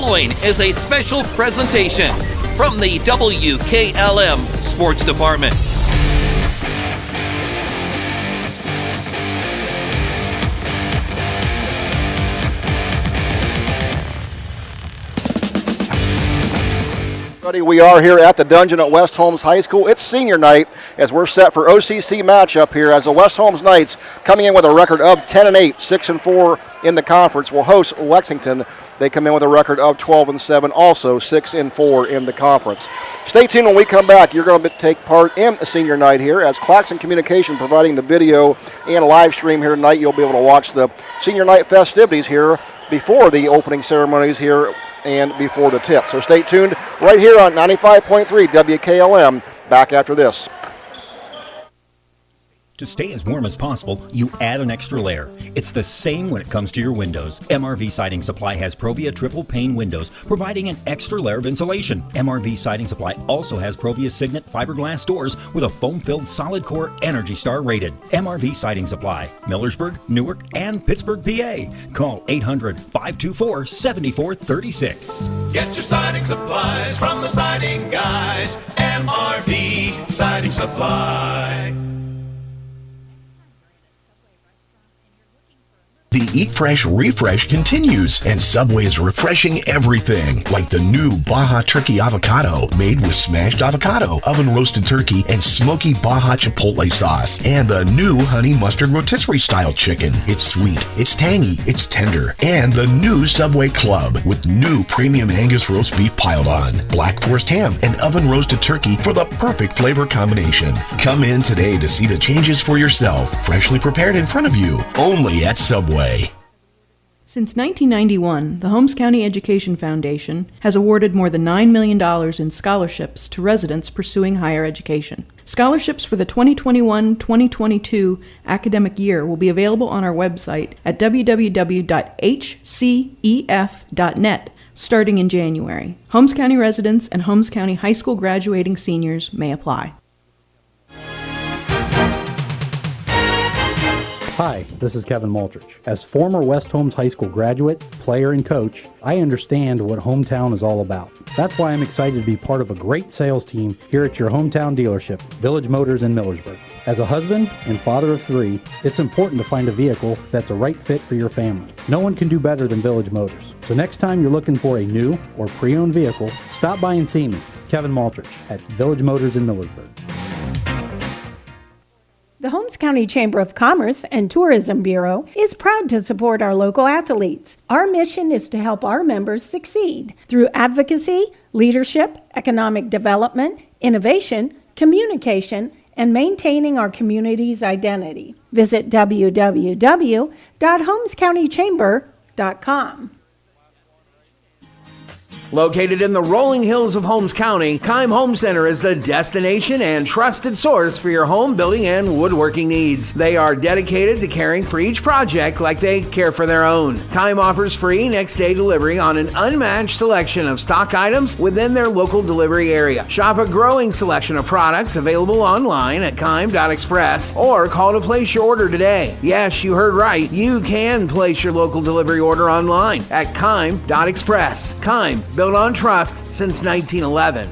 following is a special presentation from the WKLM Sports Department. We are here at the Dungeon at West Holmes High School. It's senior night as we're set for OCC matchup here as the West Holmes Knights, coming in with a record of 10-8, 6-4 in the conference, will host Lexington. They come in with a record of 12-7, also 6-4 in the conference. Stay tuned when we come back. You're going to take part in the senior night here as Claxon Communication providing the video and live stream here tonight. You'll be able to watch the senior night festivities here before the opening ceremonies here and before the tip. So stay tuned right here on 95.3 WKLM. Back after this. To stay as warm as possible, you add an extra layer. It's the same when it comes to your windows. MRV Siding Supply has Provia triple pane windows, providing an extra layer of insulation. MRV Siding Supply also has Provia Signet fiberglass doors with a foam-filled solid core Energy Star rated. MRV Siding Supply, Millersburg, Newark, and Pittsburgh, PA. Call 800-524-7436. Get your siding supplies from the siding guys. MRV Siding Supply. The Eat Fresh Refresh continues, and Subway is refreshing everything, like the new Baja Turkey Avocado, made with smashed avocado, oven-roasted turkey, and smoky Baja Chipotle sauce, and the new Honey Mustard Rotisserie Style Chicken. It's sweet, it's tangy, it's tender, and the new Subway Club, with new premium Angus roast beef piled on, Black Forest ham, and oven-roasted turkey for the perfect flavor combination. Come in today to see the changes for yourself, freshly prepared in front of you, only at Subway. Since 1991, the Holmes County Education Foundation has awarded more than $9 million in scholarships to residents pursuing higher education. Scholarships for the 2021-2022 academic year will be available on our website at www.hcef.net starting in January. Holmes County residents and Holmes County high school graduating seniors may apply. Hi, this is Kevin Maltrich. As former West Holmes High School graduate, player, and coach, I understand what hometown is all about. That's why I'm excited to be part of a great sales team here at your hometown dealership, Village Motors in Millersburg. As a husband and father of 3, it's important to find a vehicle that's a right fit for your family. No one can do better than Village Motors. So next time you're looking for a new or pre-owned vehicle, stop by and see me, Kevin Maltrich, at Village Motors in Millersburg. The Holmes County Chamber of Commerce and Tourism Bureau is proud to support our local athletes. Our mission is to help our members succeed through advocacy, leadership, economic development, innovation, communication, and maintaining our community's identity. Visit www.holmescountychamber.com. Located in the rolling hills of Holmes County, Keim Home Center is the destination and trusted source for your home building and woodworking needs. They are dedicated to caring for each project like they care for their own. Keim offers free next-day delivery on an unmatched selection of stock items within their local delivery area. Shop a growing selection of products available online at keim.express or call to place your order today. Yes, you heard right. You can place your local delivery order online at keim.express. Keim, built on trust since 1911.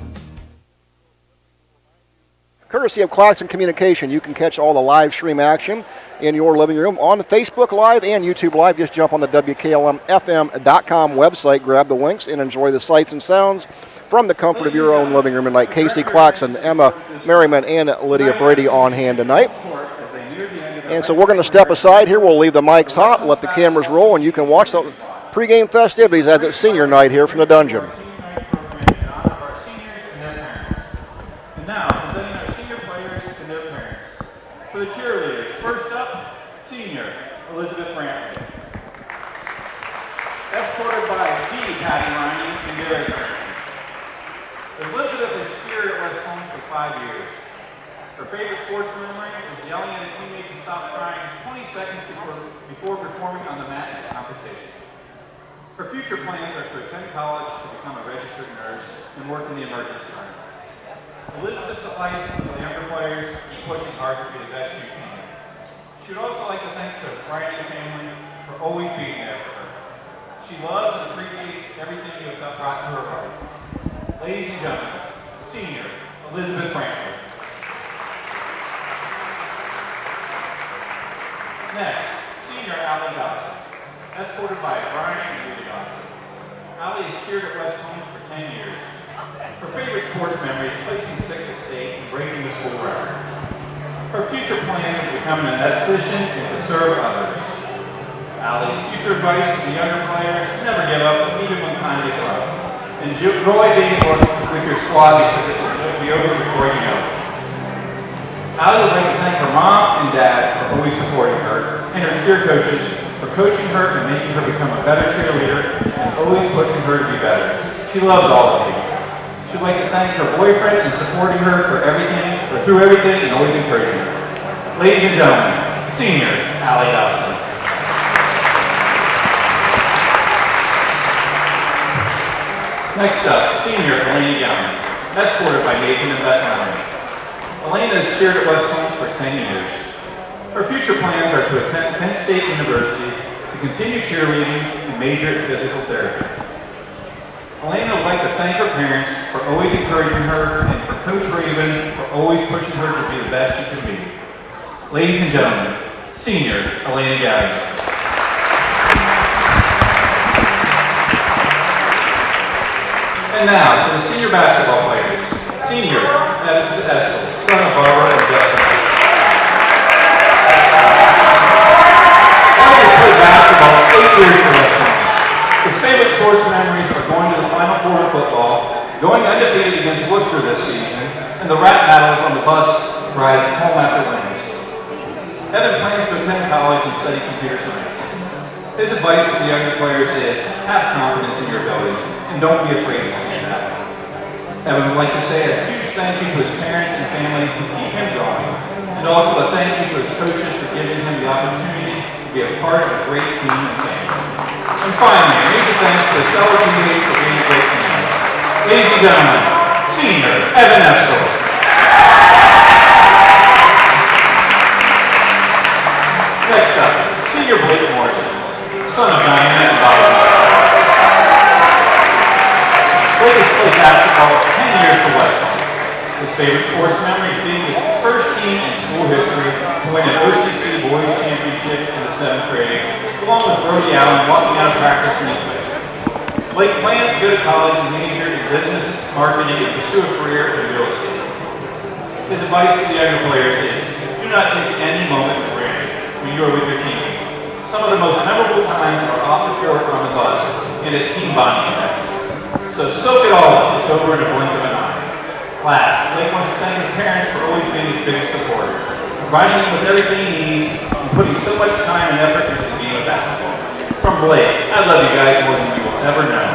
Courtesy of Claxon Communication, you can catch all the live stream action in your living room on Facebook Live and YouTube Live. Just jump on the WKLM-FM.com website, grab the links, and enjoy the sights and sounds from the comfort of your own living room tonight. Casey Claxon, Emma Merriman, and Lydia Brady on hand tonight. And so we're going to step aside here. We'll leave the mics hot, let the cameras roll, and you can watch the pregame festivities as it's senior night here from the Dungeon. And now, presenting our senior players and their parents. For the cheerleaders, first up, senior Elizabeth Brantley. Escorted by D. Patty Riney and Gary Brantley. Elizabeth has cheered at West Holmes for 5 years. Her favorite sports memory is yelling at a teammate to stop crying 20 seconds before performing on the mat at a competition. Her future plans are to attend college, to become a registered nurse, and work in the emergency room. Elizabeth's advice to the younger players: keep pushing hard to be the best you can. She would also like to thank the Riney family for always being there for her. She She loves and appreciates everything you have brought to her life. Ladies and gentlemen, senior Elizabeth Brantley. Next, senior Allie Dawson, escorted by Brian and Julie Dawson. Allie has cheered at West Holmes for 10 years. Her favorite sports memory is placing 6th at state and breaking the school record. Her future plans are to become an esthetician and to serve others. Allie's future advice to the younger players: never give up, even when time is rough. Enjoy being with your squad because it will be over before you know it. Allie would like to thank her mom and dad for always supporting her, and her cheer coaches for coaching her and making her become a better cheerleader and always pushing her to be better. She loves all of you. She'd like to thank her boyfriend and supporting her for everything, or through everything, and always encouraging her. Ladies and gentlemen, senior Allie Dawson. Next up, senior Elena Young, escorted by Nathan and Beth Allen. Elena has cheered at West Holmes for 10 years. Her future plans are to attend Kent State University to continue cheerleading and major in physical therapy. Elena would like to thank her parents for always encouraging her and for Coach Raven for always pushing her to be the best she can be. Ladies and gentlemen, senior Elena Young. And now, for the senior basketball players, senior Evans Estel, son of Barbara and Justin. Evans played basketball 8 years for West Holmes. His favorite sports memories are going to the Final Four in football, going undefeated against Worcester this season, and the rap battles on the bus rides home after wins. Evan plans to attend college and study computer science. His advice to the younger players is, have confidence in your abilities, and don't be afraid to stand out. Evan would like to say a huge thank you to his parents and family who keep him going, and also a thank you to his coaches for giving him the opportunity to be a part of a great team and family. And finally, a major thanks to his fellow teammates for being a great team. Ladies and gentlemen, senior Evan Estel. Next up, senior Blake Morrison, son of Diana and Bobby. Blake has played basketball 10 years for West Holmes. His favorite sports memories being the first team in school history to win an OCC boys championship in the 7th grade, along with Brody Allen walking out of practice when he played. Blake plans to go to college and major in business, marketing, and pursue a career in real estate. His advice to the younger players is, do not take any moment for granted when you are with your teammates. Some of the most memorable times are off the court or on the bus and at team bonding events. So soak it all up. It's over in a blink of an eye. Last, Blake wants to thank his parents for always being his biggest supporters, providing him with everything he needs, and putting so much time and effort into the game of basketball. From Blake, I love you guys more than you will ever know.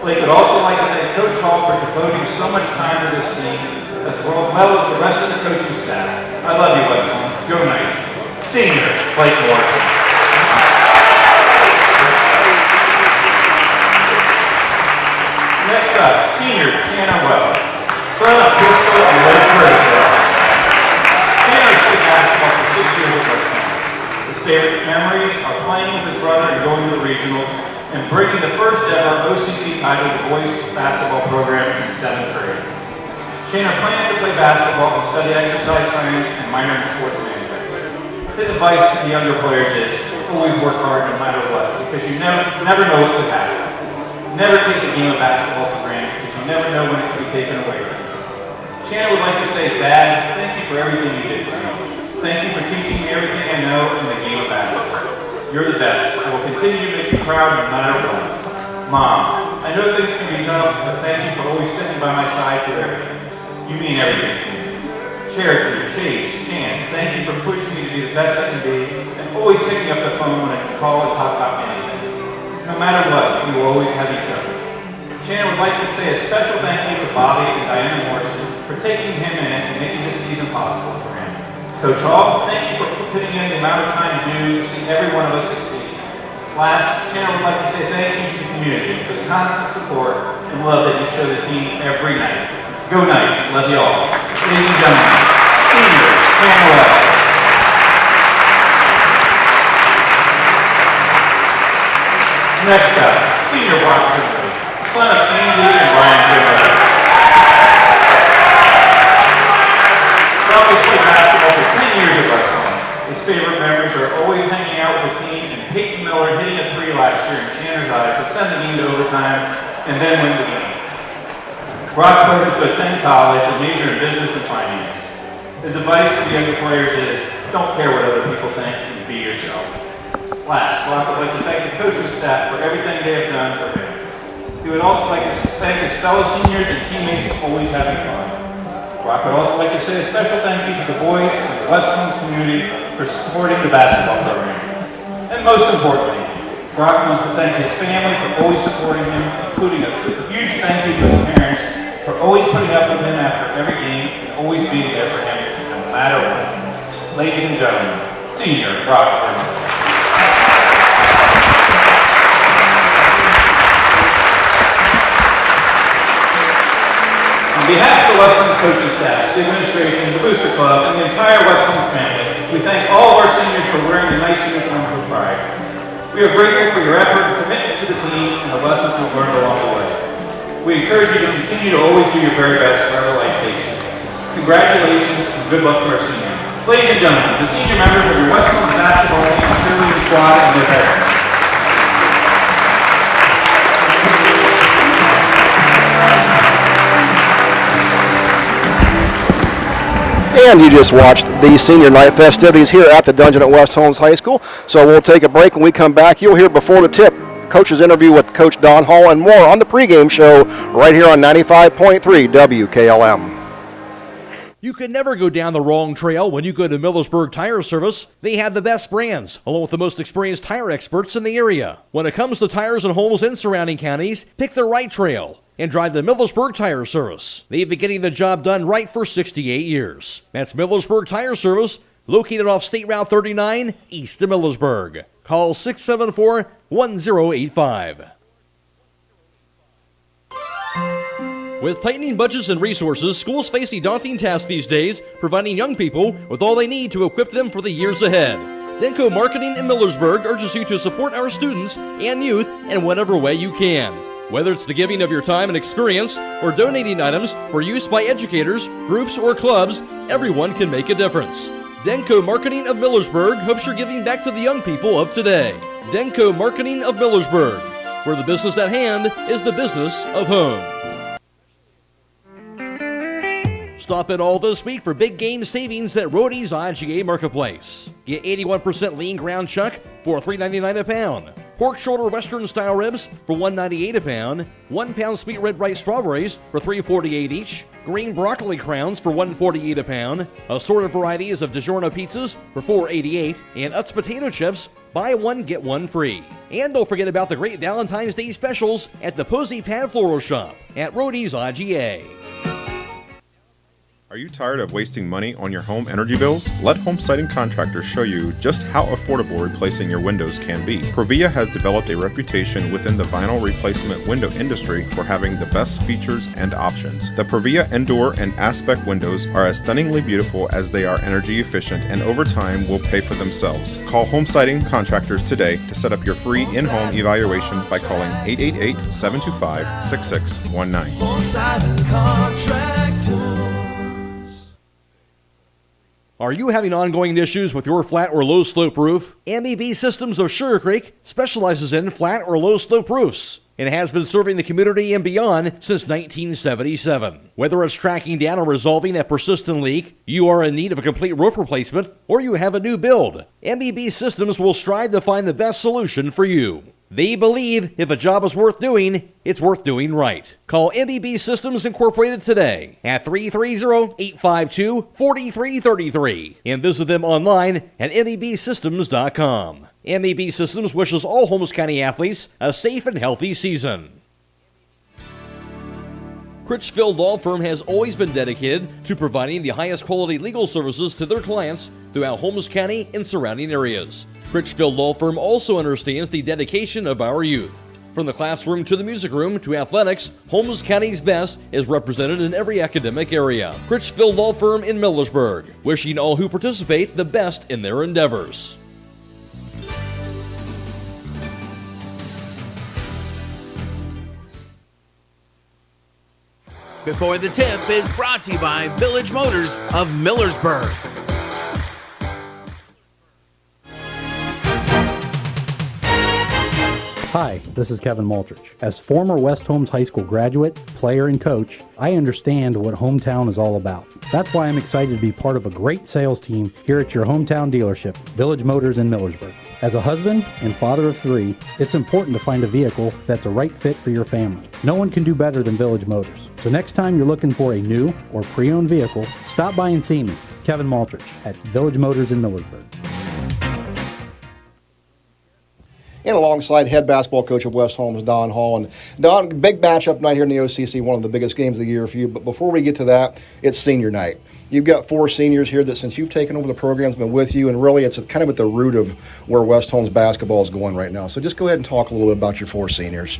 Blake would also like to thank Coach Hall for devoting so much time to this team, as well as the rest of the coaching staff. I love you, West Holmes. Go Knights. Senior Blake Morrison. Next up, senior Tanner Wells, son of Crystal and Lynn Curtis Wells. Tanner has played basketball for 6 years at West Holmes. His favorite memories are playing with his brother and going to the regionals and bringing the first ever OCC title to the boys basketball program in 7th grade. Tanner plans to play basketball and study exercise science and minor in sports management. His advice to the younger players is, always work hard no matter what, because you never know what could happen. Never take the game of basketball for granted because you never know when it can be taken away from you. Chandler would like to say, Dad, thank you for everything you did for me. Thank you for teaching me everything I know in the game of basketball. You're the best. I will continue to make you proud no matter what. Mom, I know things can be tough, but thank you for always sticking by my side through everything. You mean everything to me. Cherokee, Chase, Chance, thank you for pushing me to be the best I can be and always picking up the phone when I can call and talk about anything. No matter what, we will always have each other. Shannon would like to say a special thank you to Bobby and Diana Morrison for taking him in and making this season possible for him. Coach Hall, thank you for putting in the amount of time you do to see every one of us succeed. Last, Shannon would like to say thank you to the community for the constant support and love that you show the team every night. Go Knights, love you all. Ladies and gentlemen, senior Shannon Wells. Next up, senior block ceremony, son of Angie and Brian Zimmer. Brock has played basketball for 10 years at West Holmes. His favorite memories are always hanging out with the team and Peyton Miller hitting a three last year in Chandler's Eye to send the game to overtime and then win the game. Brock plans to attend college and major in business and finance. His advice to the younger players is, don't care what other people think and be yourself. Last, Brock would like to thank the coaching staff for everything they have done for him. He would also like to thank his fellow seniors and teammates for always having fun. Brock would also like to say a special thank you to the boys and the West Holmes community for supporting the basketball program. And most importantly, Brock wants to thank his family for always supporting him, including a huge thank you to his parents for always putting up with him after every game and always being there for him no matter what. Ladies and gentlemen, senior Brock Zimmer. On behalf of the West Holmes coaching staff, the administration, the Booster Club, and the entire West Holmes family, we thank all of our seniors for wearing the nice uniform with pride. We are grateful for your effort and commitment to the team and the lessons we've learned along the way. We encourage you to continue to always do your very best wherever life takes you. Congratulations and good luck to our seniors. Ladies and gentlemen, the senior members of your West Holmes basketball team and cheerleading squad and their parents. And you just watched the senior night festivities here at the Dungeon at West Holmes High School. So we'll take a break. When we come back, you'll hear before the tip coach's interview with Coach Don Hall and more on the pregame show right here on 95.3 WKLM. You can never go down the wrong trail when you go to Millersburg Tire Service. They have the best brands, along with the most experienced tire experts in the area. When it comes to tires in Holmes and surrounding counties, pick the right trail and drive the Millersburg Tire Service. They've been getting the job done right for 68 years. That's Millersburg Tire Service, located off State Route 39, east of Millersburg. Call 674-1085. With tightening budgets and resources, schools face a daunting task these days, providing young people with all they need to equip them for the years ahead. Denko Marketing in Millersburg urges you to support our students and youth in whatever way you can. Whether it's the giving of your time and experience or donating items for use by educators, groups, or clubs, everyone can make a difference. Denko Marketing of Millersburg hopes you're giving back to the young people of today. Denko Marketing of Millersburg, where the business at hand is the business of home. Stop in all this week for big game savings at Roadie's IGA Marketplace. Get 81% lean ground chuck for $3.99 a pound. Pork shoulder Western style ribs for $1.98 a pound. 1 pound sweet red rice strawberries for $3.48 each. Green broccoli crowns for $1.48 a pound. Assorted varieties of DiGiorno pizzas for $4.88. And Utz potato chips, buy one, get one free. And don't forget about the great Valentine's Day specials at the Posey Pad Floral Shop at Roadie's IGA. Are you tired of wasting money on your home energy bills? Let Home Siding Contractors show you just how affordable replacing your windows can be. Provia has developed a reputation within the vinyl replacement window industry for having the best features and options. The Provia Endure and Aspect windows are as stunningly beautiful as they are energy efficient, and over time will pay for themselves. Call Home Siding Contractors today to set up your free in-home evaluation by calling 888-725-6619. Home Siding Contractors. Are you having ongoing issues with your flat or low slope roof? MEB Systems of Sugar Creek specializes in flat or low slope roofs and has been serving the community and beyond since 1977. Whether it's tracking down or resolving a persistent leak, you are in need of a complete roof replacement, or you have a new build, MEB Systems will strive to find the best solution for you. They believe if a job is worth doing, it's worth doing right. Call MEB Systems Incorporated today at 330-852-4333 and visit them online at mebsystems.com. MEB Systems wishes all Holmes County athletes a safe and healthy season. Critchfield Law Firm has always been dedicated to providing the highest quality legal services to their clients throughout Holmes County and surrounding areas. Critchfield Law Firm also understands the dedication of our youth. From the classroom to the music room to athletics, Holmes County's best is represented in every academic area. Critchfield Law Firm in Millersburg, wishing all who participate the best in their endeavors. Before the Tip is brought to you by Village Motors of Millersburg. Hi, this is Kevin Multrich. As former West Holmes High School graduate, player, and coach, I understand what hometown is all about. That's why I'm excited to be part of a great sales team here at your hometown dealership, Village Motors in Millersburg. As a husband and father of 3, it's important to find a vehicle that's a right fit for your family. No one can do better than Village Motors. So next time you're looking for a new or pre-owned vehicle, stop by and see me, Kevin Multrich, at Village Motors in Millersburg. And alongside head basketball coach of West Holmes, Don Hall. And Don, big matchup night here in the OCC, one of the biggest games of the year for you. But before we get to that, it's senior night. You've got 4 seniors here that since you've taken over the program has been with you, and really it's kind of at the root of where West Holmes basketball is going right now. So just go ahead and talk a little bit about your 4 seniors.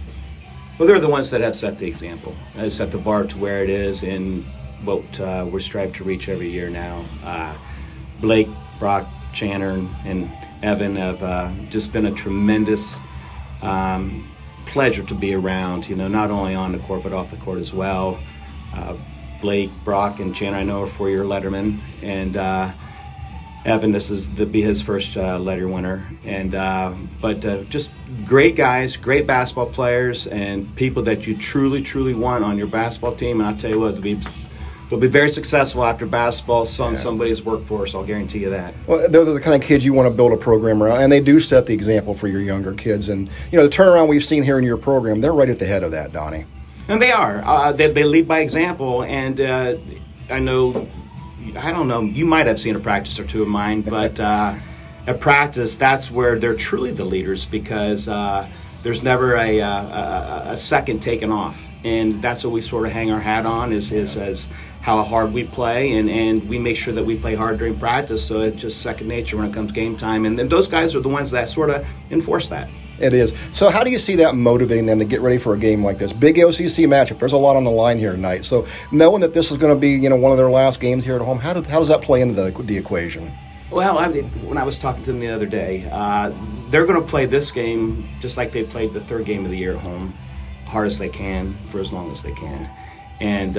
Well, they're the ones that have set the example, have set the bar to where it is and what we're striving to reach every year now. Blake, Brock, Channer, and Evan have just been a tremendous pleasure to be around, not only on the court but off the court as well. Blake, Brock, and Channer I know are 4-year lettermen, and Evan, this is be his first letter winner. And but just great guys, great basketball players, and people that you truly, truly want on your basketball team. And I'll tell you what, they'll be very successful after basketball. Somebody's workforce, I'll guarantee you that. Well, they're the kind of kids you want to build a program around, and they do set the example for your younger kids. And the turnaround we've seen here in your program, they're right at the head of that, Donnie. And they are. They lead by example, and I don't know, you might have seen a practice or 2 of mine, but at practice, that's where they're truly the leaders, because there's never a second taken off. And that's what we sort of hang our hat on, is how hard we play, and we make sure that we play hard during practice, so it's just second nature when it comes game time. And then those guys are the ones that sort of enforce that. It is. So how do you see that motivating them to get ready for a game like this? Big OCC matchup. There's a lot on the line here tonight. So knowing that this is going to be, one of their last games here at home, how does that play into the equation? Well, when I was talking to them the other day, they're going to play this game just like they played the 3rd game of the year at home, hard as they can for as long as they can. And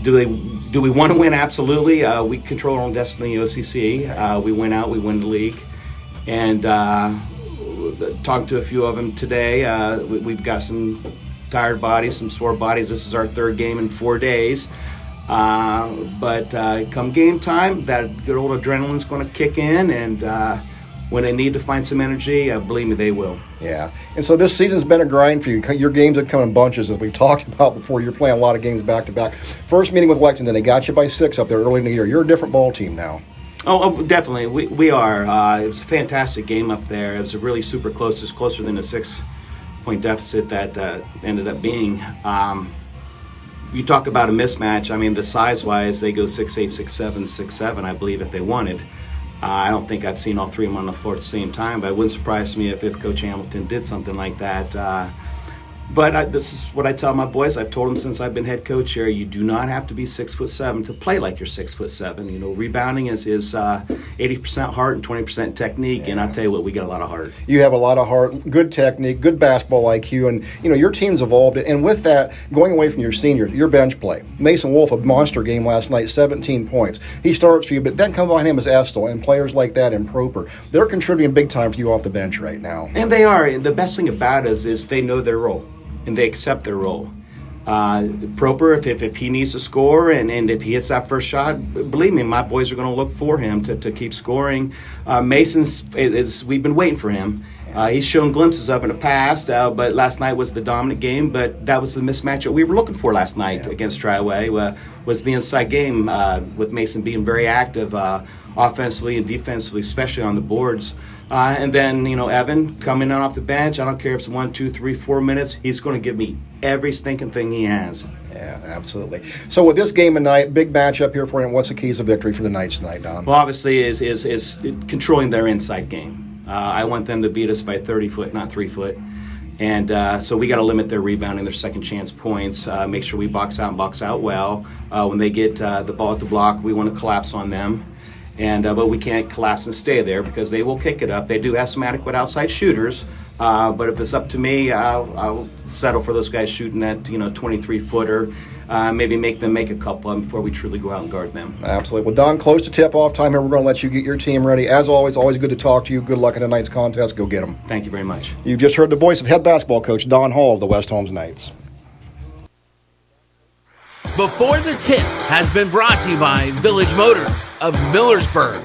do we want to win? Absolutely. We control our own destiny in the OCC. We win out, we win the league. And talking to a few of them today, we've got some tired bodies, some sore bodies. This is our 3rd game in 4 days. But come game time, that good old adrenaline's going to kick in, and when they need to find some energy, believe me, they will. Yeah, and so this season's been a grind for you. Your games have come in bunches, as we've talked about before. You're playing a lot of games back-to-back. First meeting with Lexington, they got you by 6 up there early in the year. You're a different ball team now. Oh, definitely. We are. It was a fantastic game up there. It was a really super close. It was closer than a 6-point deficit that ended up being. You talk about a mismatch. I mean, the size-wise, they go 6'8", 6'7", 6'7", I believe, if they wanted. I don't think I've seen all 3 of them on the floor at the same time, but it wouldn't surprise me if Coach Hamilton did something like that. But this is what I tell my boys. I've told them since I've been head coach here, you do not have to be 6'7" to play like you're 6'7". Rebounding is 80% heart and 20% technique, and I tell you what, we get a lot of heart. You have a lot of heart, good technique, good basketball IQ, and your team's evolved. And with that, going away from your seniors, your bench play. Mason Wolf, a monster game last night, 17 points. He starts for you, but then come behind him is Estel, and players like that and Proper. They're contributing big time for you off the bench right now. And they are. The best thing about it is they know their role. And they accept their role. Proper, if he needs to score and if he hits that first shot, believe me, my boys are going to look for him to keep scoring. We've been waiting for him. He's shown glimpses of in the past, but last night was the dominant game. But that was the mismatch that we were looking for last night against Triway. Was the inside game with Mason being very active offensively and defensively, especially on the boards. And then, Evan coming in off the bench, I don't care if it's 1, 2, 3, 4 minutes, he's going to give me every stinking thing he has. Yeah, absolutely. So with this game tonight, big matchup here for you, what's the keys of victory for the Knights tonight, Don? Well, obviously is controlling their inside game. I want them to beat us by 30 foot, not 3 foot. And so we got to limit their rebounding, their second chance points, make sure we box out well. When they get the ball at the block, we want to collapse on them. And but we can't collapse and stay there because they will kick it up. They do have some adequate outside shooters, But if it's up to me, I'll settle for those guys shooting that 23-footer. Maybe make them make a couple of them before we truly go out and guard them. Absolutely. Well, Don, close to tip-off time here. We're going to let you get your team ready. As always good to talk to you. Good luck in tonight's contest. Go get them. Thank you very much. You've just heard the voice of head basketball coach Don Hall of the West Holmes Knights. Before the Tip has been brought to you by Village Motors of Millersburg.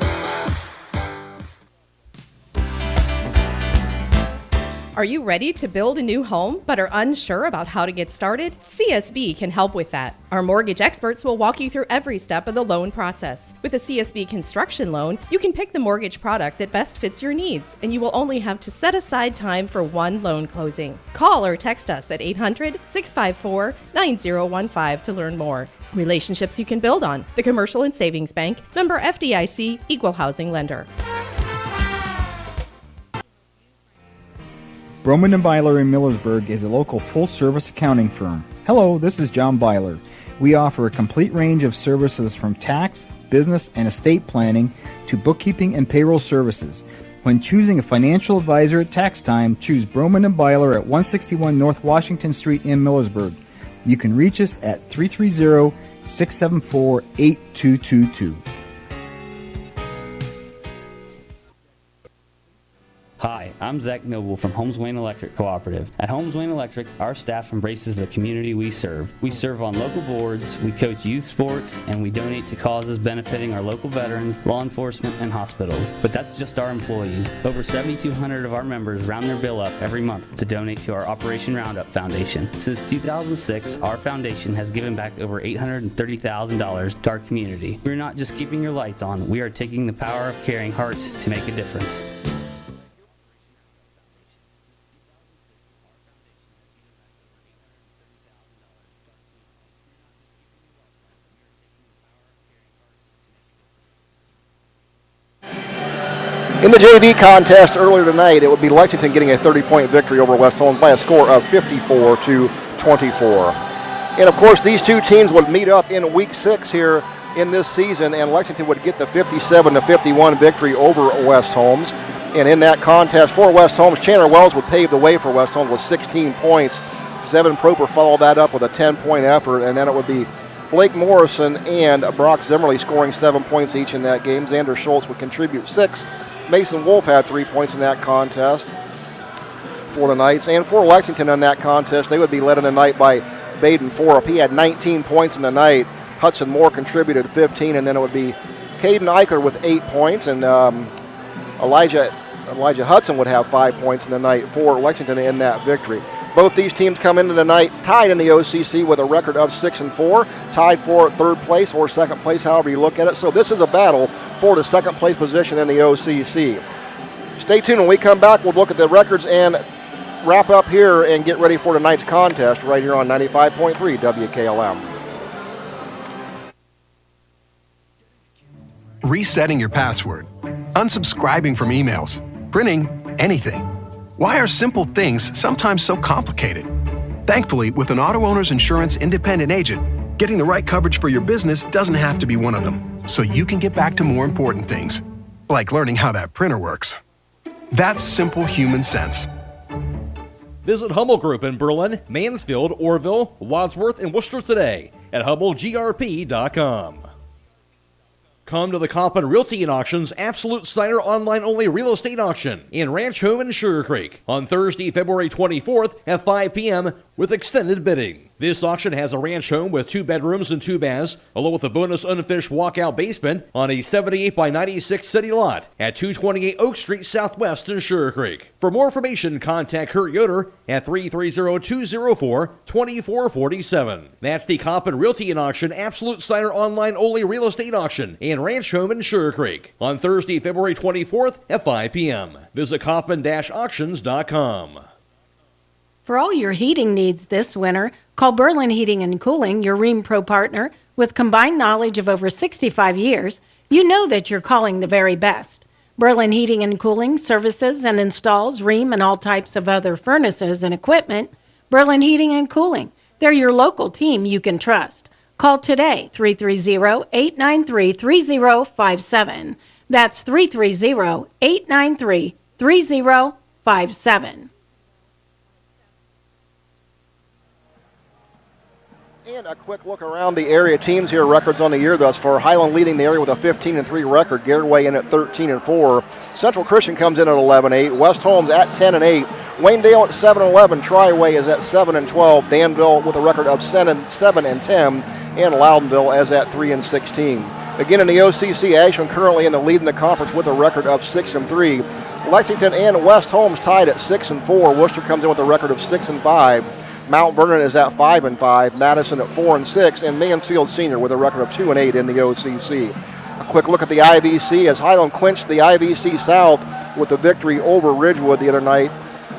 Are you ready to build a new home but are unsure about how to get started? CSB can help with that. Our mortgage experts will walk you through every step of the loan process. With a CSB construction loan, you can pick the mortgage product that best fits your needs, and you will only have to set aside time for one loan closing. Call or text us at 800-654-9015 to learn more. Relationships you can build on. The Commercial and Savings Bank, member FDIC, equal housing lender. Broman & Byler in Millersburg is a local full-service accounting firm. Hello, this is John Byler. We offer a complete range of services from tax, business, and estate planning to bookkeeping and payroll services. When choosing a financial advisor at tax time, choose Broman & Byler at 161 North Washington Street in Millersburg. You can reach us at 330-674-8222. Hi, I'm Zach Noble from Holmes Wayne Electric Cooperative. At Holmes Wayne Electric, our staff embraces the community we serve. We serve on local boards, we coach youth sports, and we donate to causes benefiting our local veterans, law enforcement, and hospitals. But that's just our employees. Over 7,200 of our members round their bill up every month to donate to our Operation Roundup Foundation. Since 2006, our foundation has given back over $830,000 to our community. We're not just keeping your lights on, we are taking the power of caring hearts to make a difference. In the JV contest earlier tonight, it would be Lexington getting a 30-point victory over West Holmes by a score of 54-24. And of course, these two teams would meet up in week 6 here in this season, and Lexington would get the 57-51 victory over West Holmes. And in that contest for West Holmes, Chandler Wells would pave the way for West Holmes with 16 points. Zevin Proper followed that up with a 10-point effort, and then it would be Blake Morrison and Brock Zimmerly scoring 7 points each in that game. Xander Schultz would contribute 6. Mason Wolf had 3 points in that contest for the Knights. And for Lexington in that contest, they would be led in the night by Baden Forup. He had 19 points in the night. Hudson Moore contributed 15, and then it would be Caden Eichler with 8 points, and Elijah Hudson would have 5 points in the night for Lexington in that victory. Both these teams come into the night tied in the OCC with a record of 6-4, tied for third place or second place, however you look at it. So this is a battle for the second place position in the OCC. Stay tuned. When we come back, we'll look at the records and wrap up here and get ready for tonight's contest right here on 95.3 WKLM. Resetting your password, unsubscribing from emails, printing anything. Why are simple things sometimes so complicated? Thankfully, with an auto owner's insurance independent agent, getting the right coverage for your business doesn't have to be one of them, so you can get back to more important things, like learning how that printer works. That's simple human sense. Visit Hummel Group in Berlin, Mansfield, Orville, Wadsworth, and Worcester today at HummelGRP.com. Come to the Coppin Realty and Auctions Absolute Snyder online-only real estate auction in Ranch Home in Sugar Creek on Thursday, February 24th at 5 p.m. with extended bidding. This auction has a ranch home with 2 bedrooms and 2 baths, along with a bonus unfinished walkout basement on a 78 by 96 city lot at 228 Oak Street Southwest in Sugar Creek. For more information, contact Kurt Yoder at 330-204-2447. That's the Coppin Realty and Auction Absolute Snyder online-only real estate auction in Ranch Home in Sugar Creek on Thursday, February 24th at 5 p.m. Visit Coppin-auctions.com. For all your heating needs this winter, call Berlin Heating and Cooling, your Rheem Pro partner. With combined knowledge of over 65 years, you know that you're calling the very best. Berlin Heating and Cooling services and installs Rheem and all types of other furnaces and equipment. Berlin Heating and Cooling, they're your local team you can trust. Call today, 330-893-3057. That's 330-893-3057. And a quick look around the area teams here, records on the year thus far. Highland leading the area with a 15-3 record. Garraway in at 13-4. Central Christian comes in at 11-8. West Holmes at 10-8. Waynedale at 7-11. Triway is at 7-12. Danville with a record of 7-10. And Loudonville is at 3-16. Again in the OCC, Ashland currently in the lead in the conference with a record of 6-3. Lexington and West Holmes tied at 6-4. Worcester comes in with a record of 6-5. Mount Vernon is at 5-5, Madison at 4-6, and Mansfield Senior with a record of 2-8 in the OCC. A quick look at the IVC as Highland clinched the IVC South with the victory over Ridgewood the other night,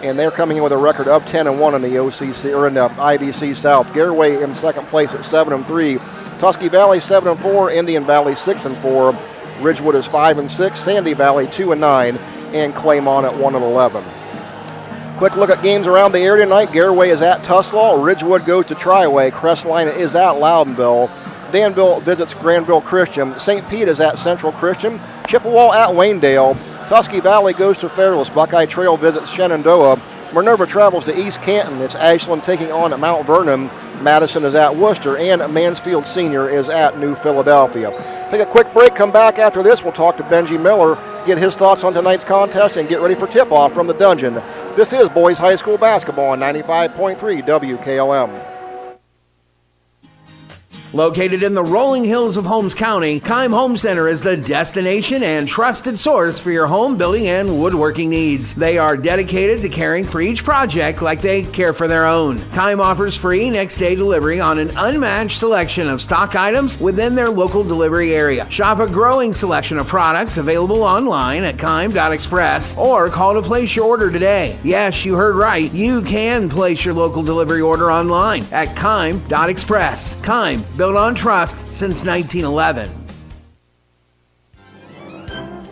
and they're coming in with a record of 10-1 in the OCC or in the IVC South. Garraway in second place at 7-3, Tusky Valley 7-4, Indian Valley 6-4, Ridgewood is 5-6, Sandy Valley 2-9, and Claymont at 1-11. Quick look at games around the area tonight. Garraway is at Tuslaw. Ridgewood goes to Triway. Crestline is at Loudonville. Danville visits Granville Christian. St. Pete is at Central Christian. Chippewa at Waynedale. Tusky Valley goes to Fairless. Buckeye Trail visits Shenandoah. Minerva travels to East Canton. It's Ashland taking on Mount Vernon. Madison is at Worcester. And Mansfield Senior is at New Philadelphia. Take a quick break. Come back after this. We'll talk to Benji Miller, get his thoughts on tonight's contest, and get ready for tip-off from the Dungeon. This is Boys High School basketball on 95.3 WKLM. Located in the rolling hills of Holmes County, Keim Home Center is the destination and trusted source for your home building and woodworking needs. They are dedicated to caring for each project like they care for their own. Keim offers free next-day delivery on an unmatched selection of stock items within their local delivery area. Shop a growing selection of products available online at Keim.express or call to place your order today. Yes, you heard right. You can place your local delivery order online at Keim.express. Keim, built on trust since 1911.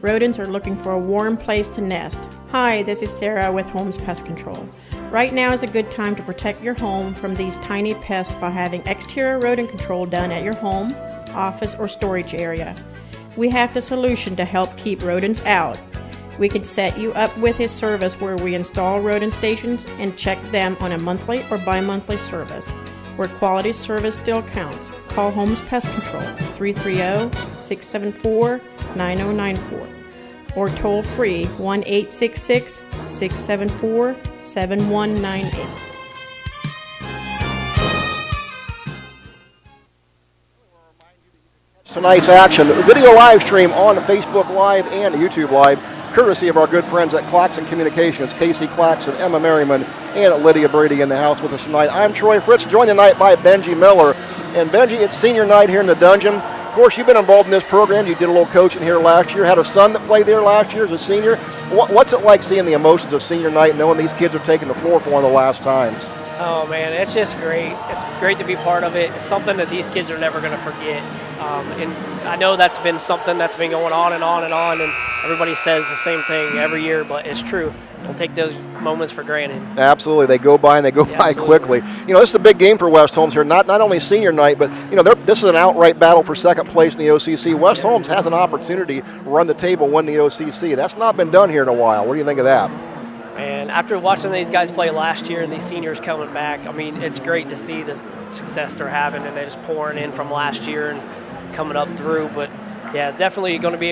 Rodents are looking for a warm place to nest. Hi, this is Sarah with Holmes Pest Control. Right now is a good time to protect your home from these tiny pests by having exterior rodent control done at your home, office, or storage area. We have the solution to help keep rodents out. We can set you up with a service where we install rodent stations and check them on a monthly or bi-monthly service. Where quality service still counts, call Holmes Pest Control 330-674-9094 or toll free 1-866-674-7198. Tonight's action, video live stream on Facebook Live and YouTube Live, courtesy of our good friends at Claxon Communications, Casey Claxon, Emma Merriman, and Lydia Brady in the house with us tonight. I'm Troy Fritz, joined tonight by Benji Miller. And Benji, it's senior night here in the Dungeon. Of course, you've been involved in this program. You did a little coaching here last year. Had a son that played there last year as a senior. What's it like seeing the emotions of senior night, knowing these kids are taking the floor for one of the last times? Oh, man, it's just great. It's great to be part of it. It's something that these kids are never going to forget. And I know that's been something that's been going on and on and on, and everybody says the same thing every year, but it's true. Don't take those moments for granted. Absolutely. They go by, and they go by quickly. You know, this is a big game for West Holmes here. Not only senior night, but, you know, this is an outright battle for second place in the OCC. West Holmes has an opportunity to run the table, win the OCC. That's not been done here in a while. What do you think of that? And after watching these guys play last year and these seniors coming back, I mean, it's great to see the success they're having, and they're just pouring in from last year and coming up through. But yeah, definitely going to be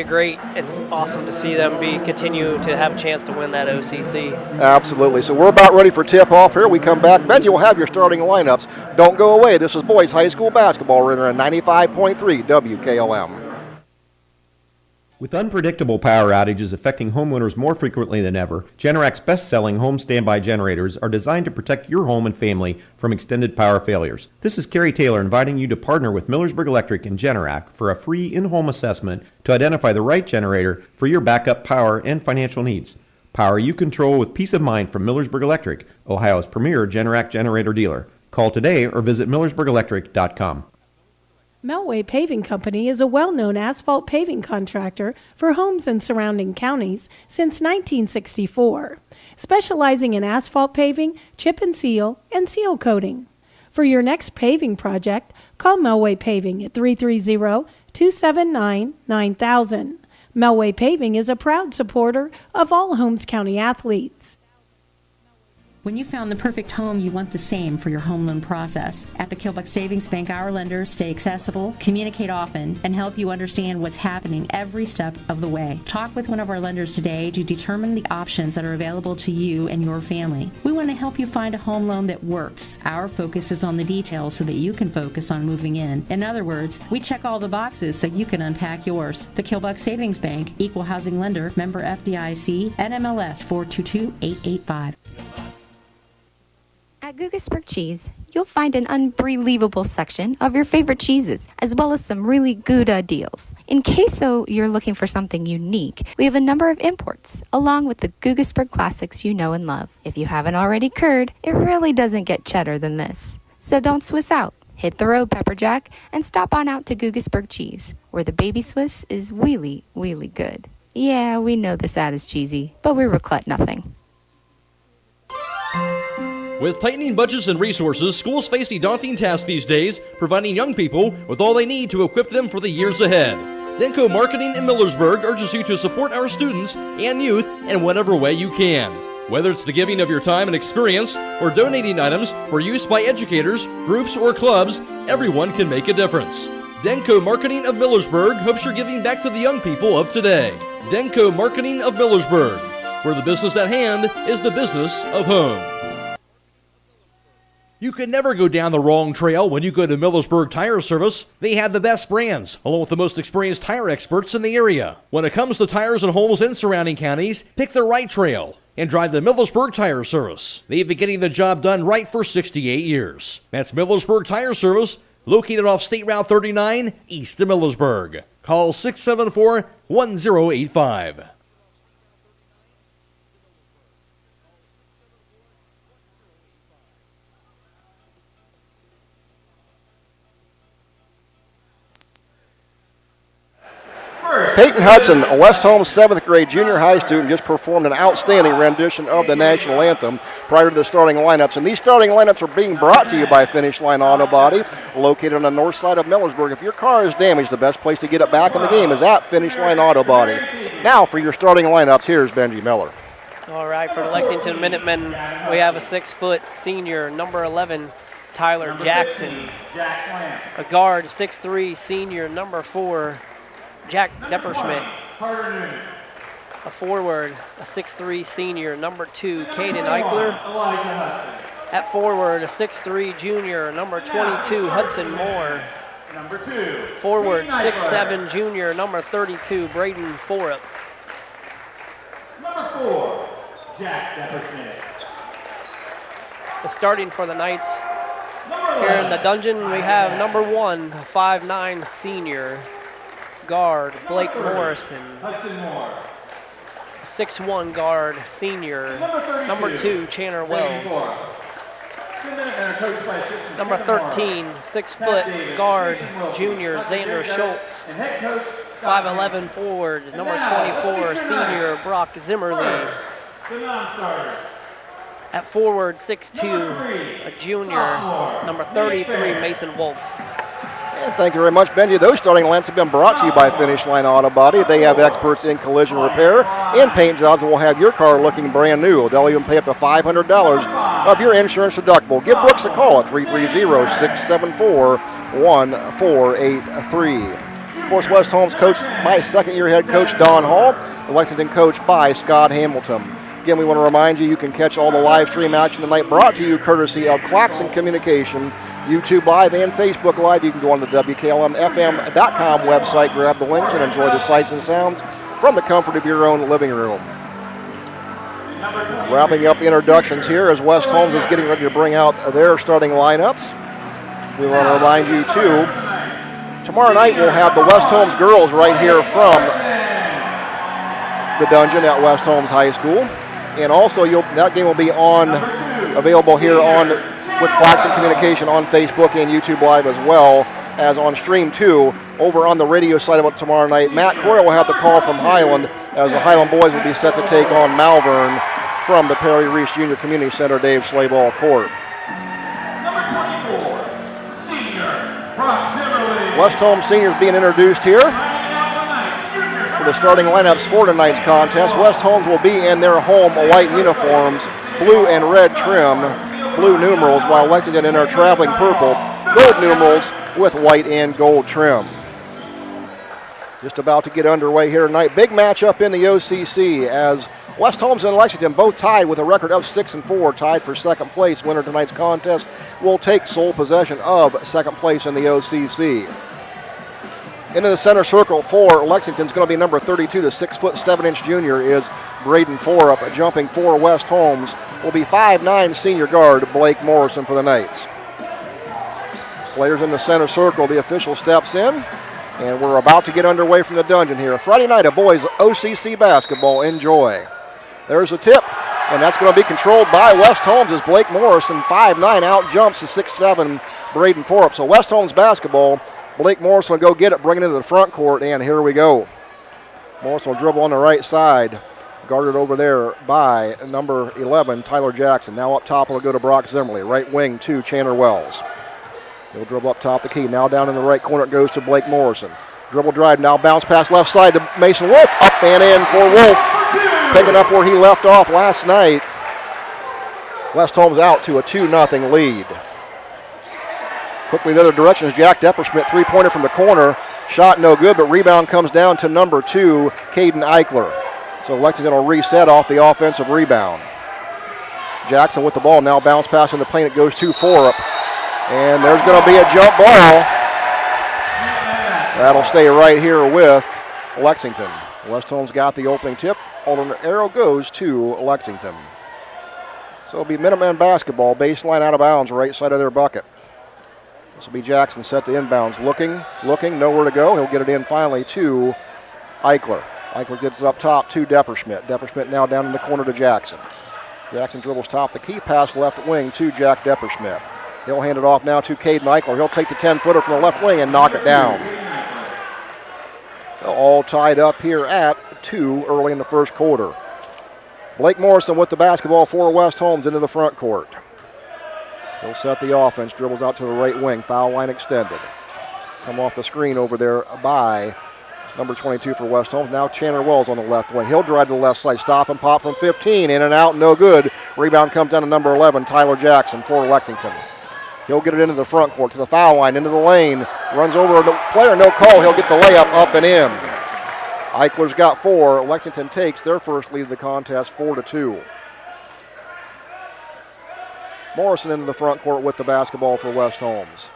it's awesome to see them continue to have a chance to win that OCC. Absolutely. So we're about ready for tip-off here. We come back. Benji will have your starting lineups. Don't go away. This is Boys High School basketball right here on 95.3 WKLM. With unpredictable power outages affecting homeowners more frequently than ever, Generac's best-selling home standby generators are designed to protect your home and family from extended power failures. This is Kerry Taylor inviting you to partner with Millersburg Electric and Generac for a free in-home assessment to identify the right generator for your backup power and financial needs. Power you control with peace of mind from Millersburg Electric, Ohio's premier Generac generator dealer. Call today or visit millersburgelectric.com. Melway Paving Company is a well-known asphalt paving contractor for homes in surrounding counties since 1964, specializing in asphalt paving, chip and seal coating. For your next paving project, call Melway Paving at 330-279-9000. Melway Paving is a proud supporter of all Holmes County athletes. When you found the perfect home, you want the same for your home loan process. At the Kilbuck Savings Bank, our lenders stay accessible, communicate often, and help you understand what's happening every step of the way. Talk with one of our lenders today to determine the options that are available to you and your family. We want to help you find a home loan that works. Our focus is on the details so that you can focus on moving in. In other words, we check all the boxes so you can unpack yours. The Kilbuck Savings Bank, Equal Housing Lender, member FDIC, NMLS 422885. At Guggisberg Cheese, you'll find an unbelievable section of your favorite cheeses, as well as some really good deals. In case you're looking for something unique, we have a number of imports, along with the Guggisberg classics you know and love. If you haven't already curd, it really doesn't get cheddar than this. So don't Swiss out. Hit the road, Pepperjack, and stop on out to Guggisberg Cheese, where the baby Swiss is really, really good. Yeah, we know this ad is cheesy, but we regret nothing. With tightening budgets and resources, schools face a daunting task these days, providing young people with all they need to equip them for the years ahead. Denko Marketing in Millersburg urges you to support our students and youth in whatever way you can. Whether it's the giving of your time and experience or donating items for use by educators, groups, or clubs, everyone can make a difference. Denko Marketing of Millersburg hopes you're giving back to the young people of today. Denko Marketing of Millersburg, where the business at hand is the business of home. You can never go down the wrong trail when you go to Millersburg Tire Service. They have the best brands, along with the most experienced tire experts in the area. When it comes to tires in Holmes and surrounding counties, pick the right trail and drive the Millersburg Tire Service. They've been getting the job done right for 68 years. That's Millersburg Tire Service, located off State Route 39, east of Millersburg. Call 674-1085. Peyton Hudson, a West Holmes 7th grade junior high student, just performed an outstanding rendition of the national anthem prior to the starting lineups. And these starting lineups are being brought to you by Finish Line Auto Body, located on the north side of Millersburg. If your car is damaged, the best place to get it back in the game is at Finish Line Auto Body. Now for your starting lineups, here's Benji Miller. All right, for the Lexington Minutemen, we have a 6-foot senior, number 11, Tyler Jackson. A guard, 6'3", senior, number 4, Jack Depperschmidt. A forward, a 6'3", senior, number 2, Caden Eichler. At forward, a 6'3", junior, number 22, Hudson Moore. Forward, 6'7", junior, number 32, Braden Forup. Number 4, Jack Depperschmidt. Starting for the Knights here in the dungeon, we have number 1, 5'9", senior, guard, Blake Morrison. 6'1", guard, senior, number 2, Chandler Wells. Number 13, 6-foot guard, junior, Xander Schultz. 5'11", forward, number 24, senior, Brock Zimmerly. At forward, 6'2", a junior, number 33, Mason Wolf. And thank you very much, Benji. Those starting lineups have been brought to you by Finish Line Auto Body. They have experts in collision repair and paint jobs and will have your car looking brand new. They'll even pay up to $500 of your insurance deductible. Give Brooks a call at 330-674-1483. Of course, West Holmes coached by second-year head coach Don Hall, and Lexington coached by Scott Hamilton. Again, we want to remind you can catch all the live stream action tonight brought to you courtesy of Claxon Communication, YouTube Live and Facebook Live. You can go on the WKLM-FM.com website, grab the links, and enjoy the sights and sounds from the comfort of your own living room. Wrapping up introductions here as West Holmes is getting ready to bring out their starting lineups. We want to remind you, too, tomorrow night we'll have the West Holmes girls right here from the dungeon at West Holmes High School. And also, that game will be available here with Claxon Communication on Facebook and YouTube Live as well as on Stream 2 over on the radio side of it tomorrow night. Matt Coyle will have the call from Highland as the Highland boys will be set to take on Malvern from the Perry Reese Junior Community Center Dave Slayball Court. Number 24, senior, Brock Zimmerly. West Holmes seniors being introduced here. For the starting lineups for tonight's contest, West Holmes will be in their home white uniforms blue and red trim, blue numerals, while Lexington in our traveling purple, gold numerals with white and gold trim. Just about to get underway here tonight. Big matchup in the OCC as West Holmes and Lexington both tied with a record of 6-4, tied for second place. Winner of tonight's contest will take sole possession of second place in the OCC. Into the center circle for Lexington's going to be number 32, the 6'7" junior is Braden Forup. Jumping for West Holmes will be 5'9" senior guard Blake Morrison for the Knights. Players in the center circle, the official steps in. And we're about to get underway from the dungeon here. Friday night of boys OCC basketball. Enjoy. There's a tip, and that's going to be controlled by West Holmes as Blake Morrison, 5'9", out jumps the 6'7" Braden Forup. So West Holmes basketball, Blake Morrison will go get it, bring it into the front court, and here we go. Morrison will dribble on the right side, guarded over there by number 11, Tyler Jackson. Now up top will go to Brock Zimmerly. Right wing to Chandler Wells. He'll dribble up top the key. Now down in the right corner it goes to Blake Morrison. Dribble drive, now bounce pass left side to Mason Wolf. Up and in for Wolf. Picking up where he left off last night. West Holmes out to a 2-0 lead. Quickly the other direction is Jack Depperschmidt, three-pointer from the corner. Shot no good, but rebound comes down to number 2, Caden Eichler. So Lexington will reset off the offensive rebound. Jackson with the ball, now bounce pass in the paint. It goes to Forup. And there's going to be a jump ball. That'll stay right here with Lexington. West Holmes got the opening tip. Alternate arrow goes to Lexington. So it'll be Minutemen basketball, baseline out of bounds, right side of their bucket. This will be Jackson set to inbounds. Looking, nowhere to go. He'll get it in finally to Eichler. Eichler gets it up top to Depperschmidt. Depperschmidt now down in the corner to Jackson. Jackson dribbles top the key, pass left wing to Jack Depperschmidt. He'll hand it off now to Caden Eichler. He'll take the 10-footer from the left wing and knock it down. So all tied up here at 2 early in the first quarter. Blake Morrison with the basketball for West Holmes into the front court. He'll set the offense, dribbles out to the right wing, foul line extended. Come off the screen over there by number 22 for West Holmes. Now Chandler Wells on the left wing. He'll drive to the left side, stop and pop from 15, in and out, no good. Rebound comes down to number 11, Tyler Jackson for Lexington. He'll get it into the front court, to the foul line, into the lane. Runs over a player, no call. He'll get the layup up and in. Eichler's got 4. Lexington takes their first lead of the contest, 4-2. Morrison into the front court with the basketball for West Holmes.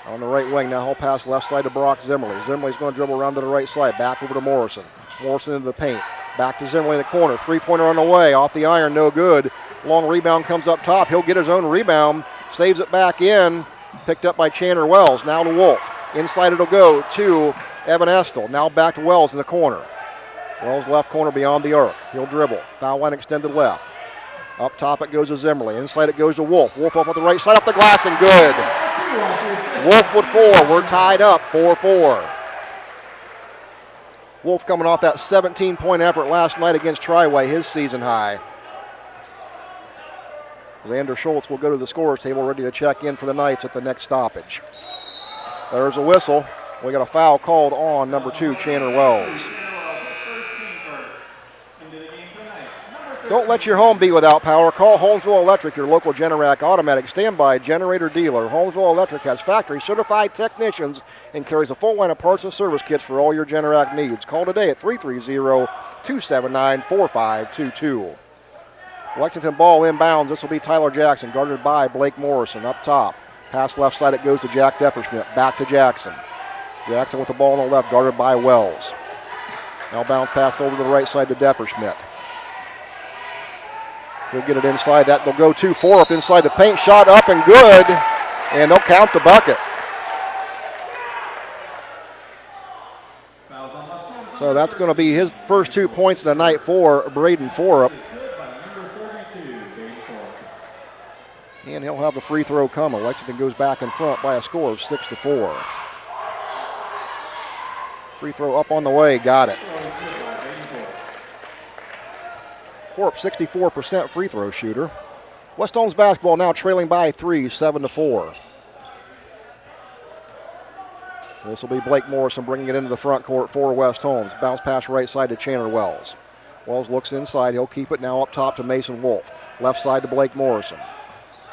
On the right wing, now he'll pass left side to Brock Zimmerly. Zimmerly's going to dribble around to the right side, back over to Morrison. Morrison into the paint. Back to Zimmerly in the corner. Three-pointer on the way. Off the iron, no good. Long rebound comes up top. He'll get his own rebound. Saves it back in. Picked up by Chandler Wells. Now to Wolf. Inside it'll go to Evan Estel. Now back to Wells in the corner. Wells left corner beyond the arc. He'll dribble. Foul line extended left. Up top it goes to Zimmerly. Inside it goes to Wolf. Wolf up on the right side. Up the glass and good. Wolf with 4. We're tied up 4-4. Wolf coming off that 17-point effort last night against Triway, his season high. Xander Schultz will go to the scorer's table, ready to check in for the Knights at the next stoppage. There's a whistle. We got a foul called on number 2, Chandler Wells. Don't let your home be without power. Call Holmesville Electric, your local Generac automatic standby generator dealer. Holmesville Electric has factory certified technicians and carries a full line of parts and service kits for all your Generac needs. Call today at 330-279-4522. Lexington ball inbounds. This will be Tyler Jackson, guarded by Blake Morrison up top. Pass left side, it goes to Jack Depperschmidt. Back to Jackson. Jackson with the ball on the left, guarded by Wells. Now bounce pass over to the right side to Depperschmidt. He'll get it inside. That they'll go 2-4 up inside the paint. Shot up and good. And they'll count the bucket. So that's going to be his first 2 points of the night for Braden Forup. And he'll have the free throw coming. Lexington goes back in front by a score of 6-4. Free throw up on the way. Got it. Forup, 64% free throw shooter. West Holmes basketball now trailing by 3, 7-4. This will be Blake Morrison bringing it into the front court for West Holmes. Bounce pass right side to Chandler Wells. Wells looks inside. He'll keep it now up top to Mason Wolf. Left side to Blake Morrison.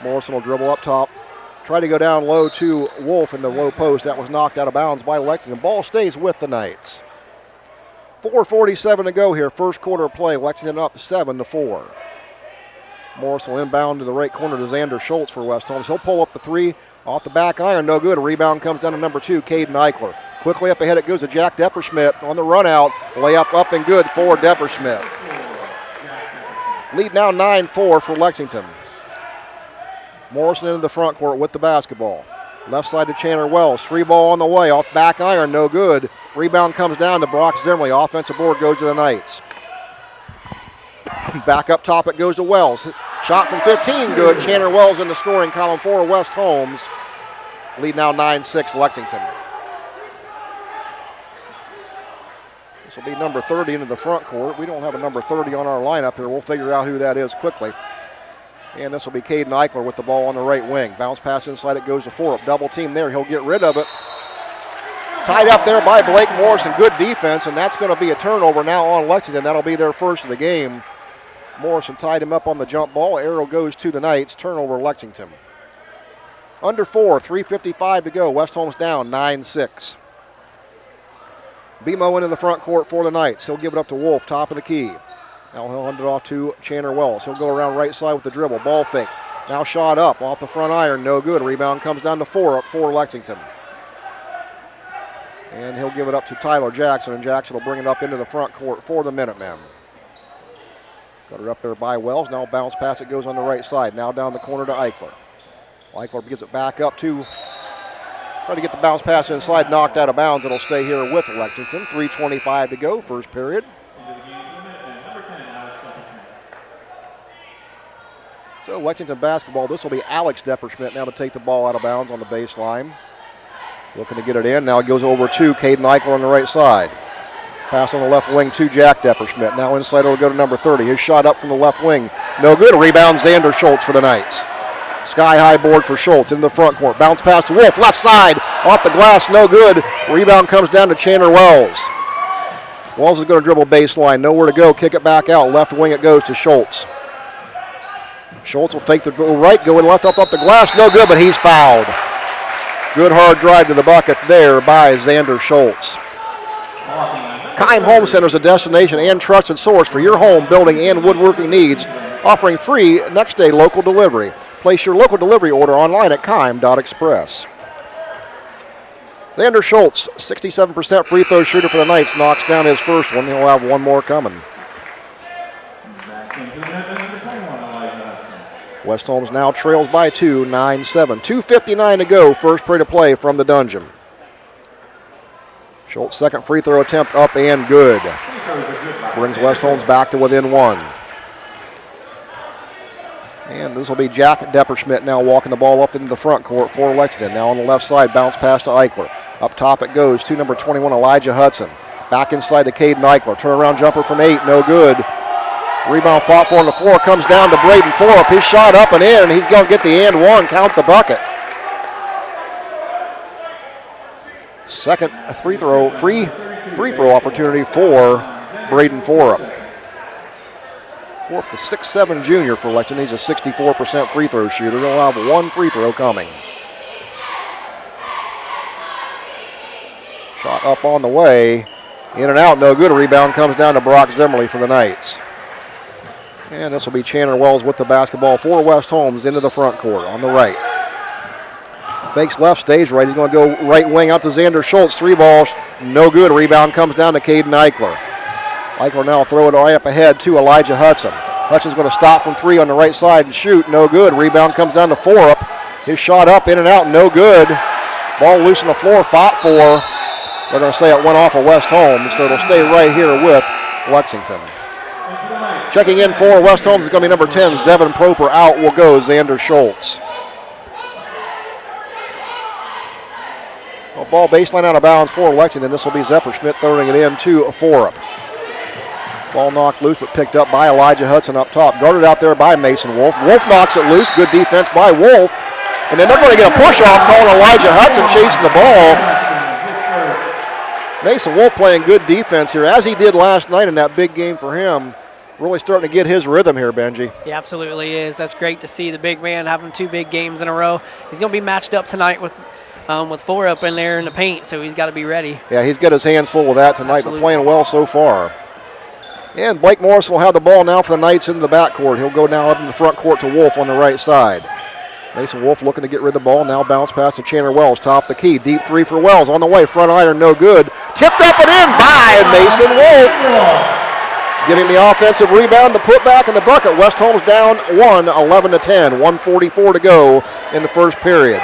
Morrison will dribble up top. Try to go down low to Wolf in the low post. That was knocked out of bounds by Lexington. Ball stays with the Knights. 4:47 to go here. First quarter of play. Lexington up 7-4. Morris will inbound to the right corner to Xander Schultz for West Holmes. He'll pull up the three off the back iron. No good. A rebound comes down to number 2, Caden Eichler. Quickly up ahead it goes to Jack Depperschmidt on the run out. Layup up and good for Depperschmidt. Lead now 9-4 for Lexington. Morrison into the front court with the basketball. Left side to Chandler Wells. Free ball on the way. Off back iron. No good. Rebound comes down to Brock Zimmerly. Offensive board goes to the Knights. Back up top it goes to Wells. Shot from 15, good. Chandler Wells in the scoring column for West Holmes. Lead now 9-6 Lexington. This will be number 30 into the front court. We don't have a number 30 on our lineup here. We'll figure out who that is quickly. And this will be Caden Eichler with the ball on the right wing. Bounce pass inside, it goes to Forup. Double team there, he'll get rid of it. Tied up there by Blake Morrison. Good defense, and that's going to be a turnover now on Lexington. That'll be their first of the game. Morrison tied him up on the jump ball. Arrow goes to the Knights. Turnover Lexington. Under 4, 3:55 to go. West Holmes down 9-6. Bemo into the front court for the Knights. He'll give it up to Wolf, top of the key. Now he'll hand it off to Chandler Wells. He'll go around right side with the dribble. Ball fake. Now shot up off the front iron. No good. Rebound comes down to Forup for Lexington. And he'll give it up to Tyler Jackson, and Jackson will bring it up into the front court for the Minutemen. Got her up there by Wells. Now bounce pass. It goes on the right side. Now down the corner to Eichler. Eichler gets it back up to, try to get the bounce pass inside. Knocked out of bounds. It'll stay here with Lexington. 3:25 to go. First period. So Lexington basketball. This will be Alex Depperschmidt now to take the ball out of bounds on the baseline. Looking to get it in. Now it goes over to Caden Eichler on the right side. Pass on the left wing to Jack Depperschmidt. Now inside it'll go to number 30. His shot up from the left wing. No good. Rebound Xander Schultz for the Knights. Sky high board for Schultz in the front court. Bounce pass to Wolf. Left side. Off the glass. No good. Rebound comes down to Chandler Wells. Wells is going to dribble baseline. Nowhere to go. Kick it back out. Left wing it goes to Schultz. Schultz will fake the right. Going left up the glass. No good, but he's fouled. Good hard drive to the bucket there by Xander Schultz. Keim Home Center is a destination and trusted source for your home, building, and woodworking needs, offering free next day local delivery. Place your local delivery order online at keim.express. Xander Schultz, 67% free throw shooter for the Knights, knocks down his first one. He'll have one more coming. West Holmes now trails by 2, 9-7. 2:59 to go, first period of play from the dungeon. Schultz' second free throw attempt up and good. Brings West Holmes back to within 1. And this will be Jack Depperschmidt now walking the ball up into the front court for Lexington. Now on the left side, bounce pass to Eichler. Up top it goes to number 21, Elijah Hudson. Back inside to Caden Eichler. Turnaround jumper from 8, no good. Rebound fought for on the floor, comes down to Braden Forup. His shot up and in, and he's going to get the and one, count the bucket. Second free throw opportunity for Braden Forup. Forup, the 6'7" junior for Lexington. He's a 64% free throw shooter. He'll have one free throw coming. Shot up on the way. In and out, no good. A rebound comes down to Brock Zimmerly for the Knights. And this will be Chandler Wells with the basketball for West Holmes into the front court on the right. Fakes left, stays right. He's going to go right wing out to Xander Schultz. 3 balls, no good. Rebound comes down to Caden Eichler. Eichler now throw it right up ahead to Elijah Hudson. Hudson's going to stop from 3 on the right side and shoot. No good. Rebound comes down to Forup. His shot up, in and out, no good. Ball loose on the floor, fought for. They're going to say it went off of West Holmes, so it'll stay right here with Lexington. Checking in for West Holmes is going to be number 10, Zevin Proper. Out will go Xander Schultz. Well, ball baseline out of bounds for Lexington. This will be Depperschmidt throwing it in to Forup. Ball knocked loose but picked up by Elijah Hudson up top. Guarded out there by Mason Wolf. Wolf knocks it loose. Good defense by Wolf. And then they're going to get a push-off calling Elijah Hudson chasing the ball. Mason Wolf playing good defense here, as he did last night in that big game for him. really starting to get his rhythm here, Benji. He absolutely is. That's great to see the big man having 2 big games in a row. He's going to be matched up tonight with 4 up in there in the paint, so he's got to be ready. Yeah, he's got his hands full with that tonight, Absolutely. but playing well so far. And Blake Morrison will have the ball now for the Knights into the backcourt. He'll go now up in the front court to Wolf on the right side. Mason Wolf looking to get rid of the ball. Now bounce pass to Chandler Wells. Top the key. Deep 3 for Wells. On the way. Front iron. No good. Tipped up and in by Mason Wolf. Getting the offensive rebound, the putback, and the bucket. West Holmes down 1, 11-10. 1:44 to go in the first period.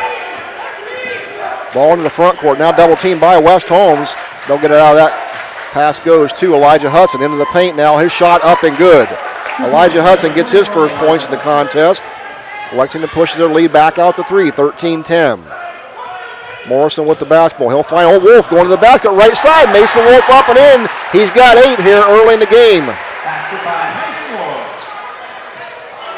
Ball into the front court. Now double teamed by West Holmes. They'll get it out of that. Pass goes to Elijah Hudson into the paint now. His shot up and good. Elijah Hudson gets his first points in the contest. Lexington pushes their lead back out to 3, 13-10. Morrison with the basketball. He'll find old Wolf going to the basket right side. Mason Wolf up and in. He's got 8 here early in the game.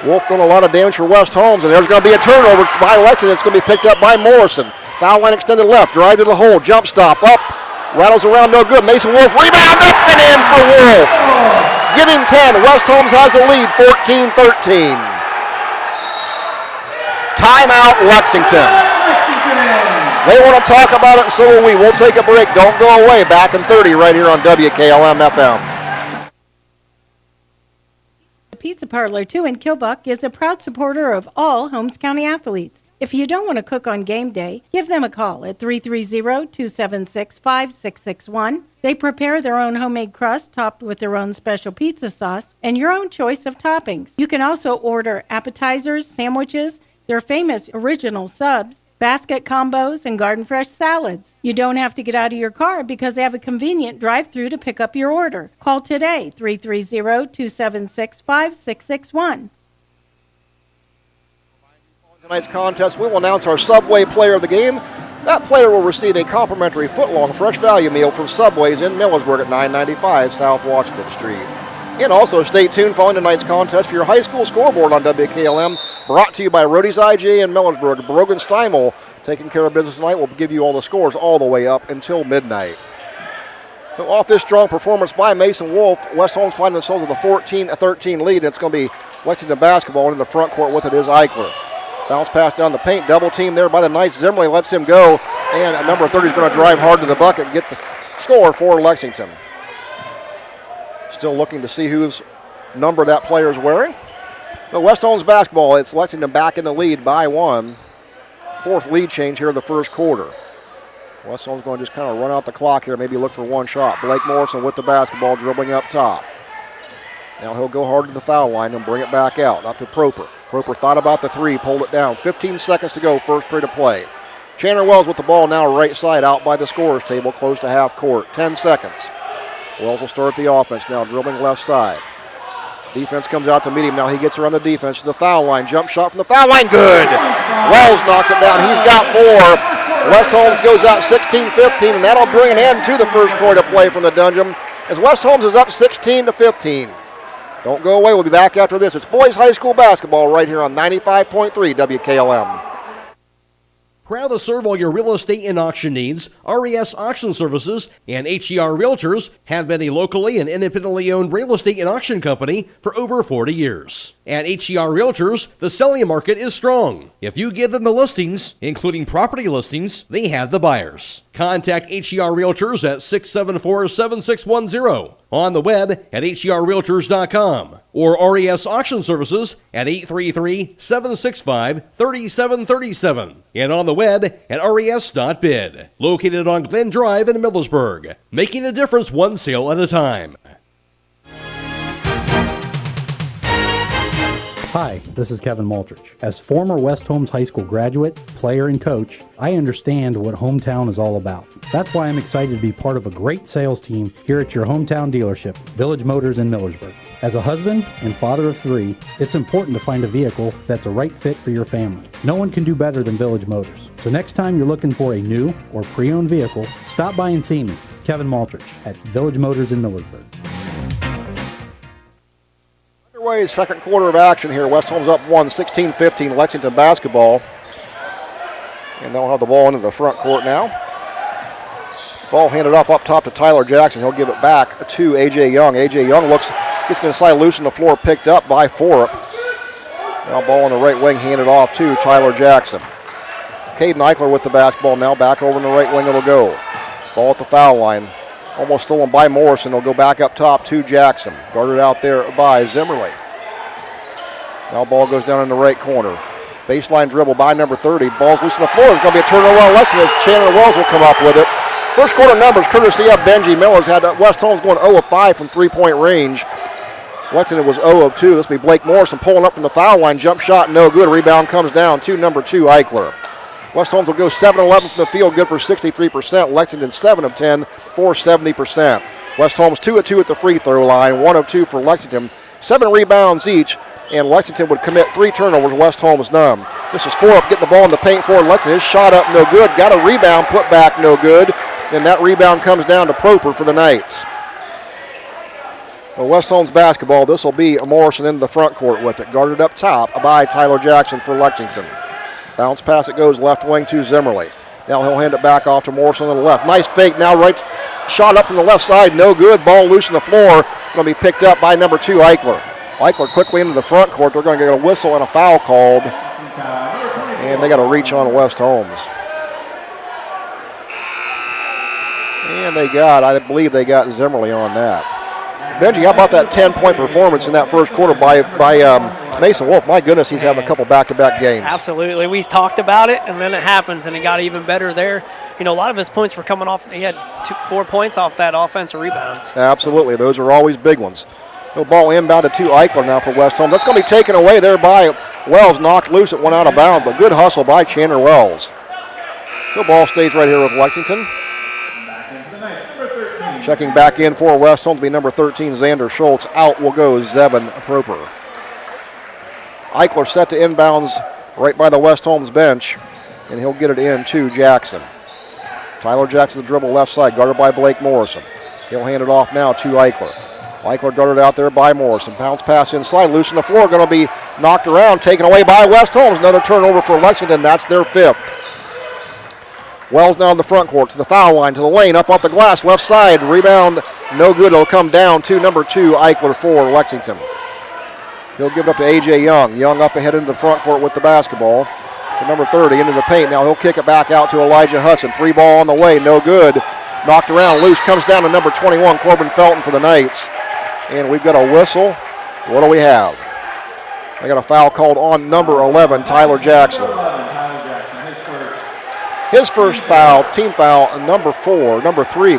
Wolf done a lot of damage for West Holmes, and there's going to be a turnover by Lexington. It's going to be picked up by Morrison. Foul line extended left. Drive to the hole. Jump stop. Up. Rattles around, no good. Mason Wolf, rebound, up and in for Wolf. Give him 10. West Holmes has the lead, 14-13. Timeout, Lexington. They want to talk about it, so will we. We'll take a break. Don't go away. Back in 30 right here on WKLM-FM. The Pizza Parlor 2 in Kilbuck is a proud supporter of all Holmes County athletes. If you don't want to cook on game day, give them a call at 330-276-5661. They prepare their own homemade crust topped with their own special pizza sauce and your own choice of toppings. You can also order appetizers, sandwiches, their famous original subs, basket combos, and garden fresh salads. You don't have to get out of your car because they have a convenient drive-thru to pick up your order. Call today, 330-276-5661. Tonight's contest, we will announce our Subway player of the game. That player will receive a complimentary foot-long fresh value meal from Subway's in Millersburg at 995 South Washington Street. And also stay tuned following tonight's contest for your high school scoreboard on WKLM, brought to you by Rody's IGA in Millersburg. Brogan Steimel taking care of business tonight. Will give you all the scores all the way up until midnight. So off this strong performance by Mason Wolf, West Holmes finding themselves with a 14-13 lead. And it's going to be Lexington basketball, and in the front court with it is Eichler. Bounce pass down the paint, double team there by the Knights. Zimmerly lets him go, and a number 30 is going to drive hard to the bucket and get the score for Lexington. Still looking to see whose number that player is wearing. But West Holmes basketball, it's Lexington back in the lead by 1. 4th lead change here in the first quarter. West Holmes going to just kind of run out the clock here, maybe look for one shot. Blake Morrison with the basketball, dribbling up top. Now he'll go hard to the foul line and bring it back out, up to Proper. Proper thought about the 3, pulled it down. 15 seconds to go, first period of play. Chandler Wells with the ball now right side, out by the scorer's table, close to half court. 10 seconds. Wells will start the offense now, dribbling left side. Defense comes out to meet him. Now he gets around the defense to the foul line. Jump shot from the foul line, good. Wells knocks it down. He's got 4. West Holmes goes out 16-15, and that'll bring an end to the first period of play from the Dungeon, as West Holmes is up 16-15. Don't go away. We'll be back after this. It's boys high school basketball right here on 95.3 WKLM. Proud to serve all your real estate and auction needs, RES Auction Services and HER Realtors have been a locally and independently owned real estate and auction company for over 40 years. At HER Realtors, the selling market is strong. If you give them the listings, including property listings, they have the buyers. Contact HER Realtors at 674-7610, on the web at herrealtors.com, or RES Auction Services at 833-765-3737, and on the web at res.bid. Located on Glen Drive in Millersburg, making a difference one sale at a time. Hi, this is Kevin Multrich. As former West Holmes High School graduate, player, and coach, I understand what hometown is all about. That's why I'm excited to be part of a great sales team here at your hometown dealership, Village Motors in Millersburg. As a husband and father of 3, it's important to find a vehicle that's a right fit for your family. No one can do better than Village Motors. So next time you're looking for a new or pre-owned vehicle, stop by and see me, Kevin Multrich, at Village Motors in Millersburg. Underway, second quarter of action here. West Holmes up 1, 16-15, Lexington basketball. And they'll have the ball into the front court now. Ball handed off up top to Tyler Jackson. He'll give it back to A.J. Young. A.J. Young looks Gets inside, loose on the floor, picked up by Forup. Now ball on the right wing, handed off to Tyler Jackson. Caden Eichler with the basketball now, back over in the right wing it'll go. Ball at the foul line. Almost stolen by Morrison. It'll go back up top to Jackson. Guarded out there by Zimmerly. Now ball goes down in the right corner. Baseline dribble by number 30. Ball's loose on the floor. It's going to be a turnover on Lexington as Chandler Wells will come up with it. First quarter numbers courtesy of Benji Miller's had West Holmes going 0 of 5 from three-point range. Lexington was 0 of 2. This will be Blake Morrison pulling up from the foul line. Jump shot, no good. Rebound comes down to number 2, Eichler. West Holmes will go 7-11 from the field, good for 63%. Lexington 7 of 10 for 70%. West Holmes 2 of 2 at the free throw line, 1 of 2 for Lexington. 7 rebounds each, and Lexington would commit 3 turnovers. West Holmes none. This is Forup getting the ball in the paint for Lexington. His shot up, no good. Got a rebound, put back, no good. And that rebound comes down to Proper for the Knights. Well, West Holmes basketball. This will be Morrison into the front court with it. Guarded up top by Tyler Jackson for Lexington. Bounce pass, it goes left wing to Zimmerly. Now he'll hand it back off to Morrison on the left. Nice fake now, right shot up from the left side, no good. Ball loose on the floor. Going to be picked up by number 2, Eichler. Eichler quickly into the front court. They're going to get a whistle and a foul called. And they got to reach on West Holmes. And I believe they got Zimmerly on that. Benji, how about that 10-point performance in that first quarter by Mason Wolf? My goodness, he's having a couple back-to-back games. Absolutely. We talked about it, and then it happens, and it got even better there. You know, a lot of his points were coming off. He had 4 points off that offensive rebounds. Absolutely. Those are always big ones. The ball inbounded to Eichler now for West Holmes. That's going to be taken away there by Wells. Knocked loose. It went out of bounds, but good hustle by Chandler Wells. The ball stays right here with Lexington. Checking back in for West Holmes will be number 13, Xander Schultz. Out will go Zevin Proper. Eichler set to inbounds right by the West Holmes bench, and he'll get it in to Jackson. Tyler Jackson the dribble left side, guarded by Blake Morrison. He'll hand it off now to Eichler. Eichler guarded out there by Morrison. Bounce pass inside, loose on the floor, going to be knocked around, taken away by West Holmes. Another turnover for Lexington, that's their 5th. Wells now in the front court to the foul line, to the lane, up off the glass, left side. Rebound, no good. It'll come down to number 2, Eichler for Lexington. He'll give it up to A.J. Young. Young up ahead into the front court with the basketball. To number 30, into the paint. Now he'll kick it back out to Elijah Hudson. 3 ball on the way, no good. Knocked around, loose, comes down to number 21, Corbin Felton for the Knights. And we've got a whistle. What do we have? I got a foul called on number 11, Tyler Jackson. His first foul, team foul, number 3,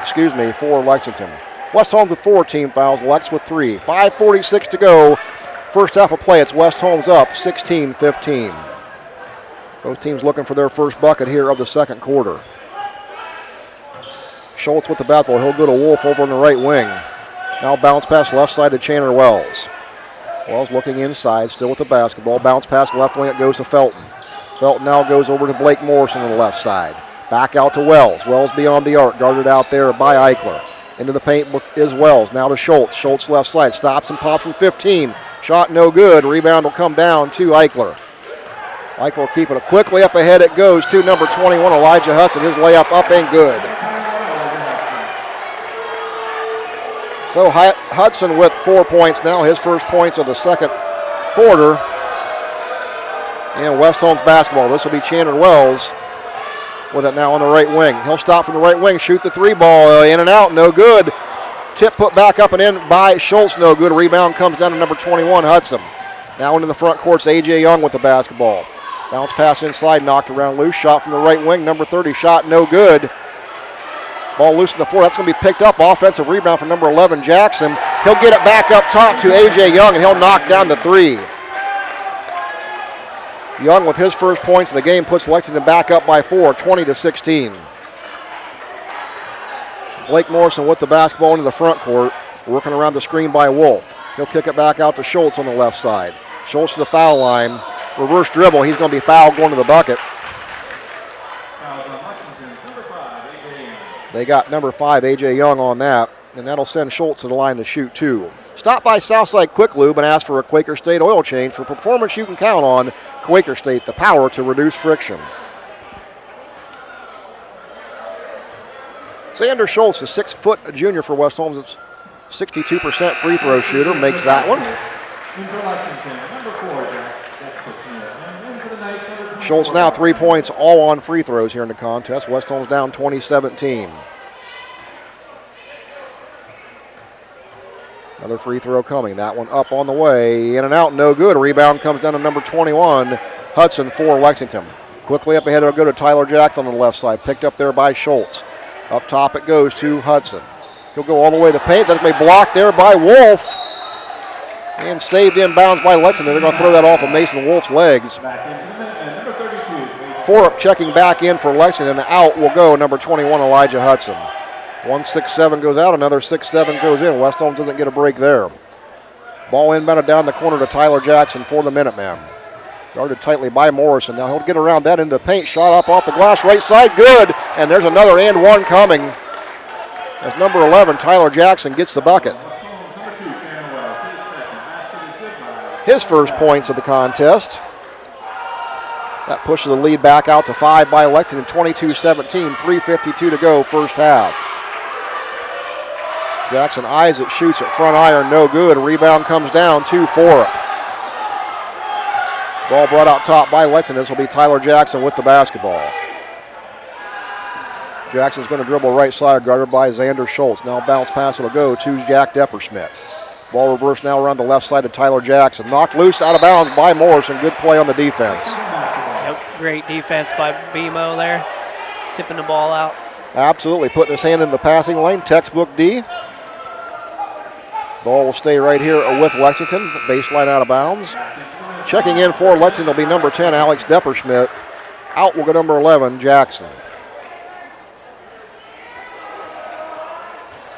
for Lexington. West Holmes with 4 team fouls, Lex with 3. 5:46 to go. First half of play, it's West Holmes up 16-15. Both teams looking for their first bucket here of the second quarter. Schultz with the basketball. He'll go to Wolf over on the right wing. Now bounce pass left side to Chandler Wells. Wells looking inside, still with the basketball. Bounce pass left wing, it goes to Felton. Felton now goes over to Blake Morrison on the left side. Back out to Wells. Wells beyond the arc, guarded out there by Eichler. Into the paint is Wells. Now to Schultz. Schultz left side. Stops and pops from 15. Shot no good. Rebound will come down to Eichler. Eichler keeping it quickly up ahead. It goes to number 21, Elijah Hudson. His layup up and good. So Hudson with 4 points now. His first points of the second quarter. And West Holmes basketball. This will be Chandler Wells with it now on the right wing. He'll stop from the right wing, shoot the 3 ball, in and out, no good. Tip put back up and in by Schultz, no good. Rebound comes down to number 21, Hudson. Now into the front court's A.J. Young with the basketball. Bounce pass inside, knocked around loose. Shot from the right wing, number 30, shot no good. Ball loose on the floor. That's going to be picked up. Offensive rebound from number 11, Jackson. He'll get it back up top to A.J. Young, and he'll knock down the 3. Young with his first points of the game puts Lexington back up by 4, 20-16. Blake Morrison with the basketball into the front court, working around the screen by Wolf. He'll kick it back out to Schultz on the left side. Schultz to the foul line. Reverse dribble. He's going to be fouled going to the bucket. They got number 5, A.J. Young, on that, and that'll send Schultz to the line to shoot 2. Stop by Southside Quick Lube and ask for a Quaker State oil change for performance you can count on. Quaker State, the power to reduce friction. Xander Schultz, a 6-foot junior for West Holmes. 62% free throw shooter, makes that one. In for Lexington, number 4, Jack Bushnell. And in for the Knights, number 24. Schultz now 3 points, all on free throws here in the contest. West Holmes down 20-17. Another free throw coming. That one up on the way. In and out, no good. Rebound comes down to number 21, Hudson for Lexington. Quickly up ahead, it'll go to Tyler Jackson on the left side. Picked up there by Schultz. Up top it goes to Hudson. He'll go all the way to the paint. That'll be blocked there by Wolf. And saved inbounds by Lexington. They're going to throw that off of Mason Wolf's legs. Number 32. Forup checking back in for Lexington. Out will go number 21, Elijah Hudson. 1-6-7 goes out. Another 6-7 goes in. West Holmes doesn't get a break there. Ball inbounded down the corner to Tyler Jackson for the Minutemen. Guarded tightly by Morrison. Now he'll get around that into the paint. Shot up off the glass, right side, good. And there's another and one coming. As number 11, Tyler Jackson, gets the bucket. His first points of the contest. That pushes the lead back out to 5 by Lexington, 22-17, 3:52 to go, first half. Jackson eyes it, shoots it, front iron, no good. Rebound comes down to Forup. Ball brought out top by Lexington. This will be Tyler Jackson with the basketball. Jackson's going to dribble right side, guarded by Xander Schultz. Now bounce pass will go to Jack Depperschmidt. Ball reversed now around the left side to Tyler Jackson. Knocked loose out of bounds by Morrison. Good play on the defense. Yep, great defense by BMO there, tipping the ball out. Absolutely, putting his hand in the passing lane, textbook D. Ball will stay right here with Lexington, baseline out of bounds. Checking in for Lexington will be number 10, Alex Depperschmidt. Out will go number 11, Jackson.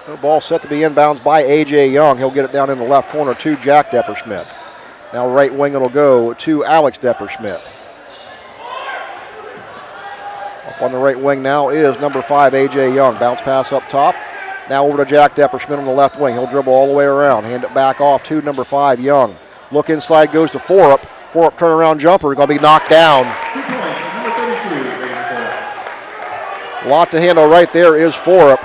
The ball set to be inbounds by A.J. Young. He'll get it down in the left corner to Jack Depperschmidt. Now right wing it'll go to Alex Depperschmidt. Up on the right wing now is number 5, A.J. Young. Bounce pass up top. Now over to Jack Depperschmidt on the left wing. He'll dribble all the way around. Hand it back off to number 5, Young. Look inside goes to Forup. Forup turnaround jumper. Going to be knocked down. A lot to handle right there is Forup.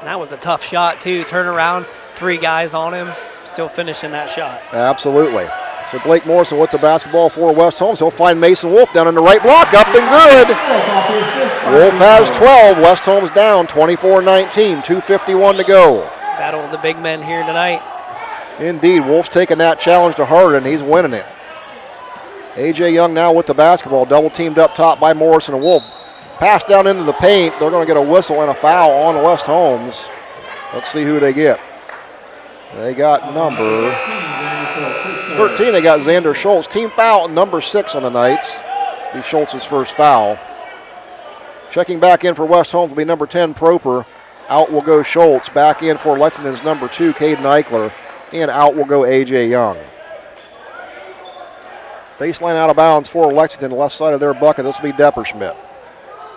That was a tough shot too. Turn around, 3 guys on him, still finishing that shot. Absolutely. So Blake Morrison with the basketball for West Holmes. He'll find Mason Wolf down in the right block. Up and good. Wolf has 12. West Holmes down 24-19. 2:51 to go. Battle of the big men here tonight. Indeed. Wolf's taking that challenge to heart, and he's winning it. A.J. Young now with the basketball. Double teamed up top by Morrison and Wolf. Pass down into the paint. They're going to get a whistle and a foul on West Holmes. Let's see who they get. They got number 13. They got Xander Schultz. Team foul number 6 on the Knights. Be Schultz's first foul. Checking back in for West Holmes will be number 10, Proper. Out will go Schultz. Back in for Lexington's number 2, Caden Eichler. And out will go A.J. Young. Baseline out of bounds for Lexington. Left side of their bucket. This will be Depperschmidt.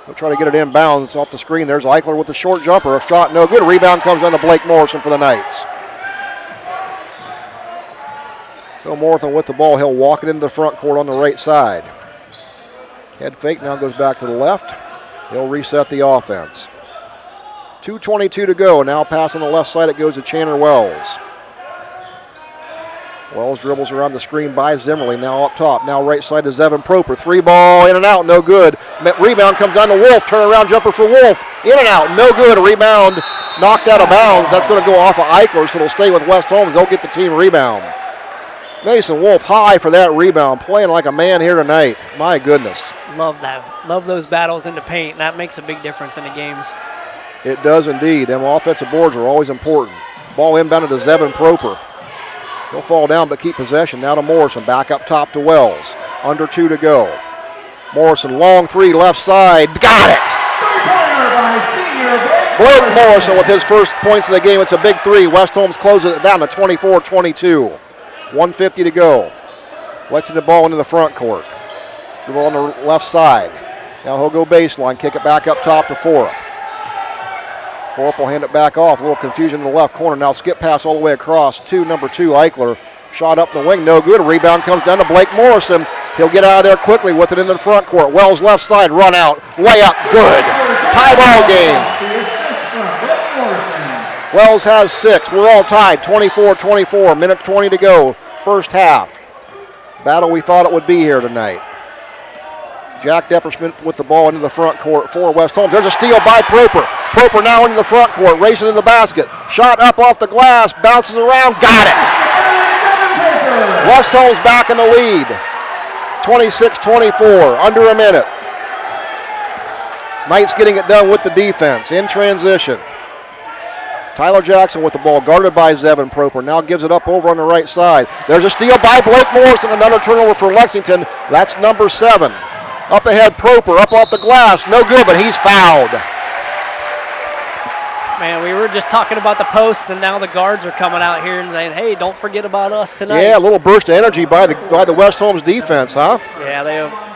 They'll try to get it inbounds off the screen. There's Eichler with the short jumper. A shot no good. Rebound comes down to Blake Morrison for the Knights. Bill Morrison with the ball. He'll walk it into the front court on the right side. Head fake now goes back to the left. He'll reset the offense. 2:22 to go. Now pass on the left side. It goes to Chandler Wells. Wells dribbles around the screen by Zimmerly. Now up top. Now right side to Zevin Proper. 3 ball in and out. No good. Rebound comes down to Wolf. Turnaround jumper for Wolf. In and out. No good. Rebound knocked out of bounds. That's going to go off of Eichler, so it'll stay with West Holmes. They'll get the team rebound. Mason Wolf high for that rebound. Playing like a man here tonight. My goodness. Love that. Love those battles in the paint. That makes a big difference in the games. It does indeed. Them offensive boards are always important. Ball inbounded to Zevin Proper. He'll fall down but keep possession. Now to Morrison. Back up top to Wells. Under 2 to go. Morrison, long 3, left side. Got it! Blake Morrison with his first points of the game. It's a big 3. West Holmes closes it down to 24-22. 1:50 to go. Lexington the ball into the front court. The ball on the left side. Now he'll go baseline. Kick it back up top to Forup. Forup will hand it back off. A little confusion in the left corner. Now skip pass all the way across to number 2, Eichler. Shot up the wing, no good. Rebound comes down to Blake Morrison. He'll get out of there quickly with it into the front court. Wells left side, run out, layup, good. Tie ball game. Wells has 6. We're all tied, 24-24. Minute 20 to go, first half. Battle we thought it would be here tonight. Jack Depperschmidt with the ball into the front court for West Holmes. There's a steal by Proper. Proper now into the front court, racing to the basket. Shot up off the glass, bounces around, got it. West Holmes back in the lead. 26-24, under a minute. Knights getting it done with the defense in transition. Tyler Jackson with the ball, guarded by Zevin Proper. Now gives it up over on the right side. There's a steal by Blake Morrison, another turnover for Lexington. That's number 7. Up ahead, Proper, up off the glass. No good, but he's fouled. Man, we were just talking about the post, and now the guards are coming out here and saying, hey, don't forget about us tonight. Yeah, a little burst of energy by the West Holmes defense, huh? Yeah,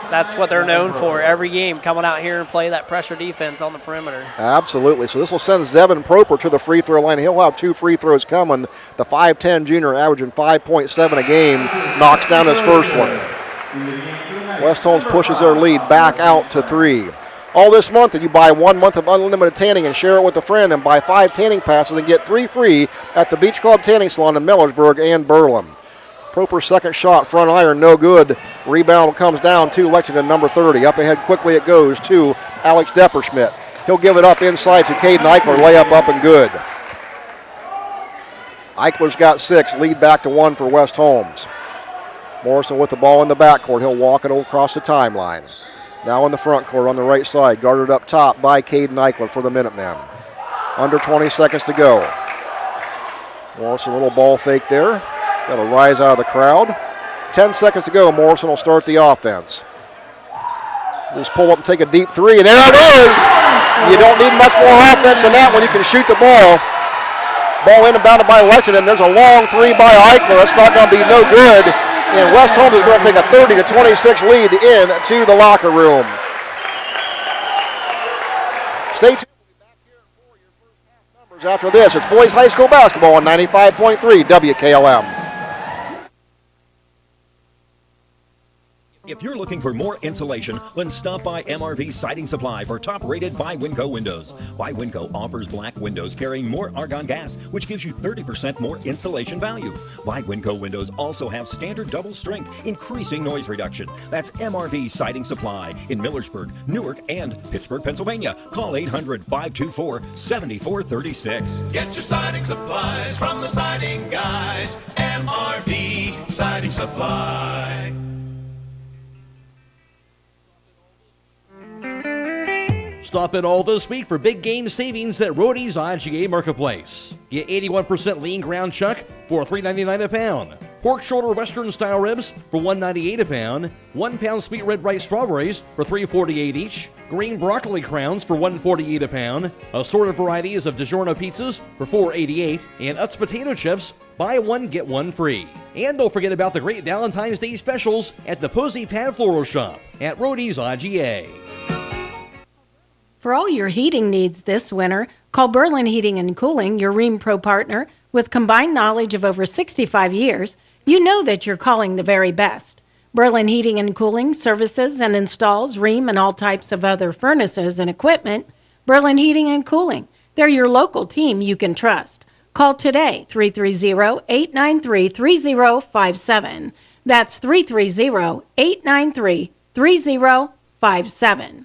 that's what they're known for every game, coming out here and play that pressure defense on the perimeter. Absolutely. So this will send Zevin Proper to the free throw line. He'll have 2 free throws coming. The 5'10 junior averaging 5.7 a game knocks down his first one. West Holmes pushes their lead back out to 3. All this month, if you buy 1 month of unlimited tanning and share it with a friend and buy 5 tanning passes and get 3 free at the Beach Club Tanning Salon in Millersburg and Berlin. Proper's second shot, front iron, no good. Rebound comes down to Lexington, number 30. Up ahead quickly it goes to Alex Depperschmidt. He'll give it up inside to Caden Eichler, layup up and good. Eichler's got 6, lead back to 1 for West Holmes. Morrison with the ball in the backcourt. He'll walk it across the timeline. Now in the front court on the right side, guarded up top by Caden Eichler for the Minutemen. Under 20 seconds to go. Morrison, a little ball fake there. Got to rise out of the crowd. 10 seconds to go. Morrison will start the offense. Just pull up and take a deep 3, and there it is! You don't need much more offense than that when you can shoot the ball. Ball inbounded by Lexington. There's a long 3 by Eichler. That's not going to be no good. And West Holmes is going to take a 30-26 lead into the locker room. Stay tuned. We'll be back here for your first half numbers after this. It's boys high school basketball on 95.3 WKLM. If you're looking for more insulation, then stop by MRV Siding Supply for top-rated by Winco windows. By Winco offers black windows carrying more argon gas, which gives you 30% more insulation value. By Winco windows also have standard double strength, increasing noise reduction. That's MRV Siding Supply in Millersburg, Newark, and Pittsburgh, Pennsylvania. Call 800-524-7436. Get your siding supplies from the siding guys. MRV Siding Supply. Stop in all this week for big game savings at Roadie's IGA Marketplace. Get 81% lean ground chuck for $3.99 a pound. Pork shoulder Western style ribs for $1.98 a pound. 1 pound sweet red rice strawberries for $3.48 each. Green broccoli crowns for $1.48 a pound. Assorted varieties of DiGiorno pizzas for $4.88. And Utz potato chips, buy 1 get 1 free. And don't forget about the great Valentine's Day specials at the Posey Pad Floral Shop at Roadie's IGA. For all your heating needs this winter, call Berlin Heating and Cooling, your Rheem Pro partner. With combined knowledge of over 65 years, you know that you're calling the very best. Berlin Heating and Cooling services and installs Rheem and all types of other furnaces and equipment. Berlin Heating and Cooling, they're your local team you can trust. Call today, 330-893-3057. That's 330-893-3057.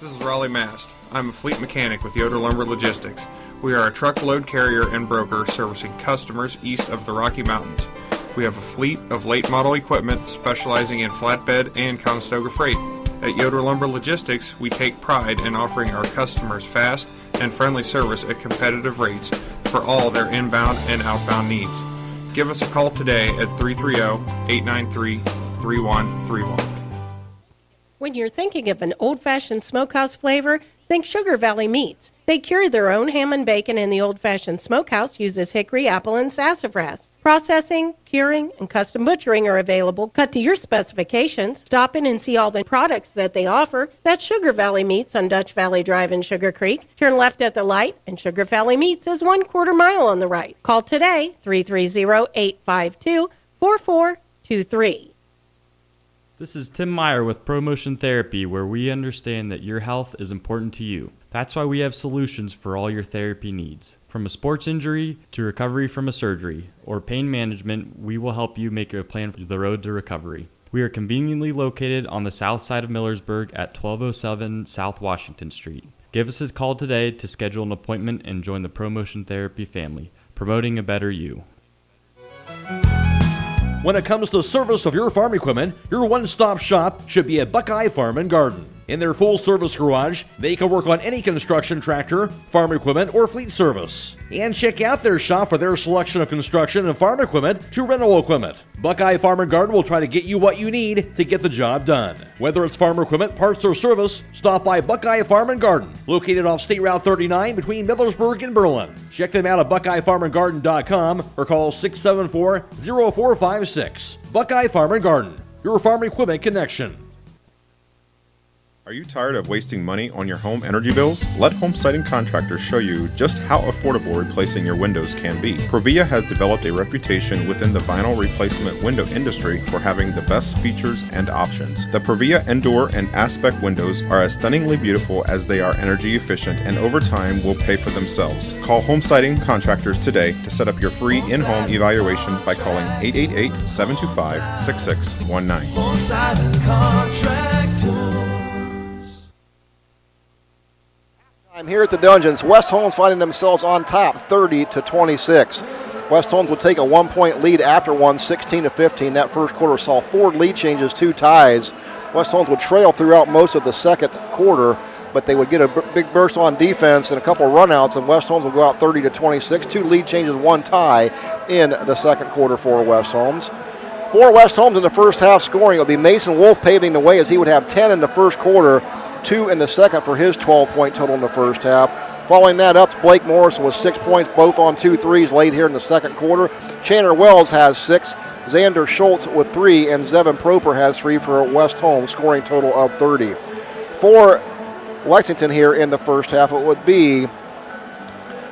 This is Raleigh Mast. I'm a fleet mechanic with Yoder Lumber Logistics. We are a truckload carrier and broker servicing customers east of the Rocky Mountains. We have a fleet of late model equipment specializing in flatbed and Conestoga freight. At Yoder Lumber Logistics, we take pride in offering our customers fast and friendly service at competitive rates for all their inbound and outbound needs. Give us a call today at 330-893-3131. When you're thinking of an old-fashioned smokehouse flavor, think Sugar Valley Meats. They cure their own ham and bacon, and the old-fashioned smokehouse uses hickory, apple, and sassafras. Processing, curing, and custom butchering are available, cut to your specifications. Stop in and see all the products that they offer. That's Sugar Valley Meats on Dutch Valley Drive in Sugar Creek. Turn left at the light, and Sugar Valley Meats is 1/4 mile on the right. Call today, 330-852-4423. This is Tim Meyer with ProMotion Therapy, where we understand that your health is important to you. That's why we have solutions for all your therapy needs. From a sports injury to recovery from a surgery or pain management, we will help you make a plan for the road to recovery. We are conveniently located on the south side of Millersburg at 1207 South Washington Street. Give us a call today to schedule an appointment and join the ProMotion Therapy family, promoting a better you. When it comes to service of your farm equipment, your one-stop shop should be at Buckeye Farm and Garden. In their full-service garage, they can work on any construction tractor, farm equipment, or fleet service. And check out their shop for their selection of construction and farm equipment to rental equipment. Buckeye Farm and Garden will try to get you what you need to get the job done. Whether it's farm equipment, parts, or service, stop by Buckeye Farm and Garden, located off State Route 39 between Millersburg and Berlin. Check them out at BuckeyeFarmandGarden.com or call 674-0456. Buckeye Farm and Garden, your farm equipment connection. Are you tired of wasting money on your home energy bills? Let Home Siding Contractors show you just how affordable replacing your windows can be. Provia has developed a reputation within the vinyl replacement window industry for having the best features and options. The Provia Endure and Aspect windows are as stunningly beautiful as they are energy efficient, and over time will pay for themselves. Call Home Siding Contractors today to set up your free in-home evaluation by calling 888-725-6619. Home Siding Contractors. I'm here at the Dungeons. West Holmes finding themselves on top 30-26. West Holmes would take a 1-point lead after one, 16-15. That first quarter saw 4 lead changes, 2 ties. West Holmes would trail throughout most of the second quarter, but they would get a big burst on defense and a couple runouts, and West Holmes will go out 30-26. 2 lead changes, 1 tie in the second quarter for West Holmes. For West Holmes in the first half scoring, it will be Mason Wolf paving the way as he would have 10 in the first quarter, 2 in the second for his 12-point total in the first half. Following that up, Blake Morrison with 6 points, both on 2 threes late here in the second quarter. Chandler Wells has 6, Xander Schultz with 3, and Zevin Proper has 3 for West Holmes, scoring total of 30. For Lexington here in the first half, it would be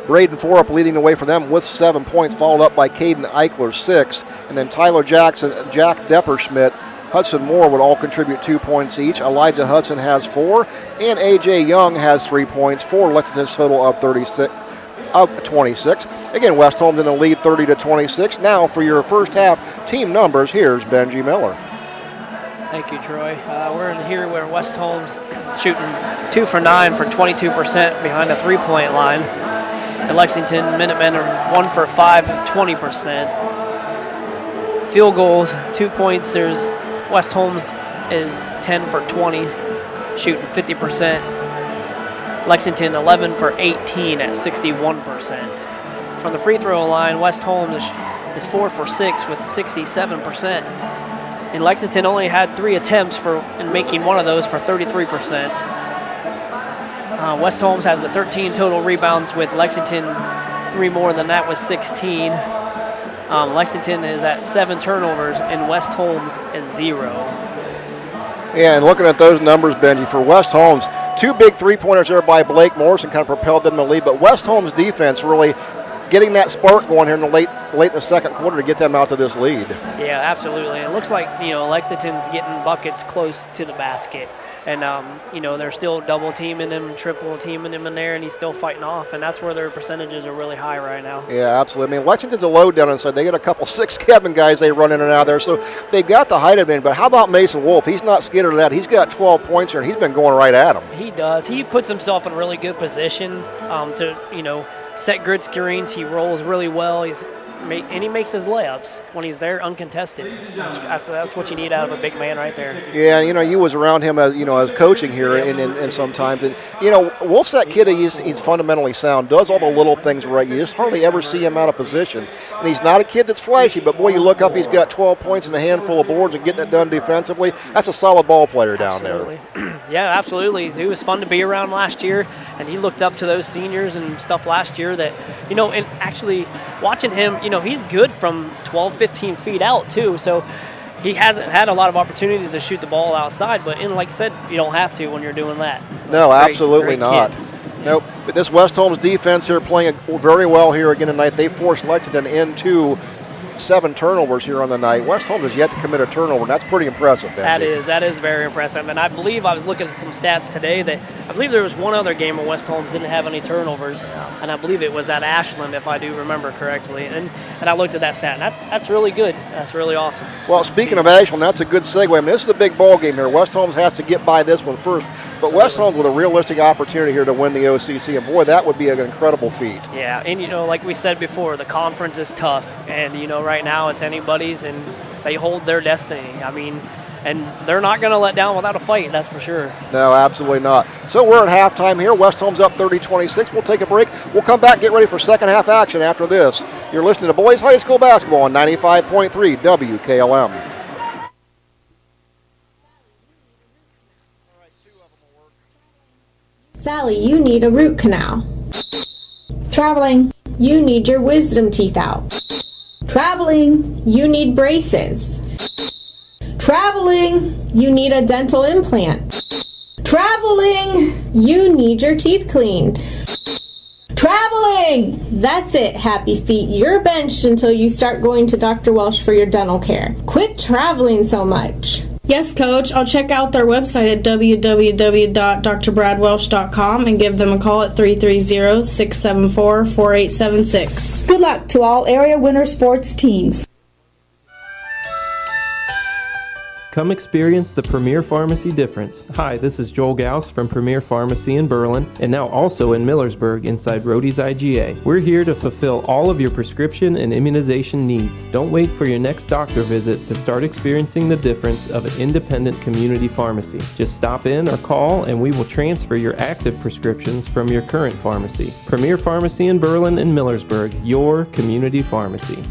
Braden Forup leading the way for them with 7 points, followed up by Caden Eichler, 6, and then Tyler Jackson, Jack Depperschmidt, Hudson Moore would all contribute 2 points each. Elijah Hudson has 4, and A.J. Young has 3 points for Lexington's total of 26. Again, West Holmes in the lead 30-26. Now for your first half team numbers, here's Benji Miller. Thank you, Troy. We're in here where West Holmes shooting 2 for 9 for 22% behind the 3-point line. And Lexington Minutemen are 1 for 5, 20%. Field goals, 2 points. There's West Holmes is 10 for 20, shooting 50%. Lexington 11 for 18 at 61%. From the free throw line, West Holmes is 4 for 6 with 67%. And Lexington only had 3 attempts in making one of those for 33%. West Holmes has 13 total rebounds with Lexington 3 more than that was 16. Lexington is at 7 turnovers, and West Holmes is 0. Yeah, and looking at those numbers, Benji, for West Holmes, 2 big 3-pointers there by Blake Morrison kind of propelled them to the lead, but West Holmes' defense really getting that spark going here in the late in the second quarter to get them out to this lead. Yeah, absolutely. It looks like, Lexington's getting buckets close to the basket. And, they're still double teaming him, triple teaming him in there, and he's still fighting off. And that's where their percentages are really high right now. Yeah, absolutely. I mean, Lexington's a load down inside. They get a couple 6'7" guys they run in and out of there. So they've got the height advantage. But how about Mason Wolf? He's not scared of that. He's got 12 points here, and he's been going right at him. He does. He puts himself in a really good position to, set grid screens. He rolls really well. And he makes his layups when he's there uncontested. That's what you need out of a big man right there. Yeah, you was around him as as coaching here, and sometimes, and Wolf's that kid. He's fundamentally sound, does all the little things right. You just hardly ever see him out of position, and he's not a kid that's flashy. But boy, you look up, he's got 12 points and a handful of boards, and getting it done defensively. That's a solid ball player down there. Yeah, absolutely. He was fun to be around last year, and he looked up to those seniors and stuff last year that and actually watching him, he's good from 12, 15 feet out too. So he hasn't had a lot of opportunities to shoot the ball outside, but like you said, you don't have to when you're doing that. No, absolutely not. Nope. But this West Holmes defense here playing very well here again tonight. They forced Lexington into 7 turnovers here on the night. West Holmes has yet to commit a turnover, and that's pretty impressive, Benji. That is very impressive. And I believe I was looking at some stats today that I believe there was one other game where West Holmes didn't have any turnovers, and I believe it was at Ashland, if I do remember correctly. And I looked at that stat, and that's really good. That's really awesome. Well, speaking of Ashland, that's a good segue. I mean, this is a big ball game here. West Holmes has to get by this one first. But West Holmes with a realistic opportunity here to win the OCC, and boy, that would be an incredible feat. Yeah, and like we said before, the conference is tough, and right now it's anybody's, and they hold their destiny. I mean, and they're not going to let down without a fight, that's for sure. No, absolutely not. So we're at halftime here. West Holmes up 30-26. We'll take a break. We'll come back, get ready for second half action after this. You're listening to Boys High School Basketball on 95.3 WKLM. Sally, you need a root canal. Traveling, you need your wisdom teeth out. Traveling, you need braces. Traveling, you need a dental implant. Traveling, you need your teeth cleaned. Traveling! That's it, happy feet. You're benched until you start going to Dr. Welsh for your dental care. Quit traveling so much. Yes, Coach. I'll check out their website at www.drbradwelsh.com and give them a call at 330-674-4876. Good luck to all area winter sports teams. Come experience the Premier Pharmacy difference. Hi, this is Joel Gauss from Premier Pharmacy in Berlin, and now also in Millersburg inside Rody's IGA. We're here to fulfill all of your prescription and immunization needs. Don't wait for your next doctor visit to start experiencing the difference of an independent community pharmacy. Just stop in or call and we will transfer your active prescriptions from your current pharmacy. Premier Pharmacy in Berlin and Millersburg, your community pharmacy.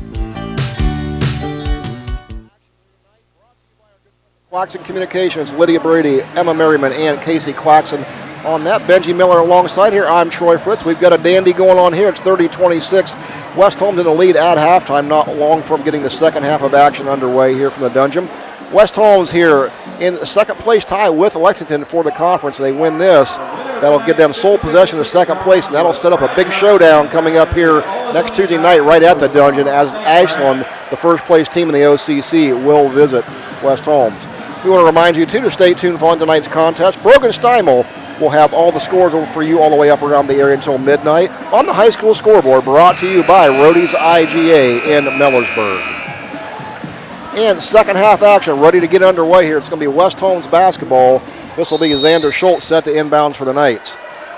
Claxon Communications, Lydia Brady, Emma Merriman, and Casey Claxon on that. Benji Miller alongside here. I'm Troy Fritz. We've got a dandy going on here. It's 30-26. West Holmes in the lead at halftime, not long from getting the second half of action underway here from the Dungeon. West Holmes here in the second place tie with Lexington for the conference. They win this. That'll give them sole possession of second place, and that'll set up a big showdown coming up here next Tuesday night right at the Dungeon as Ashland, the first place team in the OCC, will visit West Holmes. We want to remind you, too, to stay tuned for tonight's contest. Brogan Steimel will have all the scores for you all the way up around the area until midnight on the high school scoreboard, brought to you by Rody's IGA in Millersburg. And second half action ready to get underway here. It's going to be West Holmes basketball. This will be Xander Schultz set to inbounds for the Knights.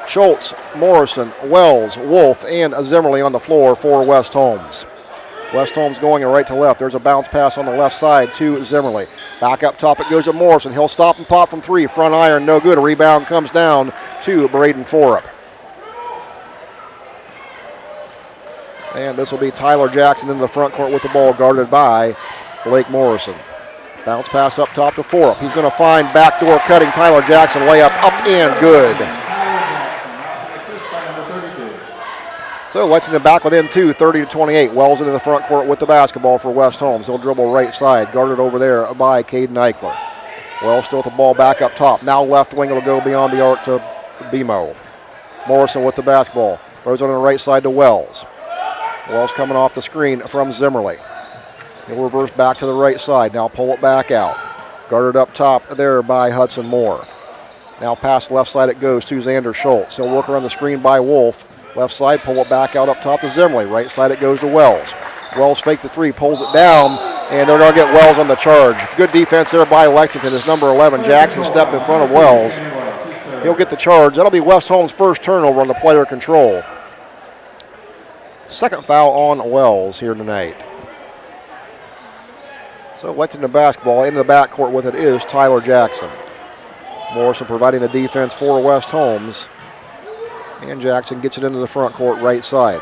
Schultz, Morrison, Wells, Wolf, and Zimmerly on the floor for West Holmes. West Holmes going right to left. There's a bounce pass on the left side to Zimmerly. Back up top it goes to Morrison. He'll stop and pop from three. Front iron, no good. A rebound comes down to Braden Forup. And this will be Tyler Jackson into the front court with the ball, guarded by Blake Morrison. Bounce pass up top to Forup. He's going to find backdoor cutting Tyler Jackson. Layup up and good. So Lexington back within two, 30-28. Wells into the front court with the basketball for West Holmes. He'll dribble right side, guarded over there by Caden Eichler. Wells still with the ball back up top. Now left wing, it'll go beyond the arc to Bemo. Morrison with the basketball. Throws it on the right side to Wells. Wells coming off the screen from Zimmerly. He'll reverse back to the right side. Now pull it back out. Guarded up top there by Hudson Moore. Now past left side it goes to Xander Schultz. He'll work around the screen by Wolf. Left side, pull it back out up top to Zimmerly. Right side it goes to Wells. Wells faked the three, pulls it down, and they're going to get Wells on the charge. Good defense there by Lexington. His number 11, Jackson, stepped in front of Wells. He'll get the charge. That'll be West Holmes' first turnover on the player control. Second foul on Wells here tonight. So Lexington basketball into the backcourt with it is Tyler Jackson. Morrison providing the defense for West Holmes. And Jackson gets it into the front court right side.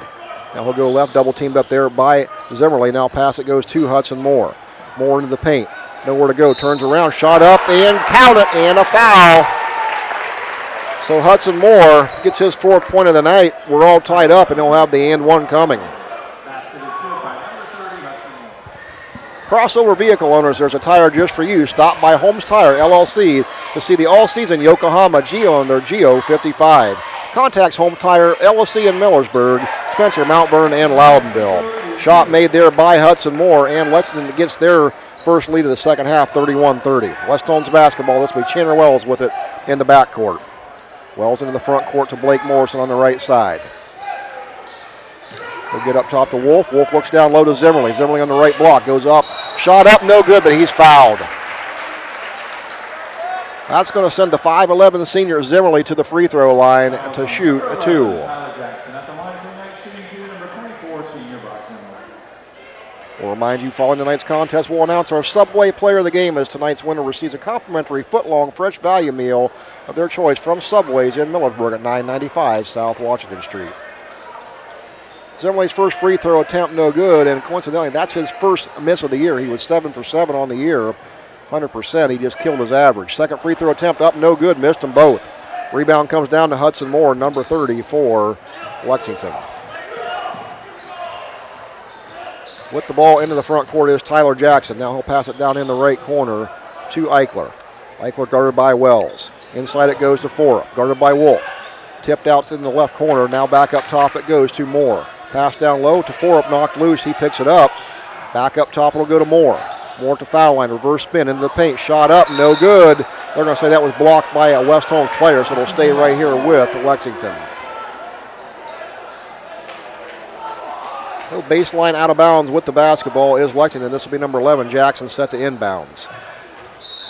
Now he'll go left, double teamed up there by Zimmerly. Now pass it goes to Hudson Moore. Moore into the paint. Nowhere to go. Turns around, shot up, and count it, and a foul. So Hudson Moore gets his fourth point of the night. We're all tied up, and he'll have the and one coming. Crossover vehicle owners, there's a tire just for you. Stop by Holmes Tire, LLC, to see the all-season Yokohama Geo on their Geo 55. Contacts Home Tire, LLC in Millersburg, Spencer, Mount Vernon, and Loudonville. Shot made there by Hudson Moore, and Lexington gets their first lead of the second half, 31-30. West Holmes basketball. This will be Chandler Wells with it in the backcourt. Wells into the front court to Blake Morrison on the right side. He'll get up top to Wolf. Wolf looks down low to Zimmerly. Zimmerly on the right block. Goes up. Shot up, no good, but he's fouled. That's going to send the 5'11 senior Zimmerly to the free throw line to shoot a 2. We'll remind you, following tonight's contest, we'll announce our Subway Player of the Game as tonight's winner receives a complimentary foot-long fresh value meal of their choice from Subway's in Millersburg at 995 South Washington Street. Zimmerly's first free throw attempt no good, and coincidentally, that's his first miss of the year. He was 7 for 7 on the year, 100%. He just killed his average. Second free throw attempt up, no good, missed them both. Rebound comes down to Hudson Moore, number 30 for Lexington. With the ball into the front court is Tyler Jackson. Now he'll pass it down in the right corner to Eichler. Eichler guarded by Wells. Inside it goes to Forup, guarded by Wolf. Tipped out in the left corner. Now back up top it goes to Moore. Pass down low to Forup, knocked loose. He picks it up. Back up top it'll go to Moore. Moore to foul line, reverse spin into the paint. Shot up, no good. They're going to say that was blocked by a West Holmes player, so it'll stay right here with Lexington. So baseline out of bounds with the basketball is Lexington. This will be number 11, Jackson, set to inbounds.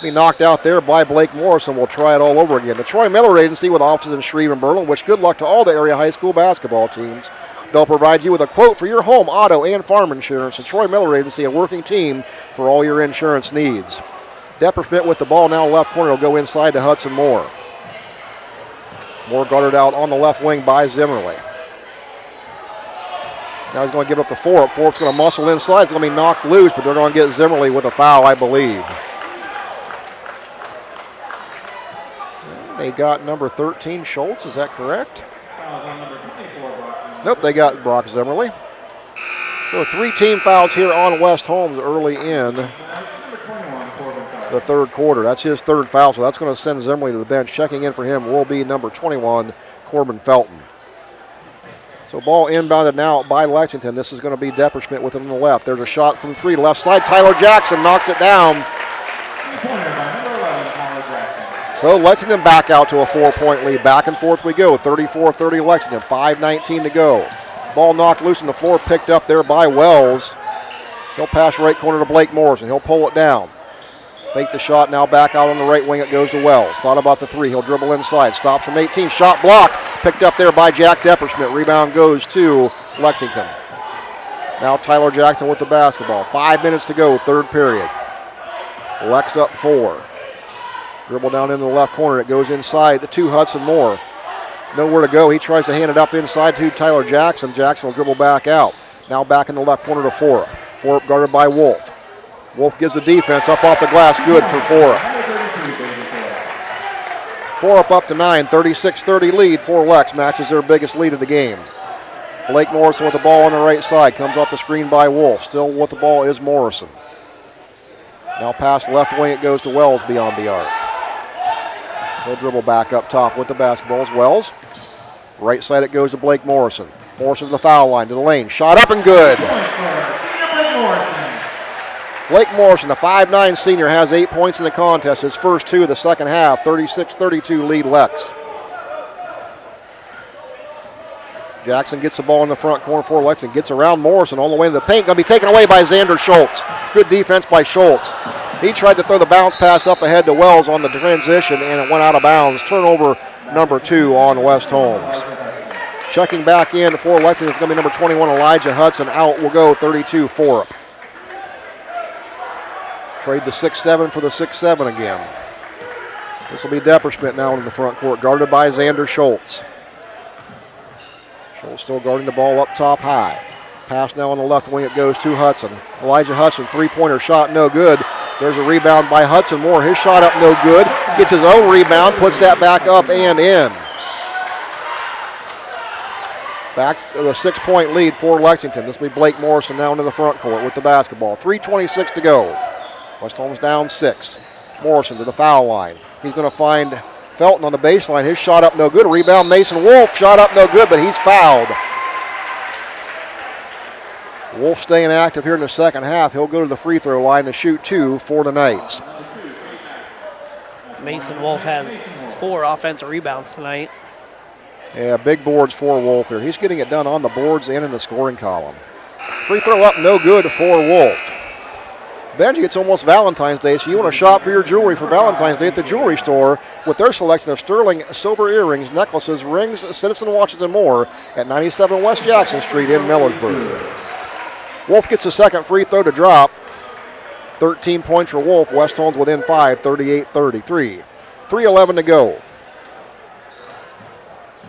Be knocked out there by Blake Morrison. We'll try it all over again. The Troy Miller Agency with offices in Shreve and Berlin, which good luck to all the area high school basketball teams. They'll provide you with a quote for your home, auto, and farm insurance. The Troy Miller Agency, a working team for all your insurance needs. Depperschmidt with the ball now left corner. Will go inside to Hudson Moore. Moore guarded out on the left wing by Zimmerly. Now he's going to give it up to Forup. Forup's going to muscle inside. It's going to be knocked loose, but they're going to get Zimmerly with a foul, I believe. They got number 13, Schultz. Is that correct? Nope, they got Brock Zimmerly. So 3 team fouls here on West Holmes early in the third quarter. That's his third foul, so that's going to send Zimmerly to the bench. Checking in for him will be number 21, Corbin Felton. So ball inbounded now by Lexington. This is going to be Depperschmidt with him on the left. There's a shot from 3, left side. Tyler Jackson knocks it down. So Lexington back out to a 4-point lead. Back and forth we go. 34-30 Lexington. 5:19 to go. Ball knocked loose on the floor, picked up there by Wells. He'll pass right corner to Blake Morrison. He'll pull it down. Fake the shot, now back out on the right wing. It goes to Wells. Thought about the 3. He'll dribble inside. Stops from 18. Shot blocked. Picked up there by Jack Depperschmidt. Rebound goes to Lexington. Now Tyler Jackson with the basketball. 5 minutes to go, third period. Lex up 4. Dribble down into the left corner. It goes inside to Hudson Moore. Nowhere to go. He tries to hand it up inside to Tyler Jackson. Jackson will dribble back out. Now back in the left corner to Forup. Forup guarded by Wolf. Wolf gives the defense up off the glass. Good for Forup. Forup up to 9. 36-30 lead for Lex. Matches their biggest lead of the game. Blake Morrison with the ball on the right side. Comes off the screen by Wolf. Still with the ball is Morrison. Now past left wing. It goes to Wells beyond the arc. He'll dribble back up top with the basketball as Wells. Right side it goes to Blake Morrison. Morrison to the foul line, to the lane. Shot up and good. Blake Morrison, the 5'9 senior, has 8 points in the contest. His first 2 of the second half. 36-32 lead Lex. Jackson gets the ball in the front corner for Lexington. Gets around Morrison all the way to the paint. Going to be taken away by Xander Schultz. Good defense by Schultz. He tried to throw the bounce pass up ahead to Wells on the transition, and it went out of bounds. Turnover number 2 on West Holmes. Checking back in for Lexington, it's going to be number 21, Elijah Hudson. Out will go 32 Forup. Trade the 6'7 for the 6'7 again. This will be Depperschmidt now in the front court, guarded by Xander Schultz. Schultz still guarding the ball up top high. Pass now on the left wing, it goes to Hudson. Elijah Hudson, 3-pointer shot, no good. There's a rebound by Hudson Moore. His shot up, no good. Gets his own rebound, puts that back up and in. Back to a 6-point lead for Lexington. This will be Blake Morrison now into the front court with the basketball. 3:26 to go. West Holmes down 6. Morrison to the foul line. He's going to find Felton on the baseline. His shot up, no good. Rebound Mason Wolf. Shot up, no good, but he's fouled. Wolf staying active here in the second half. He'll go to the free throw line to shoot 2 for the Knights. Mason Wolf has 4 offensive rebounds tonight. Yeah, big boards for Wolf here. He's getting it done on the boards and in the scoring column. Free throw up, no good for Wolf. Benji, it's almost Valentine's Day, so you want to shop for your jewelry for Valentine's Day at the jewelry store with their selection of sterling silver earrings, necklaces, rings, citizen watches, and more at 97 West Jackson Street in Millersburg. Wolf gets the second free throw to drop. 13 points for Wolf. West Holmes within 5, 38-33. 3:11 to go.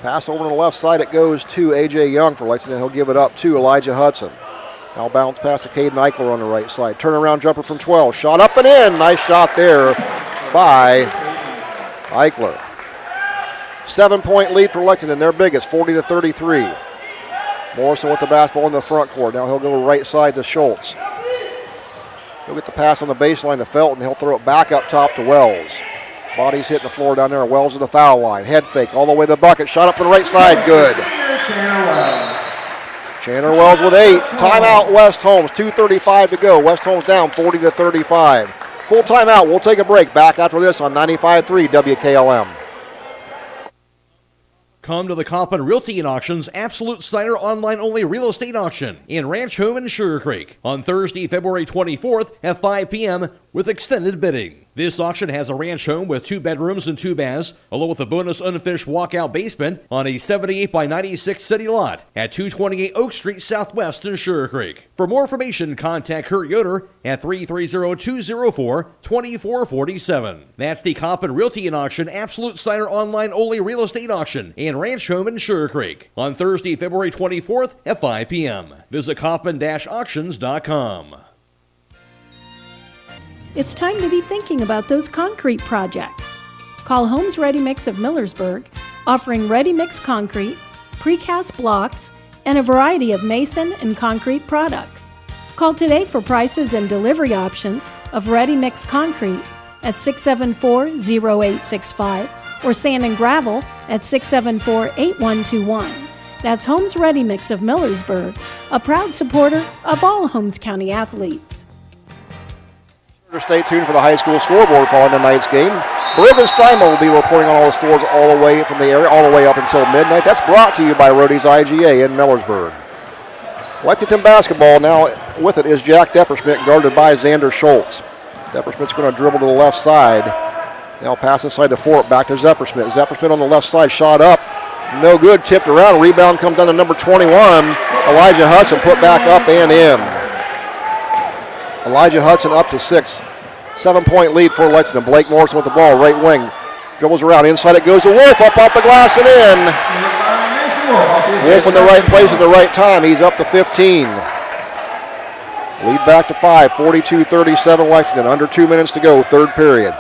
Pass over to the left side. It goes to A.J. Young for Lexington. He'll give it up to Elijah Hudson. Now bounce pass to Caden Eichler on the right side. Turnaround jumper from 12. Shot up and in. Nice shot there by Eichler. 7-point lead for Lexington. Their biggest, 40-33. Morrison with the basketball in the front court. Now he'll go right side to Schultz. He'll get the pass on the baseline to Felton. He'll throw it back up top to Wells. Bodies hitting the floor down there. Wells at the foul line. Head fake all the way to the bucket. Shot up from the right side. Good. Chandler Wells with 8. Timeout West Holmes. 2:35 to go. West Holmes down 40-35. Full timeout. We'll take a break. Back after this on 95.3 WKLM. Come to the Coppin Realty and Auctions Absolute Snyder online-only real estate auction in Ranch Home in Sugar Creek on Thursday, February 24th at 5 p.m. with extended bidding. This auction has a ranch home with 2 bedrooms and 2 baths, along with a bonus unfinished walkout basement on a 78 by 96 city lot at 228 Oak Street Southwest in Sugar Creek. For more information, contact Kurt Yoder at 330-204-2447. That's the Coppin Realty and Auction Absolute Snyder online-only real estate auction in Ranch Home in Sugar Creek on Thursday, February 24th at 5 p.m. Visit Coppin-auctions.com. It's time to be thinking about those concrete projects. Call Holmes Ready Mix of Millersburg, offering ready mix concrete, precast blocks, and a variety of mason and concrete products. Call today for prices and delivery options of ready mix concrete at 674-0865 or sand and gravel at 674-8121. That's Holmes Ready Mix of Millersburg, a proud supporter of all Holmes County athletes. Stay tuned for the high school scoreboard following tonight's game. Bergen Steinman will be reporting on all the scores all the way from the area, all the way up until midnight. That's brought to you by Rody's IGA in Millersburg. Lexington basketball now with it is Jack Depperschmidt, guarded by Xander Schultz. Depperschmidt's going to dribble to the left side. Now pass inside to Fort, back to Zepperschmidt. Zepperschmidt on the left side, shot up. No good, tipped around. Rebound comes down to number 21. Elijah Hudson put back up and in. Elijah Hudson up to 6. 7-point lead for Lexington. Blake Morrison with the ball, right wing. Dribbles around, inside it goes to Wolf, up off the glass and in. Wolf in the right place at the right time. He's up to 15. Lead back to 5, 42-37 Lexington. Under 2 minutes to go, third period.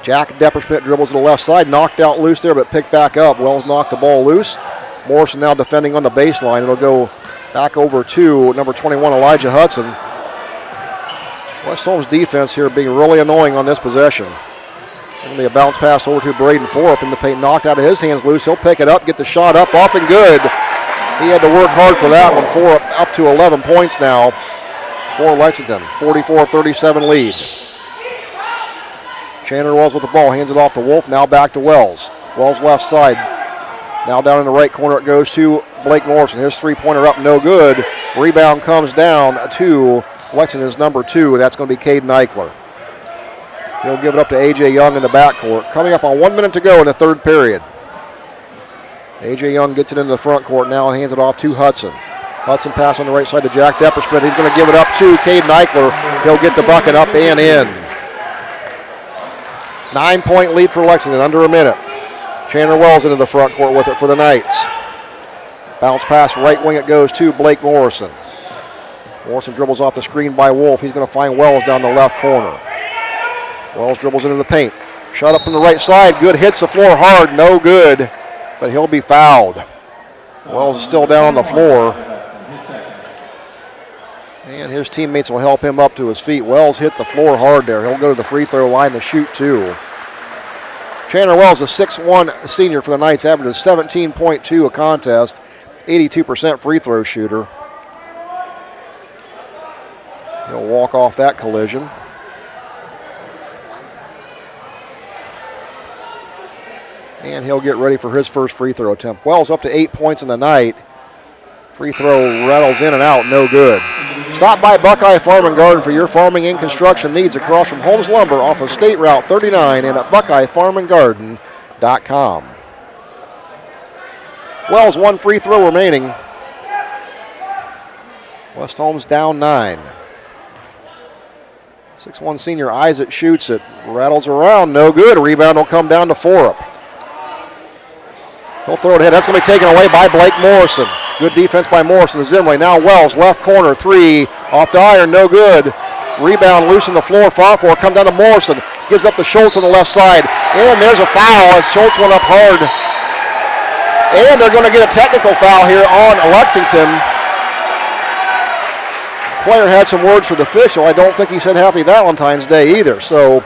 Jack Depperschmidt dribbles to the left side, knocked out loose there, but picked back up. Wells knocked the ball loose. Morrison now defending on the baseline. It'll go back over to number 21, Elijah Hudson. West Holmes defense here being really annoying on this possession. Going to be a bounce pass over to Braden Forup in the paint, knocked out of his hands loose. He'll pick it up, get the shot up, off and good. He had to work hard for that one. Forup up to 11 points now for Lexington. 44-37 lead. Chandler Wells with the ball, hands it off to Wolf, now back to Wells. Wells left side. Now down in the right corner it goes to Blake Morrison. His three-pointer up, no good. Rebound comes down to Lexington's number 2. That's going to be Caden Eichler. He'll give it up to A.J. Young in the backcourt. Coming up on 1 minute to go in the third period. A.J. Young gets it into the front court now and hands it off to Hudson. Hudson pass on the right side to Jack Depperschmidt. He's going to give it up to Caden Eichler. He'll get the bucket up and in. 9-point lead for Lexington, under a minute. Chandler Wells into the front court with it for the Knights. Bounce pass right wing, it goes to Blake Morrison. Morrison dribbles off the screen by Wolf. He's going to find Wells down the left corner. Wells dribbles into the paint. Shot up from the right side. Good, hits the floor hard. No good, but he'll be fouled. Wells is still down on the floor. And his teammates will help him up to his feet. Wells hit the floor hard there. He'll go to the free throw line to shoot 2. Chandler Wells, a 6'1 senior for the Knights, averages 17.2 a contest, 82% free throw shooter. He'll walk off that collision. And he'll get ready for his first free throw attempt. Wells up to 8 points in the night. Free throw rattles in and out, no good. Stop by Buckeye Farm and Garden for your farming and construction needs across from Holmes Lumber off of State Route 39 and at BuckeyeFarmandGarden.com. Wells, 1 free throw remaining. West Holmes down 9. 6'1" senior Isaac shoots it. Rattles around, no good. Rebound will come down to Forup. He'll throw it ahead. That's going to be taken away by Blake Morrison. Good defense by Morrison to Zimley. Now Wells, left corner, 3. Off the iron, no good. Rebound loose on the floor. Foul for it. Come down to Morrison. Gives up to Schultz on the left side. And there's a foul as Schultz went up hard. And they're going to get a technical foul here on Lexington. Player had some words for the official. I don't think he said Happy Valentine's Day either. So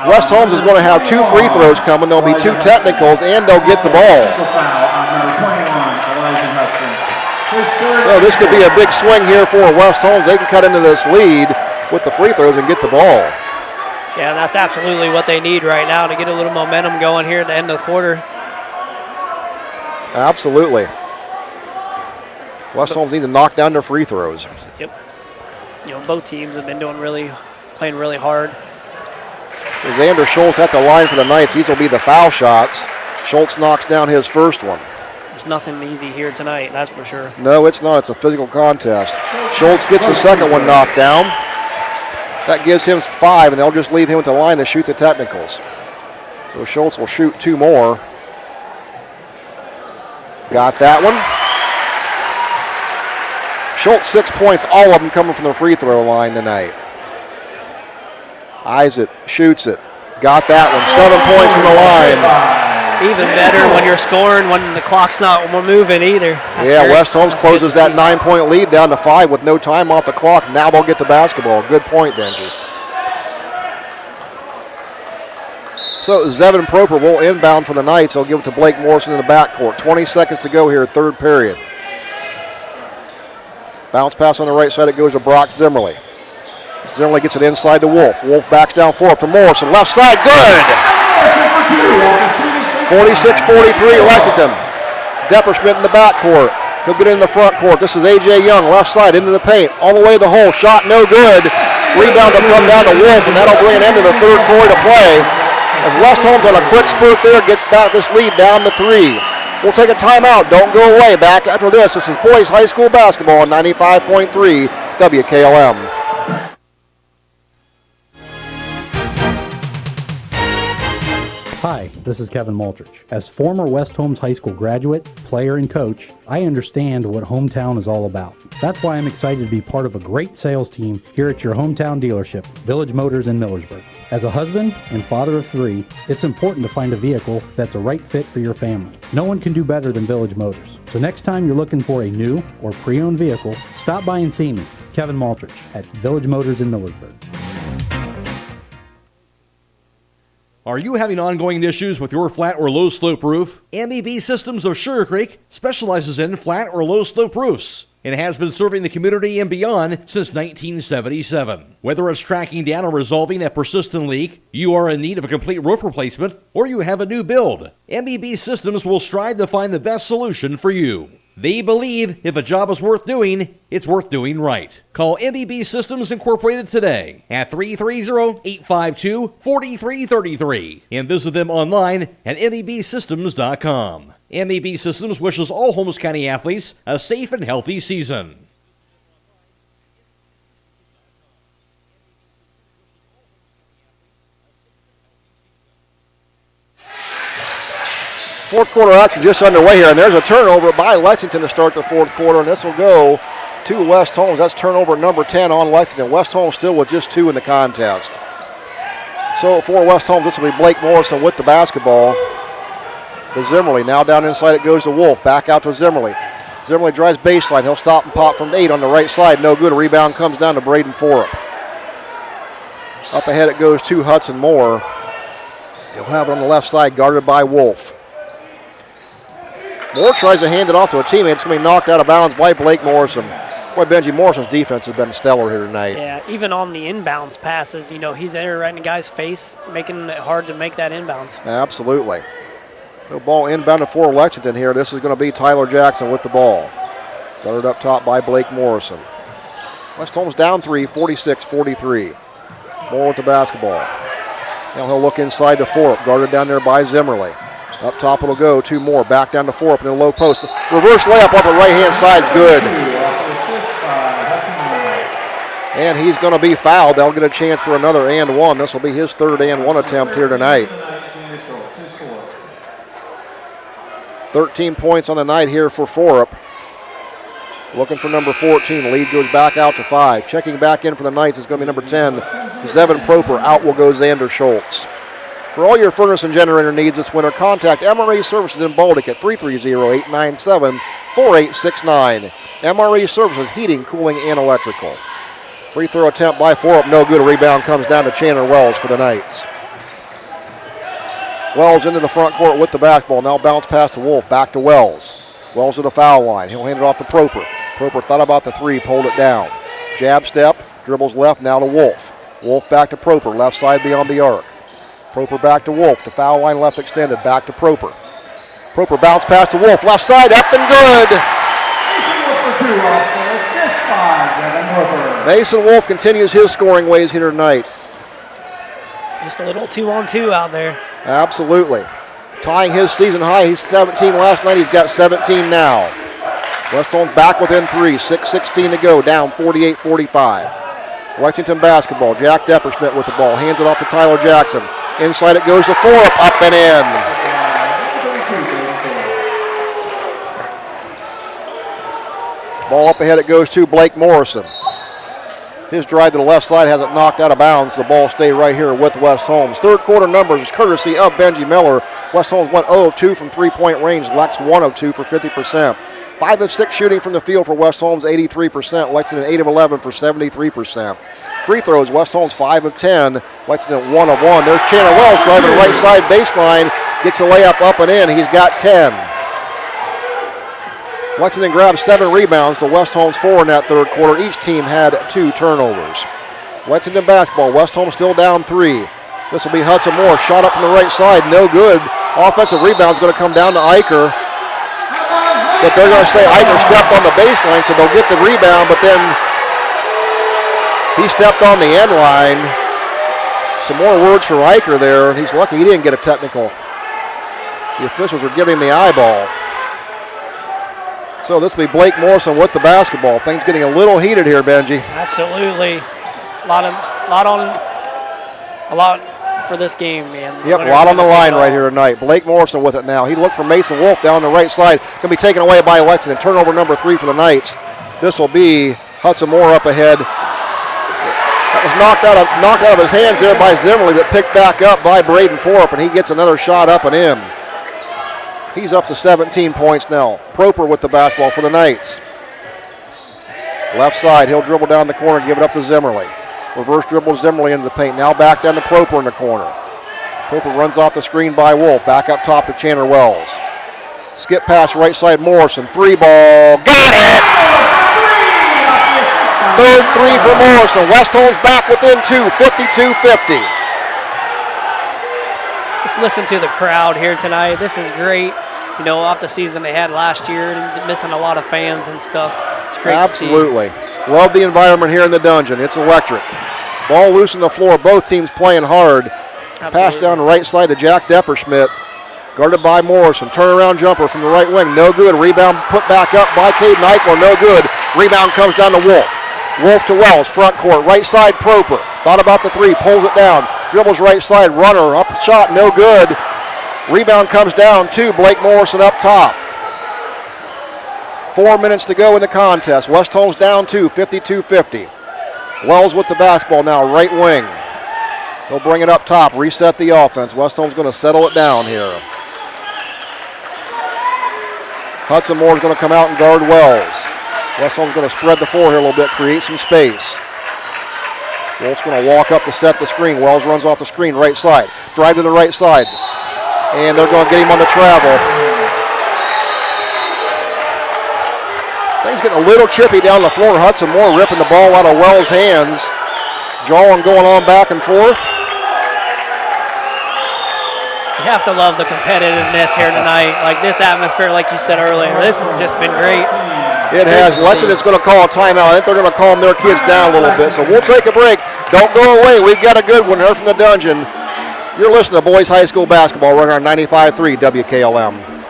West Holmes is going to have 2 free throws coming. There'll be 2 technicals, and they'll get the ball. So this could be a big swing here for West Holmes. They can cut into this lead with the free throws and get the ball. Yeah, and that's absolutely what they need right now to get a little momentum going here at the end of the quarter. Absolutely. West Holmes need to knock down their free throws. Yep. Both teams have been playing really hard. Xander Schultz at the line for the Knights. These will be the foul shots. Schultz knocks down his first one. There's nothing easy here tonight, that's for sure. No, it's not. It's a physical contest. Schultz gets the second one knocked down. That gives him 5, and they'll just leave him with the line to shoot the technicals. So Schultz will shoot 2 more. Got that one. Schultz 6 points, all of them coming from the free throw line tonight. Isaac shoots it. Got that one. 7 points from the line. Even better when you're scoring when the clock's not moving either. Yeah, West Holmes closes that 9-point lead down to 5 with no time off the clock. Now they'll get the basketball. Good point, Benji. So Zevin Proper will inbound for the Knights. They'll give it to Blake Morrison in the backcourt. 20 seconds to go here, third period. Bounce pass on the right side. It goes to Brock Zimmerly. Zimmerly gets it inside to Wolf. Wolf backs down for it to Morrison. Left side, good! 46-43 Lexington. Depperschmidt in the backcourt. He'll get in the front court. This is A.J. Young, left side, into the paint. All the way to the hole. Shot no good. Rebound will come down to Wolf, and that'll bring an end to the third quarter to play. As West Holmes on a quick spurt there, gets back this lead down to 3. We'll take a timeout. Don't go away. Back after this. This is boys high school basketball on 95.3 WKLM. Hi, this is Kevin Multrich. As former West Holmes High School graduate, player, and coach, I understand what hometown is all about. That's why I'm excited to be part of a great sales team here at your hometown dealership, Village Motors in Millersburg. As a husband and father of 3, it's important to find a vehicle that's a right fit for your family. No one can do better than Village Motors. So next time you're looking for a new or pre-owned vehicle, stop by and see me, Kevin Multrich, at Village Motors in Millersburg. Are you having ongoing issues with your flat or low slope roof? MEB Systems of Sugar Creek specializes in flat or low slope roofs and has been serving the community and beyond since 1977. Whether it's tracking down or resolving a persistent leak, you are in need of a complete roof replacement, or you have a new build, MEB Systems will strive to find the best solution for you. They believe if a job is worth doing, it's worth doing right. Call MEB Systems Incorporated today at 330-852-4333 and visit them online at mebsystems.com. MEB Systems wishes all Holmes County athletes a safe and healthy season. Fourth quarter action just underway here, and there's a turnover by Lexington to start the fourth quarter, and this will go to West Holmes. That's turnover number 10 on Lexington. West Holmes still with just 2 in the contest. So for West Holmes, this will be Blake Morrison with the basketball. To Zimmerly, now down inside it goes to Wolf. Back out to Zimmerly. Zimmerly drives baseline. He'll stop and pop from 8 on the right side. No good. A rebound comes down to Braden Forup. Up ahead it goes to Hudson Moore. He'll have it on the left side, guarded by Wolf. Moore tries to hand it off to a teammate. It's going to be knocked out of bounds by Blake Morrison. Boy, Benji Morrison's defense has been stellar here tonight. Yeah, even on the inbounds passes, he's there right in the guy's face, making it hard to make that inbounds. Absolutely. The ball inbounded for Lexington here. This is going to be Tyler Jackson with the ball. Guarded up top by Blake Morrison. West Holmes down 3, 46-43. Moore with the basketball. Now he'll look inside to Forup, guarded down there by Zimmerly. Up top it'll go, 2 more, back down to Forup in a low post. Reverse layup off the right-hand side's good. And he's going to be fouled. They'll get a chance for another and one. This will be his third and one attempt here tonight. 13 points on the night here for Forup. Looking for number 14. The lead goes back out to 5. Checking back in for the Knights is going to be number 10, Zevin Proper. Out will go Xander Schultz. For all your furnace and generator needs this winter, contact MRA Services in Baltic at 330-897-4869. MRA Services, heating, cooling, and electrical. Free throw attempt by Forup, no good. A rebound comes down to Chandler Wells for the Knights. Wells into the front court with the basketball. Now bounce pass to Wolf, back to Wells. Wells to the foul line. He'll hand it off to Proper. Proper thought about the 3, pulled it down. Jab step, dribbles left, now to Wolf. Wolf back to Proper, left side beyond the arc. Proper back to Wolf, the foul line left extended, back to Proper. Proper bounce pass to Wolf, left side, up and good. Mason Wolf continues his scoring ways here tonight. Just a little 2-on-2 out there. Absolutely. Tying his season high. He's 17 last night. He's got 17 now. West Holmes back within 3. 6:16 to go. Down 48-45. Lexington basketball. Jack Depperschmidt with the ball. Hands it off to Tyler Jackson. Inside it goes to Forup. Up and in. Ball up ahead. It goes to Blake Morrison. His drive to the left side has it knocked out of bounds. The ball stay right here with West Holmes. Third quarter numbers is courtesy of Benji Miller. West Holmes went 0 of 2 from three-point range. Lex 1 of 2 for 50%. 5 of 6 shooting from the field for West Holmes, 83%. Lexington 8 of 11 for 73%. Free throws, West Holmes 5 of 10. Lexington 1 of 1. There's Chandler Wells driving the right side baseline. Gets a layup up and in. He's got 10. Lexington grabs 7 rebounds to West Holmes 4 in that third quarter. Each team had 2 turnovers. Lexington basketball, West Holmes still down 3. This will be Hudson Moore, shot up from the right side, no good. Offensive rebound's going to come down to Eicher. But they're going to say Eicher stepped on the baseline, so they'll get the rebound, but then he stepped on the end line. Some more words for Eicher there. He's lucky he didn't get a technical. The officials are giving him the eyeball. So this will be Blake Morrison with the basketball. Things getting a little heated here, Benji. Absolutely. A lot for this game, man. Yep, a lot on the line right here tonight. Blake Morrison with it now. He looked for Mason Wolf down the right side. Going to be taken away by Lexington. Turnover number 3 for the Knights. This will be Hudson Moore up ahead. That was knocked out of his hands there by Zimmerly, but picked back up by Braden Forup, and he gets another shot up and in. He's up to 17 points now. Proper with the basketball for the Knights. Left side, he'll dribble down the corner and give it up to Zimmerly. Reverse dribble Zimmerly into the paint. Now back down to Proper in the corner. Proper runs off the screen by Wolf. Back up top to Chandler Wells. Skip pass right side Morrison. 3 ball. Got it! Third 3 for Morrison. West Holmes back within 2. 52-50. Just listen to the crowd here tonight. This is great. Off the season they had last year, and missing a lot of fans and stuff. It's great Absolutely. to see. Love the environment here in the dungeon. It's electric. Ball loose on the floor. Both teams playing hard. Absolutely. Pass down the right side to Jack Depperschmidt. Guarded by Morrison. Turnaround jumper from the right wing. No good. Rebound put back up by Caden Eichler. No good. Rebound comes down to Wolf. Wolf to Wells. Front court. Right side Proper. Thought about the 3. Pulls it down. Dribbles right side. Runner. Up shot. No good. Rebound comes down to Blake Morrison up top. 4 minutes to go in the contest. West Holmes down 2, 52-50. Wells with the basketball now, right wing. He'll bring it up top, reset the offense. West Holmes going to settle it down here. Hudson Moore is going to come out and guard Wells. West Holmes going to spread the floor here a little bit, create some space. Wolf's going to walk up to set the screen. Wells runs off the screen, right side. Drive to the right side. And they're going to get him on the travel. Things getting a little chippy down the floor. Hudson Moore ripping the ball out of Wells' hands. Jawing going on back and forth. You have to love the competitiveness here tonight. Like this atmosphere, like you said earlier, this has just been great. It has. Lexington's going to call a timeout. I think they're going to calm their kids down a little bit. So we'll take a break. Don't go away. We've got a good one here from the dungeon. You're listening to Boys High School Basketball right on 95.3 WKLM.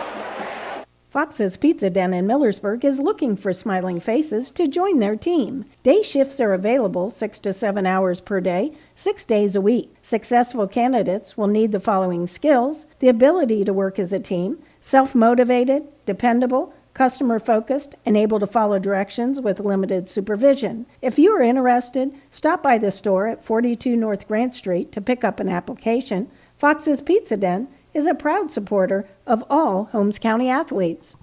Fox's Pizza Den in Millersburg is looking for smiling faces to join their team. Day shifts are available 6 to 7 hours per day, 6 days a week. Successful candidates will need the following skills: the ability to work as a team, self-motivated, dependable, customer-focused, and able to follow directions with limited supervision. If you are interested, stop by the store at 42 North Grant Street to pick up an application. Fox's Pizza Den is a proud supporter of all Holmes County athletes.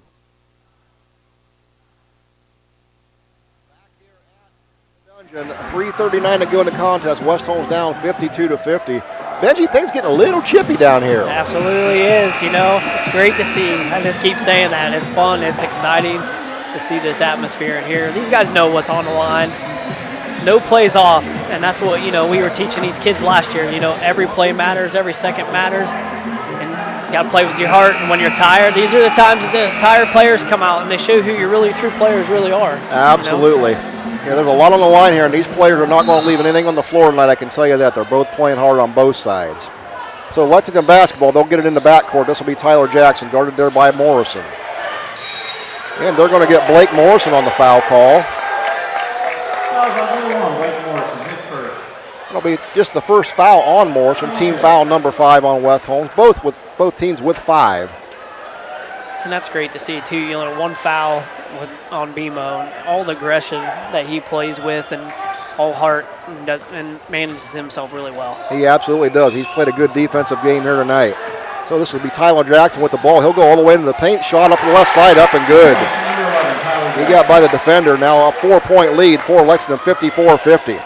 Dungeon, 3:39 to go in the contest. West Holmes down 52-50. Benji, things getting a little chippy down here. Absolutely is. You know, it's great to see. I just keep saying that. It's fun. It's exciting to see this atmosphere in here. These guys know what's on the line. No plays off, and that's what, you know, we were teaching these kids last year. You know, every play matters, every second matters. You got to play with your heart, and when you're tired, these are the times that the tired players come out and they show who your really true players really are. Absolutely. You know? Yeah, there's a lot on the line here, and these players are not going to leave anything on the floor tonight, I can tell you that. They're both playing hard on both sides. So Lexington basketball, they'll get it in the backcourt. This will be Tyler Jackson, guarded there by Morrison. And they're going to get Blake Morrison on the foul call. It'll be just the first foul on Morrison, team foul number 5 on West Holmes, both teams with 5. And that's great to see too. You know, one foul on BMO, and all the aggression that he plays with, and all heart, and manages himself really well. He absolutely does. He's played a good defensive game here tonight. So this will be Tyler Jackson with the ball. He'll go all the way into the paint, shot up the left side, up and good. He got by the defender. Now a 4-point lead for Lexington, 54-50.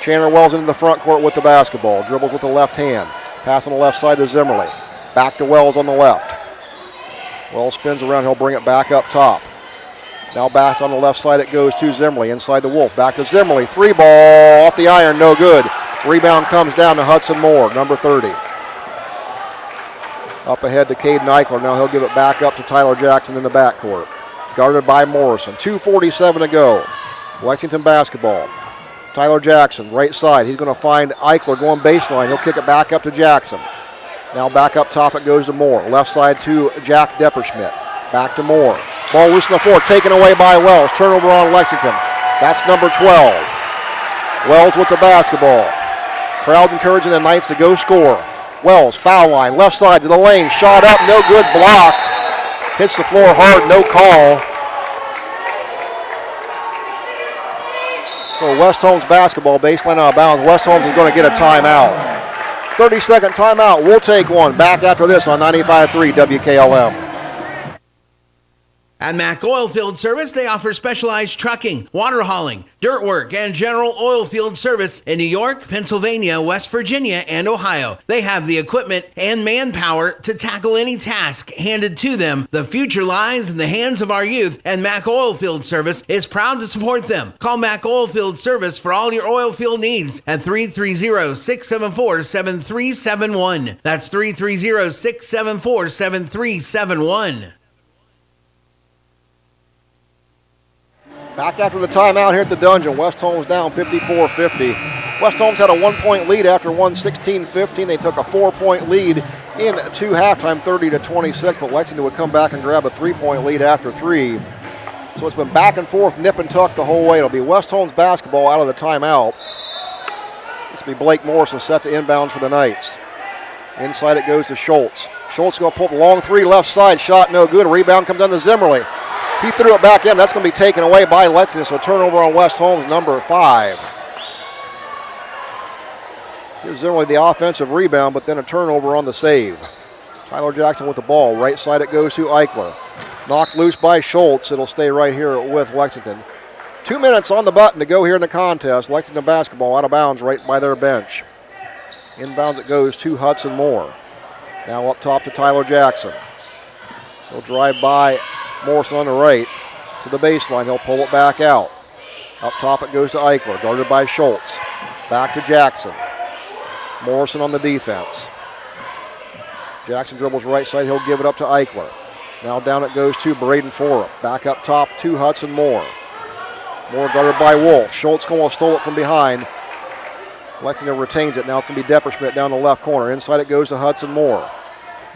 Chandler Wells into the front court with the basketball. Dribbles with the left hand. Pass on the left side to Zimmerly. Back to Wells on the left. Wells spins around. He'll bring it back up top. Now pass on the left side. It goes to Zimmerly. Inside to Wolf. Back to Zimmerly. 3 ball off the iron. No good. Rebound comes down to Hudson Moore, number 30. Up ahead to Caden Eichler. Now he'll give it back up to Tyler Jackson in the backcourt. Guarded by Morrison. 2:47 to go. Lexington basketball. Tyler Jackson, right side. He's going to find Eichler going baseline. He'll kick it back up to Jackson. Now back up top it goes to Moore. Left side to Jack Depperschmidt. Back to Moore. Ball loose on the floor, taken away by Wells. Turnover on Lexington. That's number 12. Wells with the basketball. Crowd encouraging the Knights to go score. Wells, foul line, left side to the lane. Shot up, no good, blocked. Hits the floor hard, no call. So West Holmes basketball, baseline out of bounds. West Holmes is going to get a timeout. 30-second timeout. We'll take one. Back after this on 95.3 WKLM. At Mack Oilfield Service, they offer specialized trucking, water hauling, dirt work, and general oil field service in New York, Pennsylvania, West Virginia, and Ohio. They have the equipment and manpower to tackle any task handed to them. The future lies in the hands of our youth, and Mack Oilfield Service is proud to support them. Call Mack Oilfield Service for all your oil field needs at 330-674-7371. That's 330-674-7371. Back after the timeout here at the Dungeon. West Holmes down 54-50. West Holmes had a 1-point lead after 16-15. They took a 4-point lead into halftime, 30-26, but Lexington would come back and grab a 3-point lead after 3. So it's been back and forth, nip and tuck the whole way. It'll be West Holmes basketball out of the timeout. This will be Blake Morrison set to inbounds for the Knights. Inside it goes to Schultz. Schultz going to pull up a long 3 left side. Shot no good. A rebound comes down to Zimmerly. He threw it back in. That's going to be taken away by Lexington. So turnover on West Holmes, number 5. Gives Zimmerly the offensive rebound, but then a turnover on the save. Tyler Jackson with the ball. Right side it goes to Eichler. Knocked loose by Schultz. It'll stay right here with Lexington. 2 minutes on the button to go here in the contest. Lexington basketball out of bounds right by their bench. Inbounds it goes to Hudson Moore. Now up top to Tyler Jackson. He'll drive by Morrison on the right. to the baseline. He'll pull it back out. Up top it goes to Eichler, guarded by Schultz. Back to Jackson. Morrison on the defense. Jackson dribbles right side. He'll give it up to Eichler. Now down it goes to Braden Forum. Back up top to Hudson Moore. Moore guarded by Wolf. Schultz stole it from behind. Lexington retains it. Now it's going to be Depperschmidt down the left corner. Inside it goes to Hudson Moore.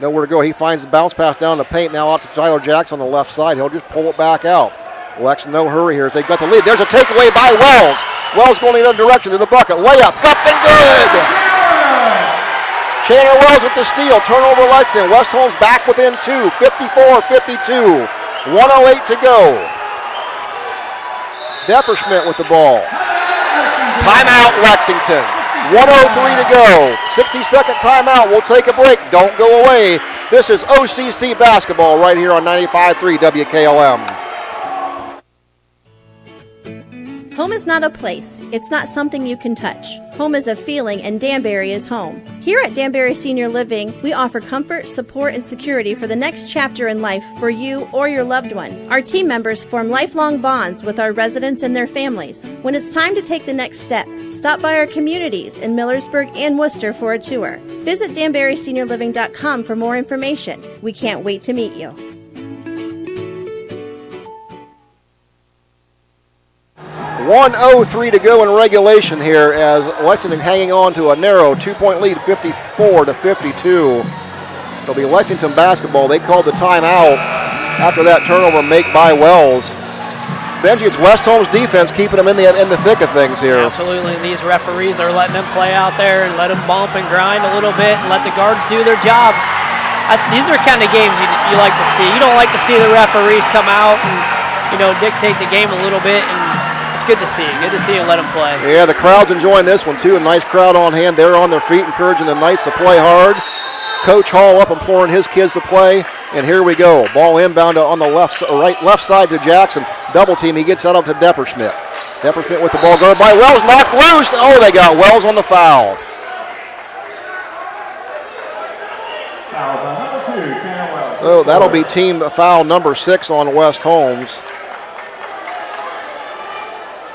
Nowhere to go. He finds the bounce pass down the paint. Now out to Tyler Jackson on the left side. He'll just pull it back out. Lex, no hurry here as they got the lead. There's a takeaway by Wells. Wells going the other direction to the bucket. Layup, up and good. Chandler Wells with the steal. Turnover Lexington. West Holmes back within 2. 54-52. 1:08 to go. Depperschmidt with the ball. Timeout Lexington. 1:03 to go. 60-second timeout. We'll take a break. Don't go away. This is OCC basketball right here on 95.3 WKLM. Home is not a place. It's not something you can touch. Home is a feeling, and Danbury is home. Here at Danbury Senior Living, we offer comfort, support, and security for the next chapter in life for you or your loved one. Our team members form lifelong bonds with our residents and their families. When it's time to take the next step, stop by our communities in Millersburg and Worcester for a tour. Visit DanburySeniorLiving.com for more information. We can't wait to meet you. 1:03 to go in regulation here as Lexington hanging on to a narrow 2-point lead, 54-52. It'll be Lexington basketball. They called the timeout after that turnover make by Wells. Benji, it's West Holmes defense keeping them in the thick of things here. Absolutely, and these referees are letting them play out there and let them bump and grind a little bit and let the guards do their job. These are the kind of games you like to see. You don't like to see the referees come out and dictate the game a little bit, and it's good to see. Good to see them let them play. Yeah, the crowd's enjoying this one too. A nice crowd on hand. They're on their feet, encouraging the Knights to play hard. Coach Hall up imploring his kids to play, and here we go. Ball inbound on the left side to Jackson. Double team. He gets that up to Depperschmidt. Depperschmidt with the ball guarded by Wells, knocked loose. Oh, they got Wells on the foul. Oh, that'll be team foul number 6 on West Holmes.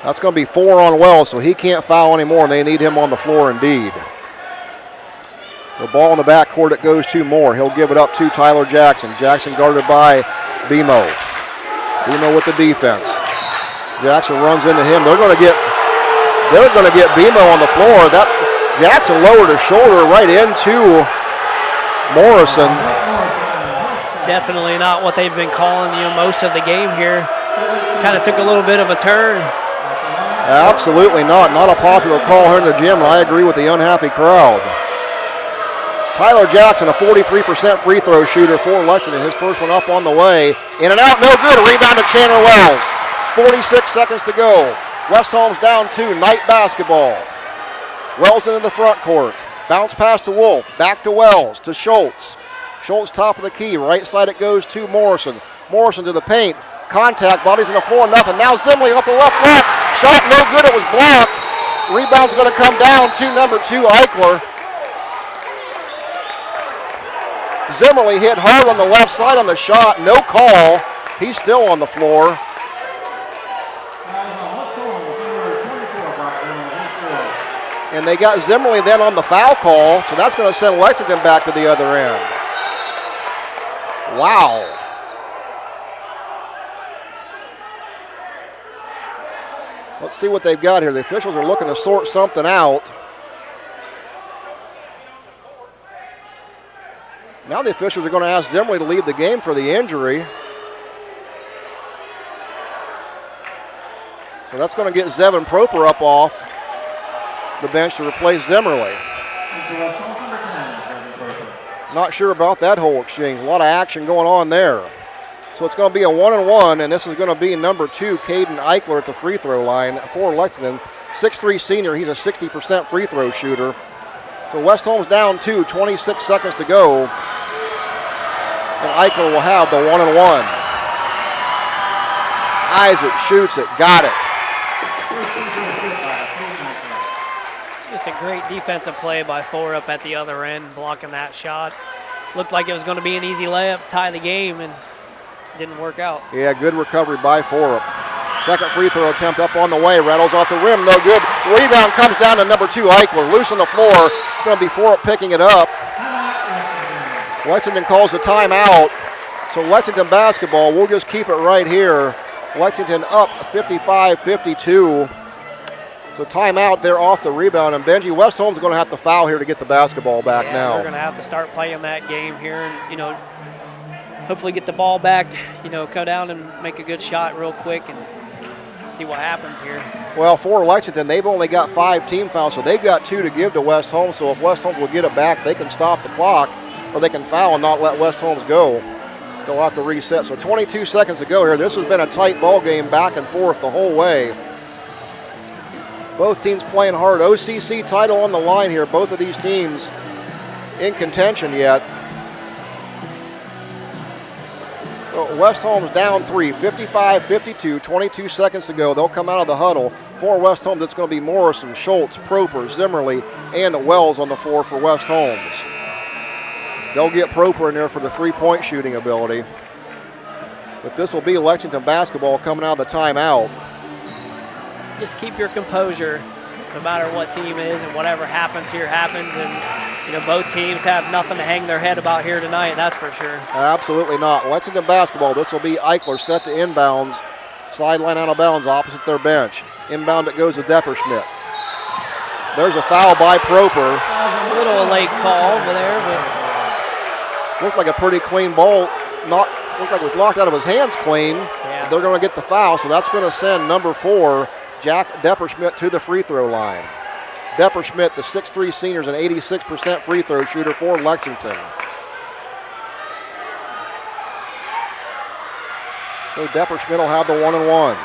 That's going to be 4 on Wells, so he can't foul anymore, and they need him on the floor indeed. The ball in the backcourt, it goes to Moore. He'll give it up to Tyler Jackson. Jackson guarded by Bemo. Bemo with the defense. Jackson runs into him. They're going to get Bemo on the floor. That Jackson lowered his shoulder right into Morrison. Definitely not what they've been calling most of the game here. Kind of took a little bit of a turn. Absolutely not. Not a popular call here in the gym, and I agree with the unhappy crowd. Tyler Jackson, a 43% free throw shooter for Lexington. His first one up on the way. In and out, no good. A rebound to Chandler Wells. 46 seconds to go. West Holmes down 2. Knight basketball. Wells into the front court. Bounce pass to Wolf. Back to Wells, to Schultz. Schultz top of the key. Right side it goes to Morrison. Morrison to the paint. Contact, bodies on the floor, nothing. Now Zimley off the left block. Shot no good, it was blocked. Rebound's going to come down to number 2, Eichler. Zimmerly hit hard on the left side on the shot. No call. He's still on the floor. And they got Zimmerly then on the foul call, so that's going to send Lexington back to the other end. Wow. Let's see what they've got here. The officials are looking to sort something out. Now the officials are going to ask Zimmerly to leave the game for the injury. So that's going to get Zevin Proper up off the bench to replace Zimmerly. Not sure about that whole exchange. A lot of action going on there. So it's going to be a 1-and-1, and this is going to be number 2, Caden Eichler at the free throw line for Lexington. 6'3" senior. He's a 60% free throw shooter. So West Holmes down 2, 26 seconds to go. And Eichler will have the 1-and-1. Isaac shoots it, got it. Just a great defensive play by Forup at the other end, blocking that shot. Looked like it was going to be an easy layup, tie the game, and didn't work out. Yeah, good recovery by Forup. Second free throw attempt up on the way. Rattles off the rim, no good. Rebound comes down to number 2, Eichler. Loose on the floor. It's going to be Forup picking it up. Lexington calls the timeout. So Lexington basketball, we'll just keep it right here. Lexington up 55-52. So timeout there off the rebound. And Benji, West Holmes is going to have to foul here to get the basketball back now. They're going to have to start playing that game here and, hopefully get the ball back, go down and make a good shot real quick and see what happens here. Well, for Lexington, they've only got 5 team fouls, so they've got 2 to give to West Holmes. So if West Holmes will get it back, they can stop the clock, or they can foul and not let West Holmes go. They'll have to reset. So 22 seconds to go here. This has been a tight ball game, back and forth the whole way. Both teams playing hard. OCC title on the line here. Both of these teams in contention yet. So West Holmes down 3, 55-52, 22 seconds to go. They'll come out of the huddle. For West Holmes, it's going to be Morrison, Schultz, Proper, Zimmerly, and Wells on the floor for West Holmes. They'll get Proper in there for the three-point shooting ability. But this will be Lexington basketball coming out of the timeout. Just keep your composure no matter what team is, and whatever happens here happens. And, both teams have nothing to hang their head about here tonight, that's for sure. Absolutely not. Lexington basketball, this will be Eichler set to inbounds. Sideline out of bounds opposite their bench. Inbound it goes to Depperschmidt. There's a foul by Proper. A little late call over there, but looked like a pretty clean ball. Looked like it was locked out of his hands clean. Yeah. They're going to get the foul, so that's going to send number 4, Jack Depperschmidt, to the free throw line. Depperschmidt, the 6'3 senior, is an 86% free throw shooter for Lexington. So Depperschmidt will have the 1-and-1.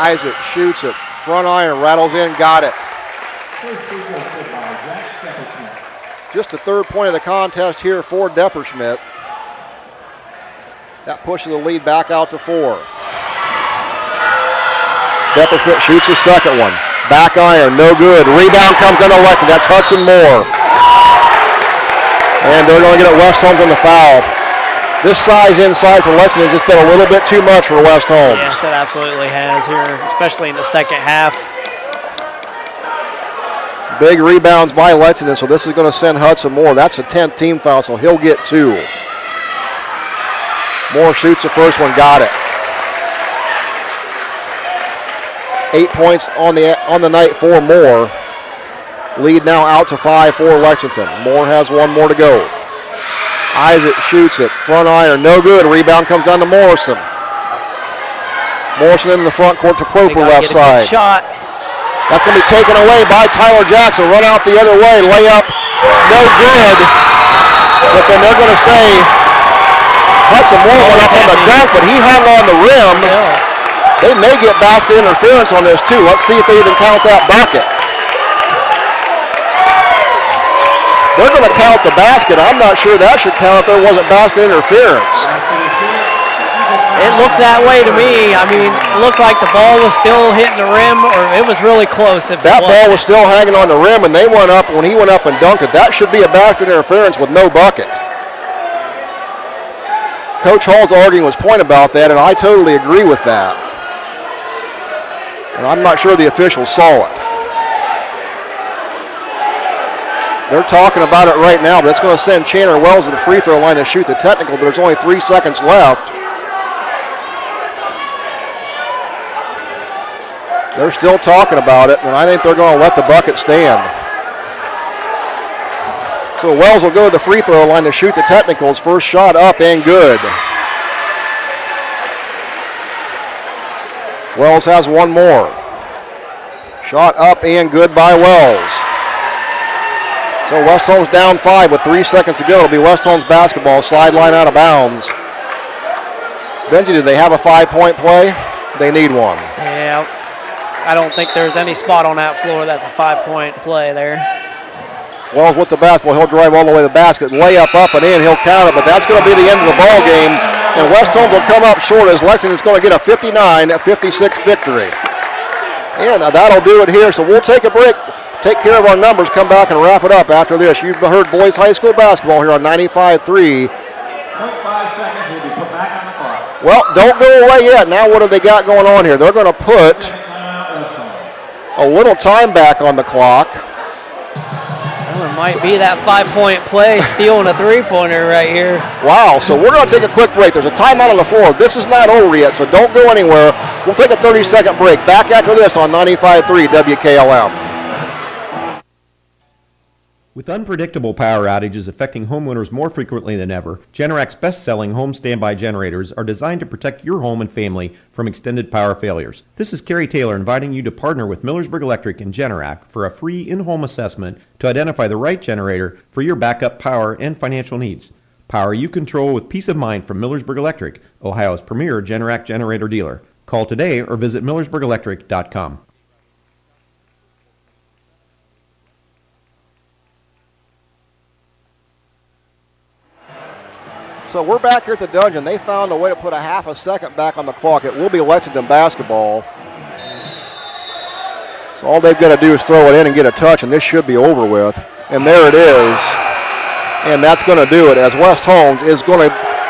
Isaac shoots it. Front iron, rattles in, got it. Just the third point of the contest here for Depperschmidt. That pushes the lead back out to 4. Depperschmidt shoots the second one. Back iron, no good. Rebound comes down to Lexington. That's Hudson Moore. And they're going to get it West Holmes on the foul. This size inside for Lexington has just been a little bit too much for West Holmes. Yes, it absolutely has here, especially in the second half. Big rebounds by Lexington, so this is going to send Hudson Moore. That's a 10th team foul, so he'll get 2. Moore shoots the first one, got it. 8 points on the night for Moore. Lead now out to 5 for Lexington. Moore has one more to go. Isaac shoots it. Front iron, no good. Rebound comes down to Morrison. Morrison in the front court to Proper left side. Shot. That's going to be taken away by Tyler Jackson. Run out the other way. Layup, no good. But then they're going to say Hudson Moore went up on the dunk, but he hung on the rim. Yeah. They may get basket interference on this too. Let's see if they even count that bucket. They're going to count the basket. I'm not sure that should count if there wasn't basket interference. It looked that way to me. I mean, it looked like the ball was still hitting the rim, or it was really close. If that ball was still hanging on the rim, and they went up when he went up and dunked it. That should be a basket interference with no bucket. Coach Hall's arguing his point about that, and I totally agree with that. And I'm not sure the officials saw it. They're talking about it right now, but that's going to send Chandler Wells to the free throw line to shoot the technical, but there's only 3 seconds left. They're still talking about it, and I think they're going to let the bucket stand. So Wells will go to the free throw line to shoot the technicals. First shot up and good. Wells has one more. Shot up and good by Wells. So West Holmes down 5 with 3 seconds to go. It'll be West Holmes basketball, sideline out of bounds. Benji, do they have a 5-point play? They need one. Yeah, I don't think there's any spot on that floor that's a 5-point play there. Wells with the basketball. He'll drive all the way to the basket. Layup up and in. He'll count it, but that's going to be the end of the ball game. And West Holmes will come up short as Lexington's going to get a 59-56 victory. And that'll do it here. So we'll take a break, take care of our numbers, come back and wrap it up after this. You've heard boys high school basketball here on 95.3. 0.5 seconds will be put back on the clock. Well, don't go away yet. Now what have they got going on here? They're going to put a little time back on the clock. Well, it might be that 5-point play, stealing a three-pointer right here. Wow, so we're going to take a quick break. There's a timeout on the floor. This is not over yet, so don't go anywhere. We'll take a 30-second break. Back after this on 95.3 WKLM. With unpredictable power outages affecting homeowners more frequently than ever, Generac's best-selling home standby generators are designed to protect your home and family from extended power failures. This is Kerry Taylor inviting you to partner with Millersburg Electric and Generac for a free in-home assessment to identify the right generator for your backup power and financial needs. Power you control with peace of mind from Millersburg Electric, Ohio's premier Generac generator dealer. Call today or visit millersburgelectric.com. So we're back here at the dungeon. They found a way to put a half a second back on the clock. It will be Lexington basketball. So all they've got to do is throw it in and get a touch, and this should be over with. And there it is. And that's going to do it, as West Holmes is going to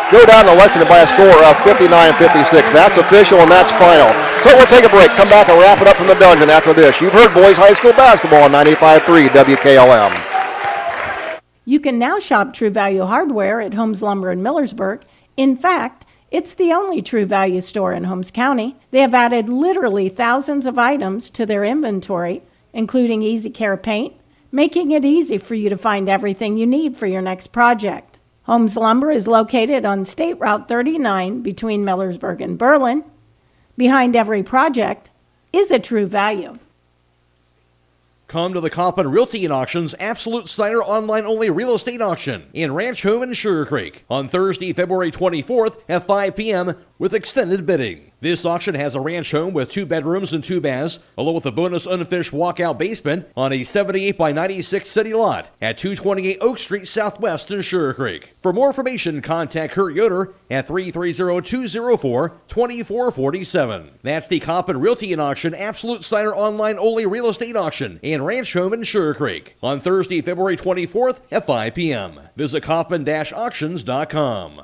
go down to Lexington by a score of 59-56. That's official, and that's final. So we'll take a break, come back and wrap it up from the dungeon after this. You've heard boys high school basketball on 95.3 WKLM. You can now shop True Value Hardware at Holmes Lumber in Millersburg. In fact, it's the only True Value store in Holmes County. They have added literally thousands of items to their inventory, including Easy Care paint, making it easy for you to find everything you need for your next project. Holmes Lumber is located on State Route 39 between Millersburg and Berlin. Behind every project is a True Value. Come to the Coppin Realty and Auctions Absolute Snyder online-only real estate auction in Ranch Home in Sugar Creek on Thursday, February 24th at 5 p.m. with extended bidding. This auction has a ranch home with 2 bedrooms and 2 baths, along with a bonus unfinished walkout basement on a 78 by 96 city lot at 228 Oak Street Southwest in Sugar Creek. For more information, contact Kurt Yoder at 330-204-2447. That's the Coppin Realty and Auction Absolute Snyder online-only real estate auction in Ranch Home in Sugar Creek on Thursday, February 24th at 5 p.m. Visit Coppin-auctions.com.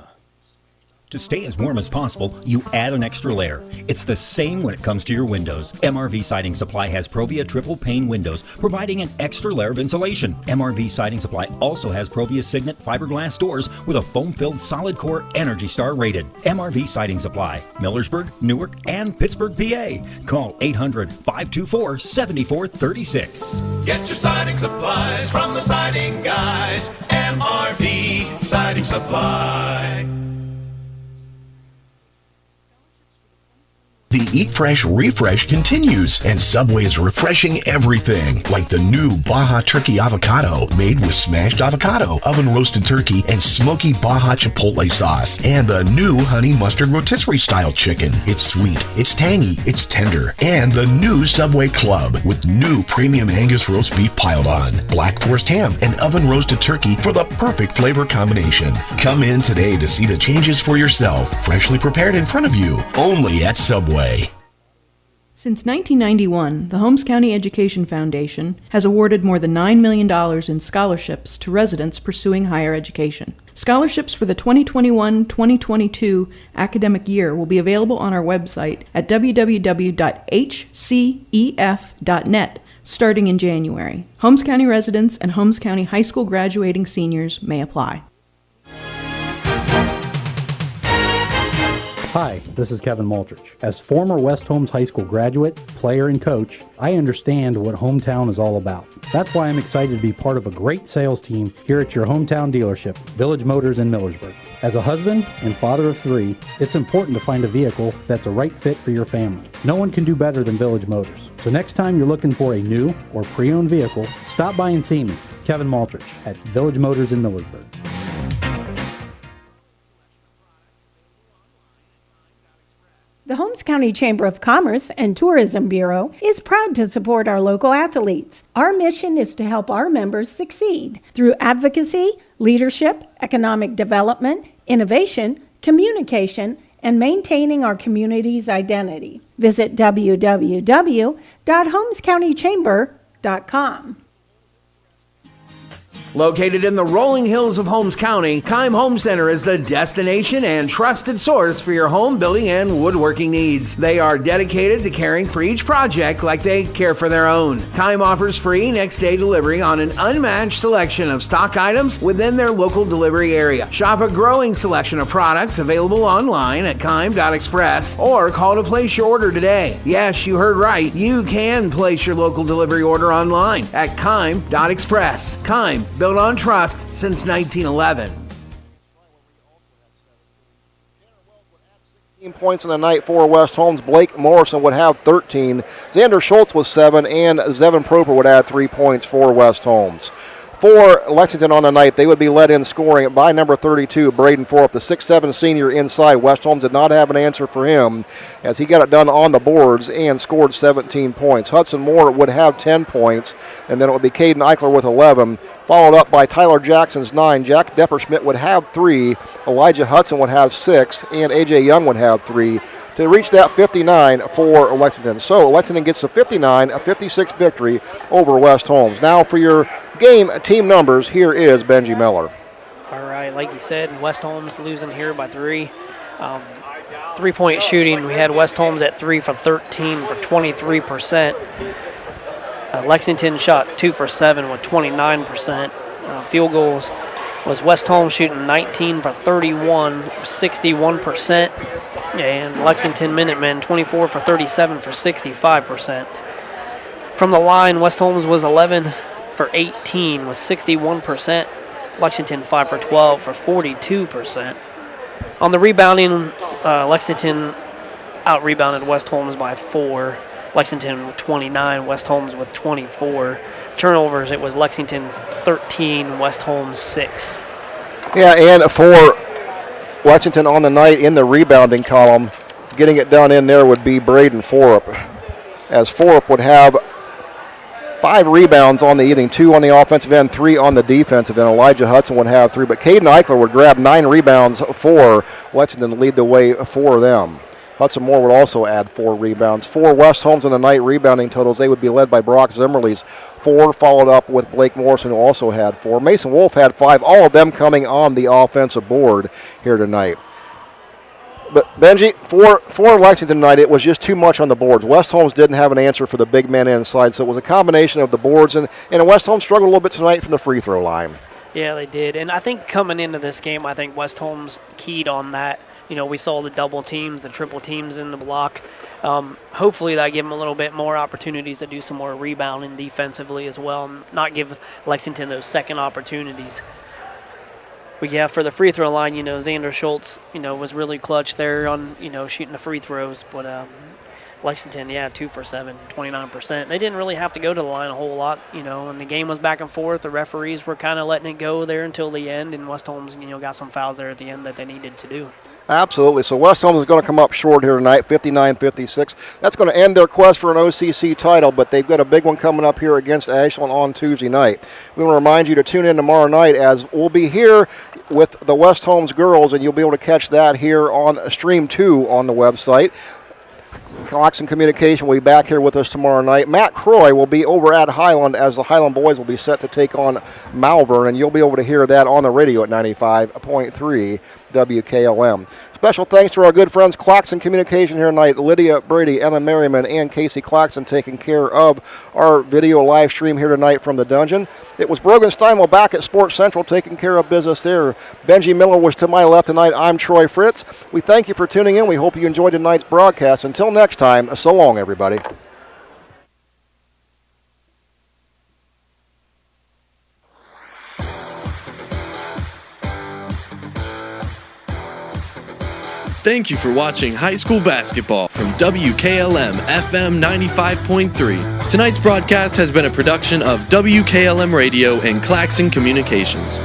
To stay as warm as possible, you add an extra layer. It's the same when it comes to your windows. MRV Siding Supply has Provia triple pane windows, providing an extra layer of insulation. MRV Siding Supply also has Provia Signet fiberglass doors with a foam-filled solid core Energy Star rated. MRV Siding Supply, Millersburg, Newark, and Pittsburgh, PA. Call 800-524-7436. Get your siding supplies from the siding guys. MRV Siding Supply. The Eat Fresh refresh continues, and Subway is refreshing everything, like the new Baja Turkey Avocado, made with smashed avocado, oven-roasted turkey, and smoky Baja Chipotle sauce, and the new Honey Mustard Rotisserie Style Chicken. It's sweet, it's tangy, it's tender, and the new Subway Club, with new premium Angus roast beef piled on, Black Forest ham, and oven-roasted turkey for the perfect flavor combination. Come in today to see the changes for yourself, freshly prepared in front of you, only at Subway. Since 1991, the Holmes County Education Foundation has awarded more than $9 million in scholarships to residents pursuing higher education. Scholarships for the 2021-2022 academic year will be available on our website at www.hcef.net starting in January. Holmes County residents and Holmes County high school graduating seniors may apply. Hi, this is Kevin Multrich. As former West Holmes High School graduate, player, and coach, I understand what hometown is all about. That's why I'm excited to be part of a great sales team here at your hometown dealership, Village Motors in Millersburg. As a husband and father of 3, it's important to find a vehicle that's a right fit for your family. No one can do better than Village Motors. So next time you're looking for a new or pre-owned vehicle, stop by and see me, Kevin Multrich, at Village Motors in Millersburg. The Holmes County Chamber of Commerce and Tourism Bureau is proud to support our local athletes. Our mission is to help our members succeed through advocacy, leadership, economic development, innovation, communication, and maintaining our community's identity. Visit www.holmescountychamber.com. Located in the rolling hills of Holmes County, Kime Home Center is the destination and trusted source for your home building and woodworking needs. They are dedicated to caring for each project like they care for their own. Kime offers free next-day delivery on an unmatched selection of stock items within their local delivery area. Shop a growing selection of products available online at kime.express or call to place your order today. Yes, you heard right. You can place your local delivery order online at kime.express. Kime, built on trust since 1911. 13 points in the night for West Holmes. Blake Morrison would have 13. Xander Schultz with 7, and Zevin Proper would add 3 points for West Holmes. For Lexington on the night, they would be led in scoring by number 32, Braden Forup, the 6'7 senior inside. West Holmes did not have an answer for him as he got it done on the boards and scored 17 points. Hudson Moore would have 10 points, and then it would be Caden Eichler with 11, followed up by Tyler Jackson's 9. Jack Depperschmidt would have 3, Elijah Hudson would have 6, and A.J. Young would have 3 to reach that 59 for Lexington. So Lexington gets a 59-56 victory over West Holmes. Now for your game team numbers, here is Benji Miller. All right, like you said, West Holmes losing here by 3. 3-point shooting, we had West Holmes at 3 for 13 for 23%. Lexington shot 2 for 7 with 29%. Field goals was West Holmes shooting 19 for 31, 61%. And Lexington Minutemen 24 for 37 for 65%. From the line, West Holmes was 11 for 18 with 61%. Lexington 5 for 12 for 42%. On the rebounding, Lexington out-rebounded West Holmes by 4. Lexington with 29, West Holmes with 24. Turnovers, it was Lexington's 13, West Holmes 6. Yeah, and for Lexington on the night in the rebounding column, getting it done in there would be Braden Forup, as Forup would have 5 rebounds on the evening, 2 on the offensive end, 3 on the defensive end. Elijah Hudson would have 3, but Caden Eichler would grab 9 rebounds for Lexington to lead the way for them. Hudson Moore would also add 4 rebounds. For West Holmes in the night rebounding totals, they would be led by Brock Zimmerle's 4, followed up with Blake Morrison, who also had 4. Mason Wolf had 5, all of them coming on the offensive board here tonight. But Benji, for Lexington tonight, it was just too much on the boards. West Holmes didn't have an answer for the big men inside, so it was a combination of the boards, and West Holmes struggled a little bit tonight from the free throw line. Yeah, they did. And I think coming into this game, I think West Holmes keyed on that. You know, we saw the double teams, the triple teams in the block. Hopefully that give them a little bit more opportunities to do some more rebounding defensively as well, and not give Lexington those second opportunities. But yeah, for the free throw line, you know, Xander Schultz, you know, was really clutch there on, you know, shooting the free throws. But Lexington, yeah, 2 for 7, 29%. They didn't really have to go to the line a whole lot, you know, and the game was back and forth. The referees were kind of letting it go there until the end, and West Holmes, you know, got some fouls there at the end that they needed to do. Absolutely. So West Holmes is going to come up short here tonight, 59-56. That's going to end their quest for an OCC title, but they've got a big one coming up here against Ashland on Tuesday night. We want to remind you to tune in tomorrow night, as we'll be here with the West Holmes girls, and you'll be able to catch that here on Stream 2 on the website. Cox and Communication will be back here with us tomorrow night. Matt Croy will be over at Highland, as the Highland boys will be set to take on Malvern, and you'll be able to hear that on the radio at 95.3 WKLM. Special thanks to our good friends Claxon Communication here tonight. Lydia Brady, Emma Merriman, and Casey Claxon taking care of our video live stream here tonight from the dungeon. It was Brogan Steinwell back at Sports Central taking care of business there. Benji Miller was to my left tonight. I'm Troy Fritz. We thank you for tuning in. We hope you enjoyed tonight's broadcast. Until next time, so long, everybody. Thank you for watching high school basketball from WKLM-FM 95.3. Tonight's broadcast has been a production of WKLM Radio and Claxon Communications.